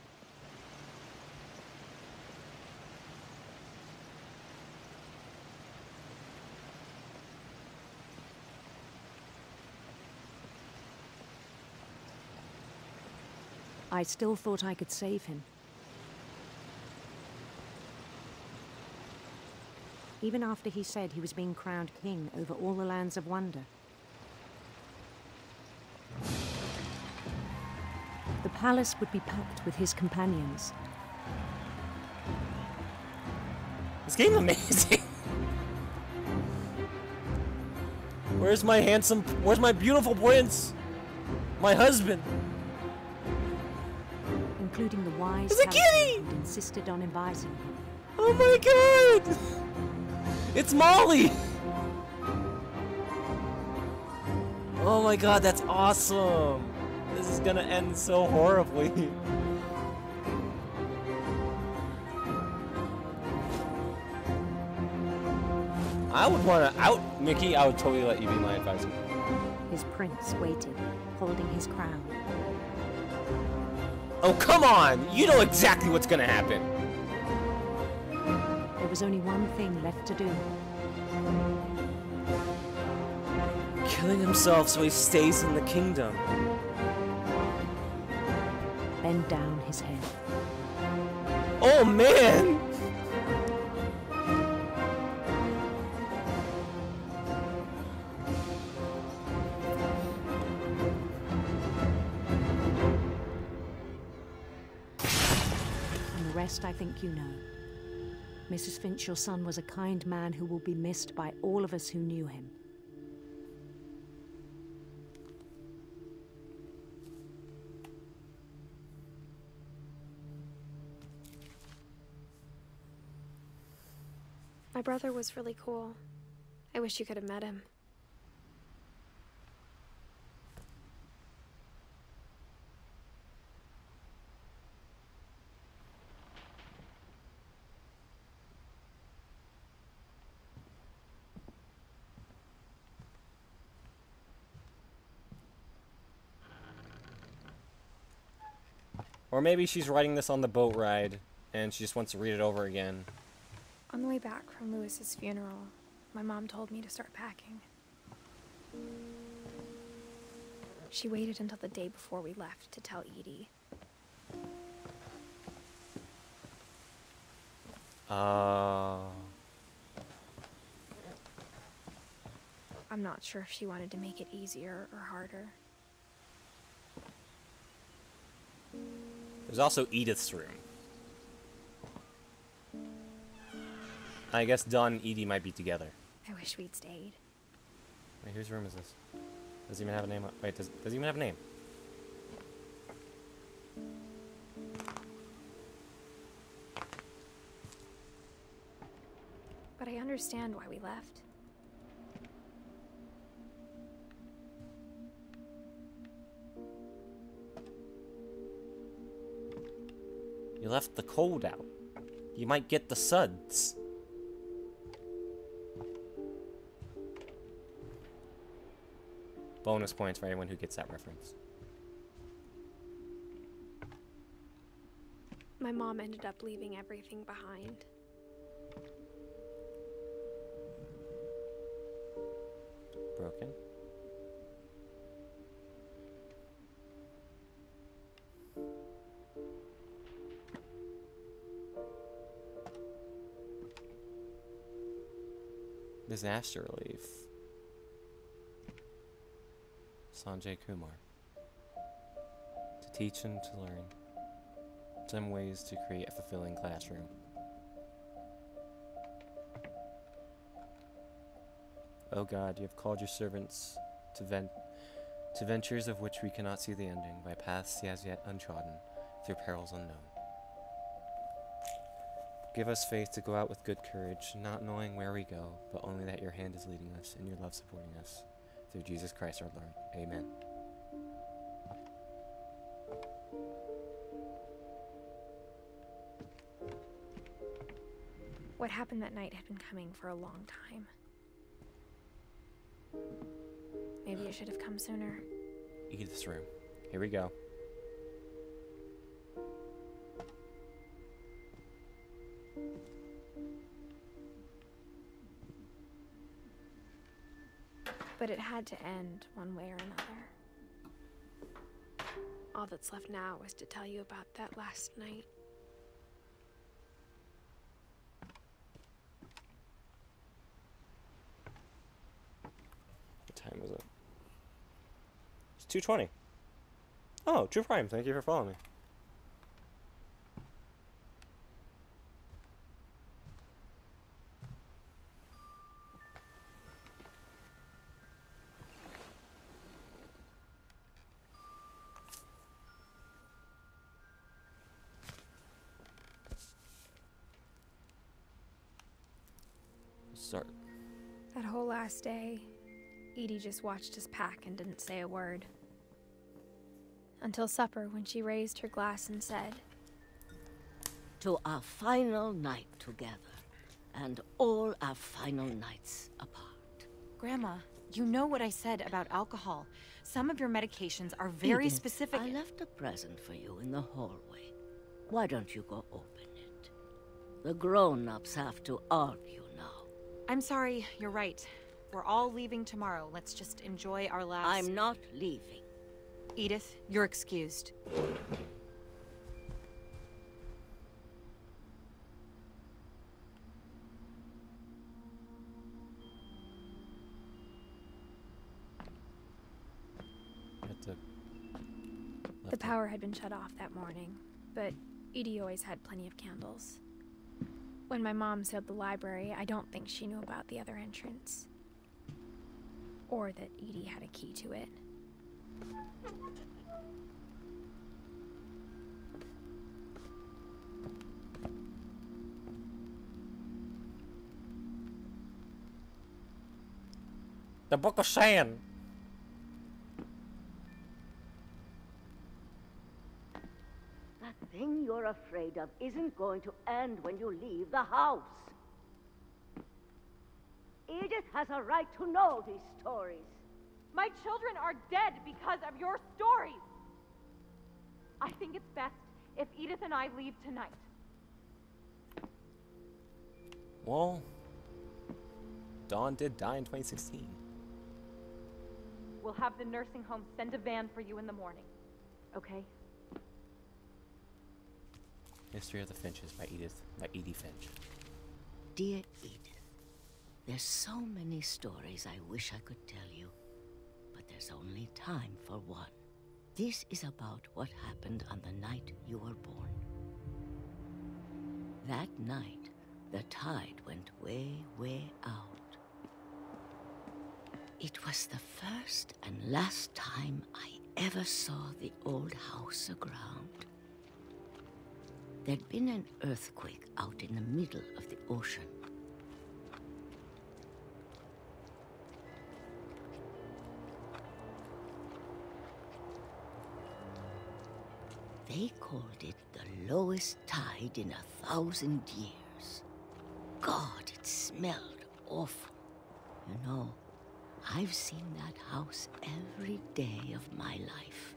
I still thought I could save him. Even after he said he was being crowned king over all the lands of wonder. The palace would be packed with his companions. This game's amazing. Where's my beautiful prince? My husband. Including the wise It's a kitty! who insisted on advising him. Oh my god! It's Molly! Oh my god, that's awesome! This is gonna end so horribly. I would wanna Mickey, I would totally let you be my advisor. His prince waited, holding his crown. Oh, come on! You know exactly what's gonna happen! There was only one thing left to do. Killing himself so he stays in the kingdom. Bend down his head. Oh, man! And the rest I think you know. Mrs. Finch, your son was a kind man who will be missed by all of us who knew him. My brother was really cool. I wish you could have met him. Or maybe she's writing this on the boat ride, and she just wants to read it over again. On the way back from Lewis's funeral, my mom told me to start packing. She waited until the day before we left to tell Edie. I'm not sure if she wanted to make it easier or harder. There's also Edith's room. I guess Dawn and Edie might be together. I wish we'd stayed. Wait, whose room is this? Does he even have a name? Wait, does he even have a name? But I understand why we left. You left the cold out. You might get the suds. Bonus points for anyone who gets that reference. My mom ended up leaving everything behind. Broken. Disaster relief. Sanjay Kumar. To teach and to learn. 10 ways to create a fulfilling classroom. O God, you have called your servants to ventures of which we cannot see the ending, by paths as yet untrodden, through perils unknown. Give us faith to go out with good courage, not knowing where we go, but only that your hand is leading us and your love supporting us. Through Jesus Christ our Lord. Amen. What happened that night had been coming for a long time. Maybe it should have come sooner. Edith's room. Here we go. But it had to end one way or another. All that's left now is to tell you about that last night. What time is it? It's 2:20. Oh, True Prime, thank you for following me. Start. That whole last day, Edie just watched us pack and didn't say a word. Until supper, when she raised her glass and said, "To our final night together, and all our final nights apart." Grandma, You know what I said about alcohol. Some of your medications are very Edith, specific. I left a present for you in the hallway. Why don't you go open it? The grown-ups have to argue now. I'm sorry, you're right. We're all leaving tomorrow. Let's just enjoy our last... I'm not leaving. Edith, you're excused. The power had been shut off that morning, but Edie always had plenty of candles. When my mom sealed the library, I don't think she knew about the other entrance. Or that Edie had a key to it. The Book of Sand. That thing you're afraid of isn't going to end when you leave the house. Edith has a right to know these stories. My children are dead because of your stories. I think it's best if Edith and I leave tonight. Well, Dawn did die in 2016. We'll have the nursing home send a van for you in the morning. Okay? History of the Finches by Edie Finch. Dear Edith, there's so many stories I wish I could tell you, but there's only time for one. This is about what happened on the night you were born. That night, the tide went way, way out. It was the first and last time I ever saw the old house aground. There'd been an earthquake out in the middle of the ocean. They called it the lowest tide in 1,000 years. God, it smelled awful. You know, I've seen that house every day of my life.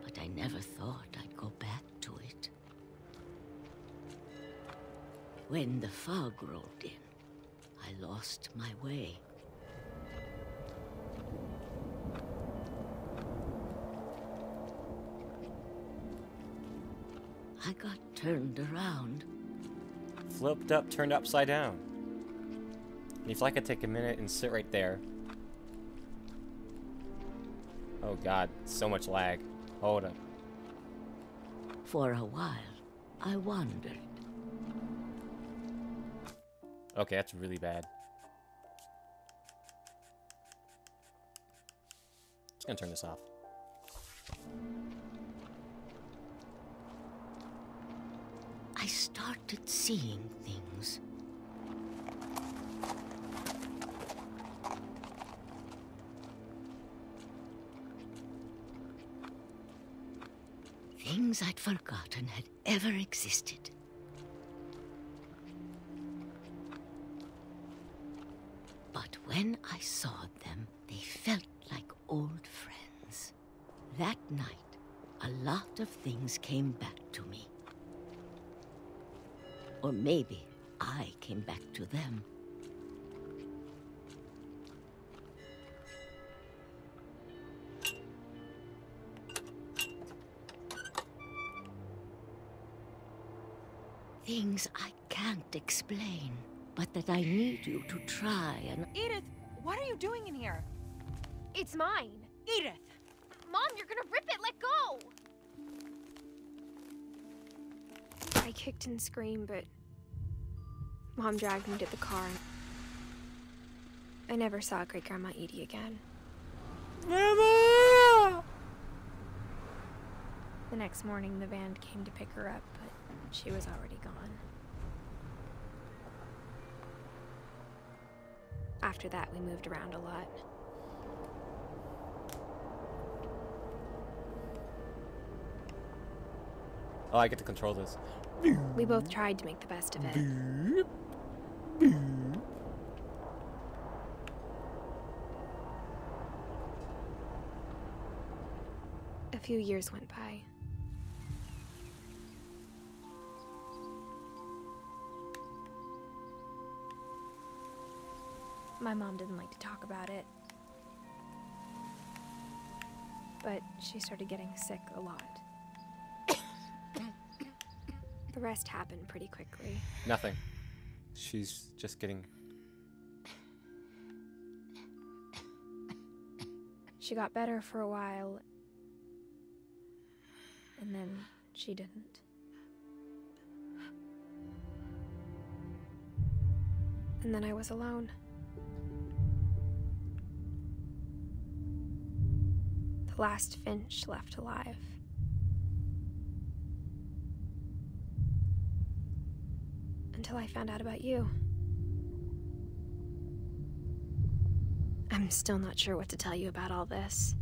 But I never thought I'd go back to it. When the fog rolled in, I lost my way. I got turned around. Flipped up, turned upside down. And if I could take a minute and sit right there. Oh god, so much lag. Hold up. For a while, I wandered. Okay, that's really bad. Just gonna turn this off. I started seeing things. Things I'd forgotten had ever existed. But when I saw them, they felt like old friends. That night, a lot of things came back to me. Or maybe I came back to them. Things I can't explain, but that I need you to try and... Edith, what are you doing in here? It's mine. Edith! Mom, you're gonna rip it! Let go! I kicked and screamed, but Mom dragged me to the car. I never saw Great-Grandma Edie again. Mama! The next morning, the van came to pick her up, but she was already gone. After that, we moved around a lot. Oh, I get to control this. We both tried to make the best of it. A few years went by. My mom didn't like to talk about it, but she started getting sick a lot. The rest happened pretty quickly. Nothing. She's just getting... She got better for a while, and then she didn't. And then I was alone. The last Finch left alive. Until I found out about you. I'm still not sure what to tell you about all this.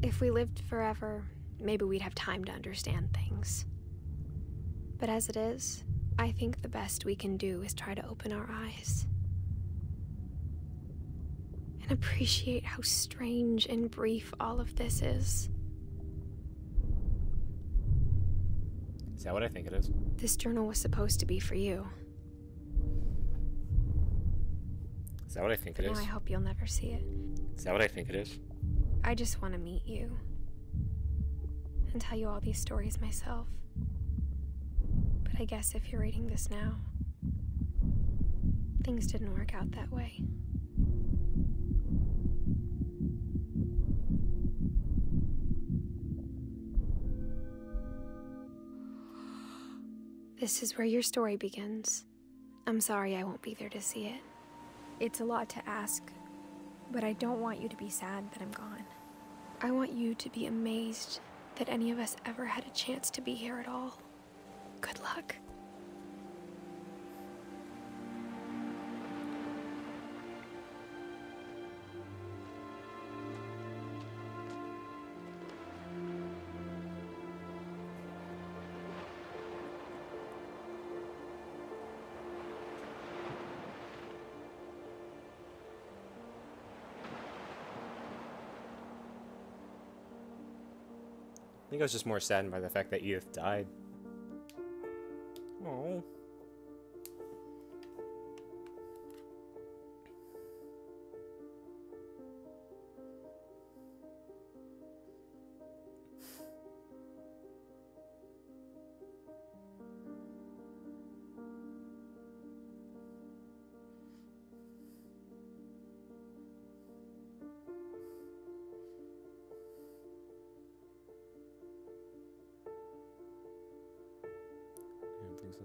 If we lived forever, maybe we'd have time to understand things. But as it is, I think the best we can do is try to open our eyes. And appreciate how strange and brief all of this is. Is that what I think it is? This journal was supposed to be for you. Is that what I think it is? Now I hope you'll never see it. Is that what I think it is? I just want to meet you. And tell you all these stories myself. But I guess if you're reading this now, things didn't work out that way. This is where your story begins. I'm sorry I won't be there to see it. It's a lot to ask, but I don't want you to be sad that I'm gone. I want you to be amazed that any of us ever had a chance to be here at all. Good luck. I think I was just more saddened by the fact that Edith died. Oh. I don't think so.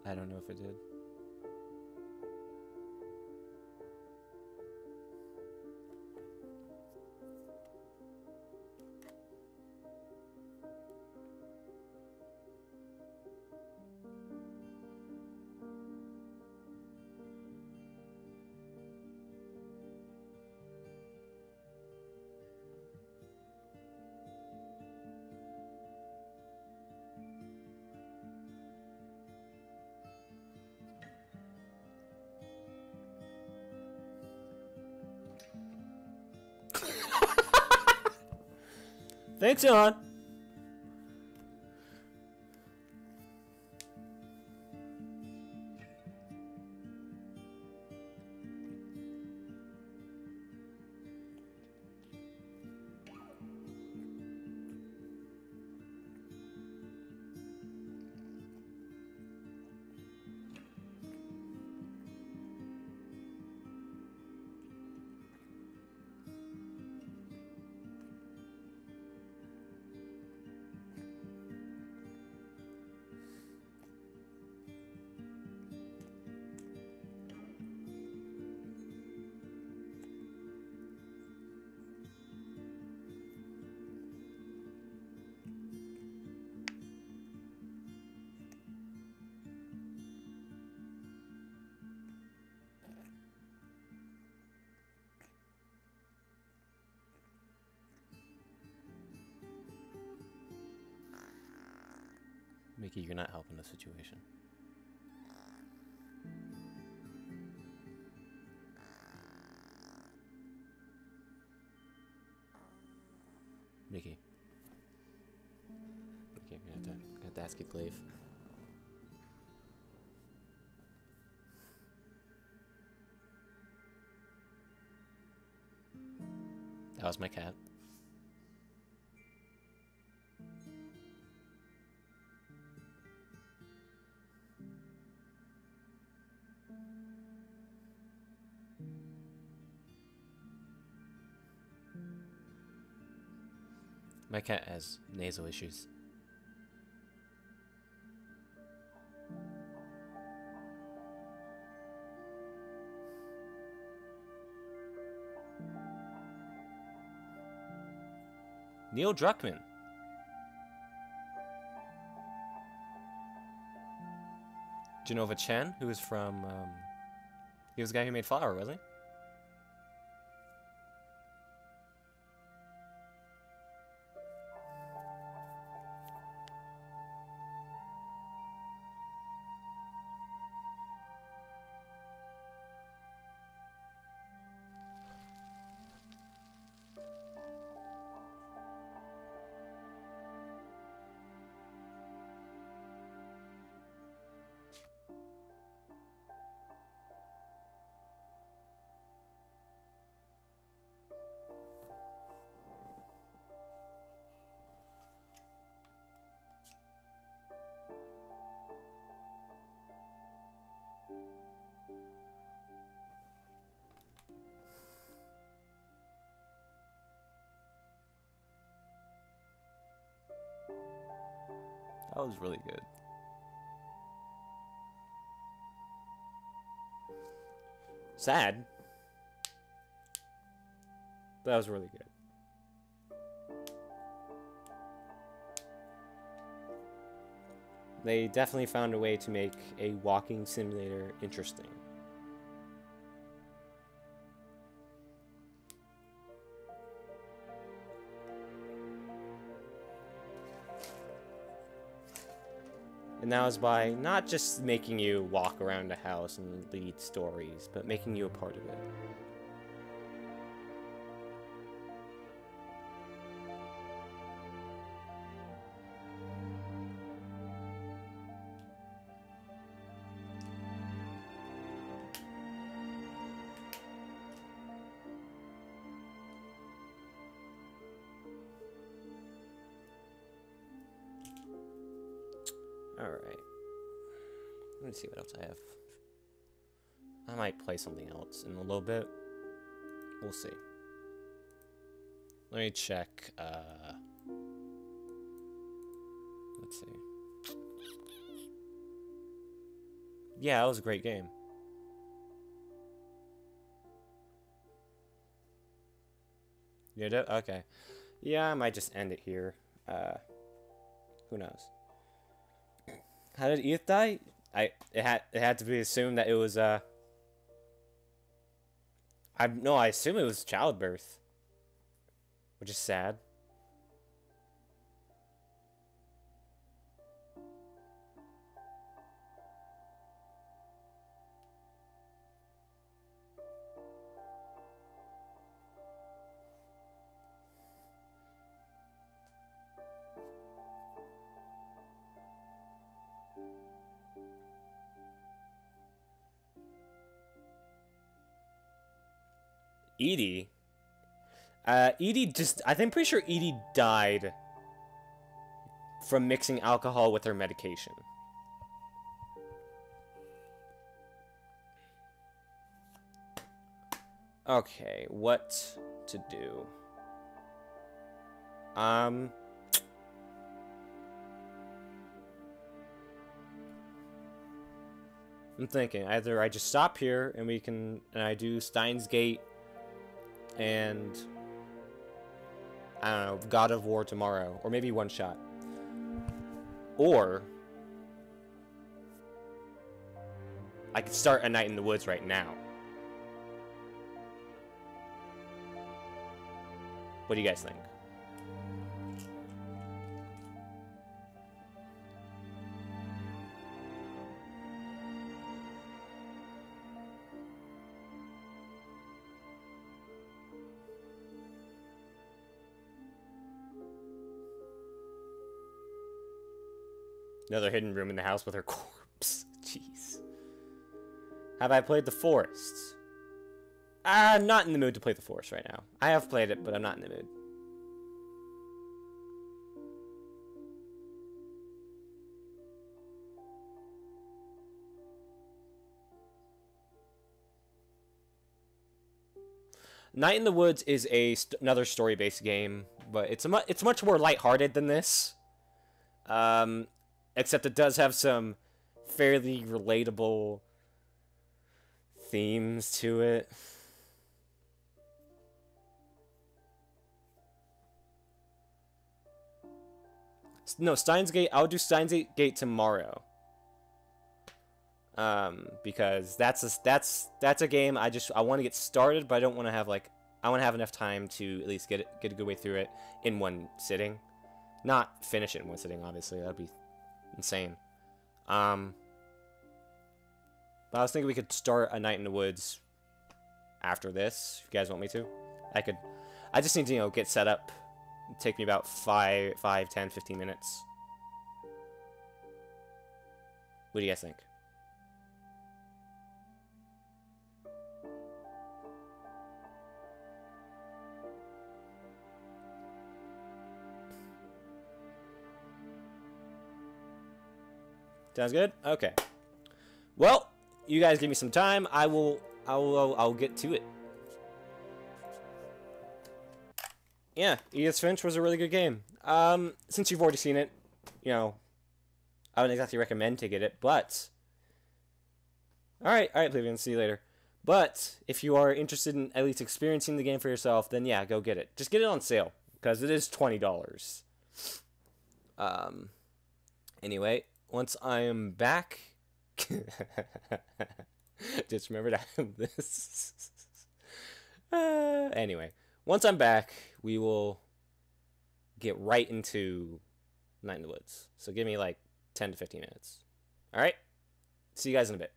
I don't know if it did. Thanks, John. Mickey, you're not helping the situation. Mickey. Mickey, I have to ask you to leave. That was my cat. My cat has nasal issues. Neil Druckmann. Genova Chen, who was from, he was the guy who made Flower, wasn't he? That was really good. Sad. But that was really good. They definitely found a way to make a walking simulator interesting. And that was by not just making you walk around the house and lead stories, but making you a part of it. Alright. Let me see what else I have. I might play something else in a little bit. We'll see. Let me check, let's see. Yeah, that was a great game. You did? Okay. Yeah, I might just end it here. Who knows? How did Edith die? It had to be assumed that it was I assume it was childbirth, which is sad. Edie? Edie just... I'm pretty sure Edie died from mixing alcohol with her medication. Okay, what to do? I'm thinking either I just stop here and I do Steins Gate and I don't know, God of War tomorrow, or maybe one shot. Or I could start A Night in the Woods right now. What do you guys think? Another hidden room in the house with her corpse. Jeez. Have I played The Forest? I'm not in the mood to play The Forest right now. I have played it, but I'm not in the mood. Night in the Woods is another story-based game, but it's much more lighthearted than this. Except it does have some fairly relatable themes to it. No, Steins Gate. I'll do Steins Gate tomorrow. Because that's a game I want to get started, but I don't want to have I want to have enough time to at least get a good way through it in one sitting. Not finish it in one sitting, obviously. That'd be insane. But I was thinking we could start A Night in the Woods after this, if you guys want me to. I just need to, you know, get set up. It'd take me about 5, 10, 15 minutes. What do you guys think? Sounds good? Okay. Well, you guys give me some time. I'll get to it. Yeah, Edith Finch was a really good game. Since you've already seen it, you know, I wouldn't exactly recommend to get it, but alright, Oblivion, see you later. But if you are interested in at least experiencing the game for yourself, then yeah, go get it. Just get it on sale, because it is $20. Anyway, once I am back, just remembered I have this. Anyway, once I'm back, we will get right into Night in the Woods. So give me like 10 to 15 minutes. Alright? See you guys in a bit.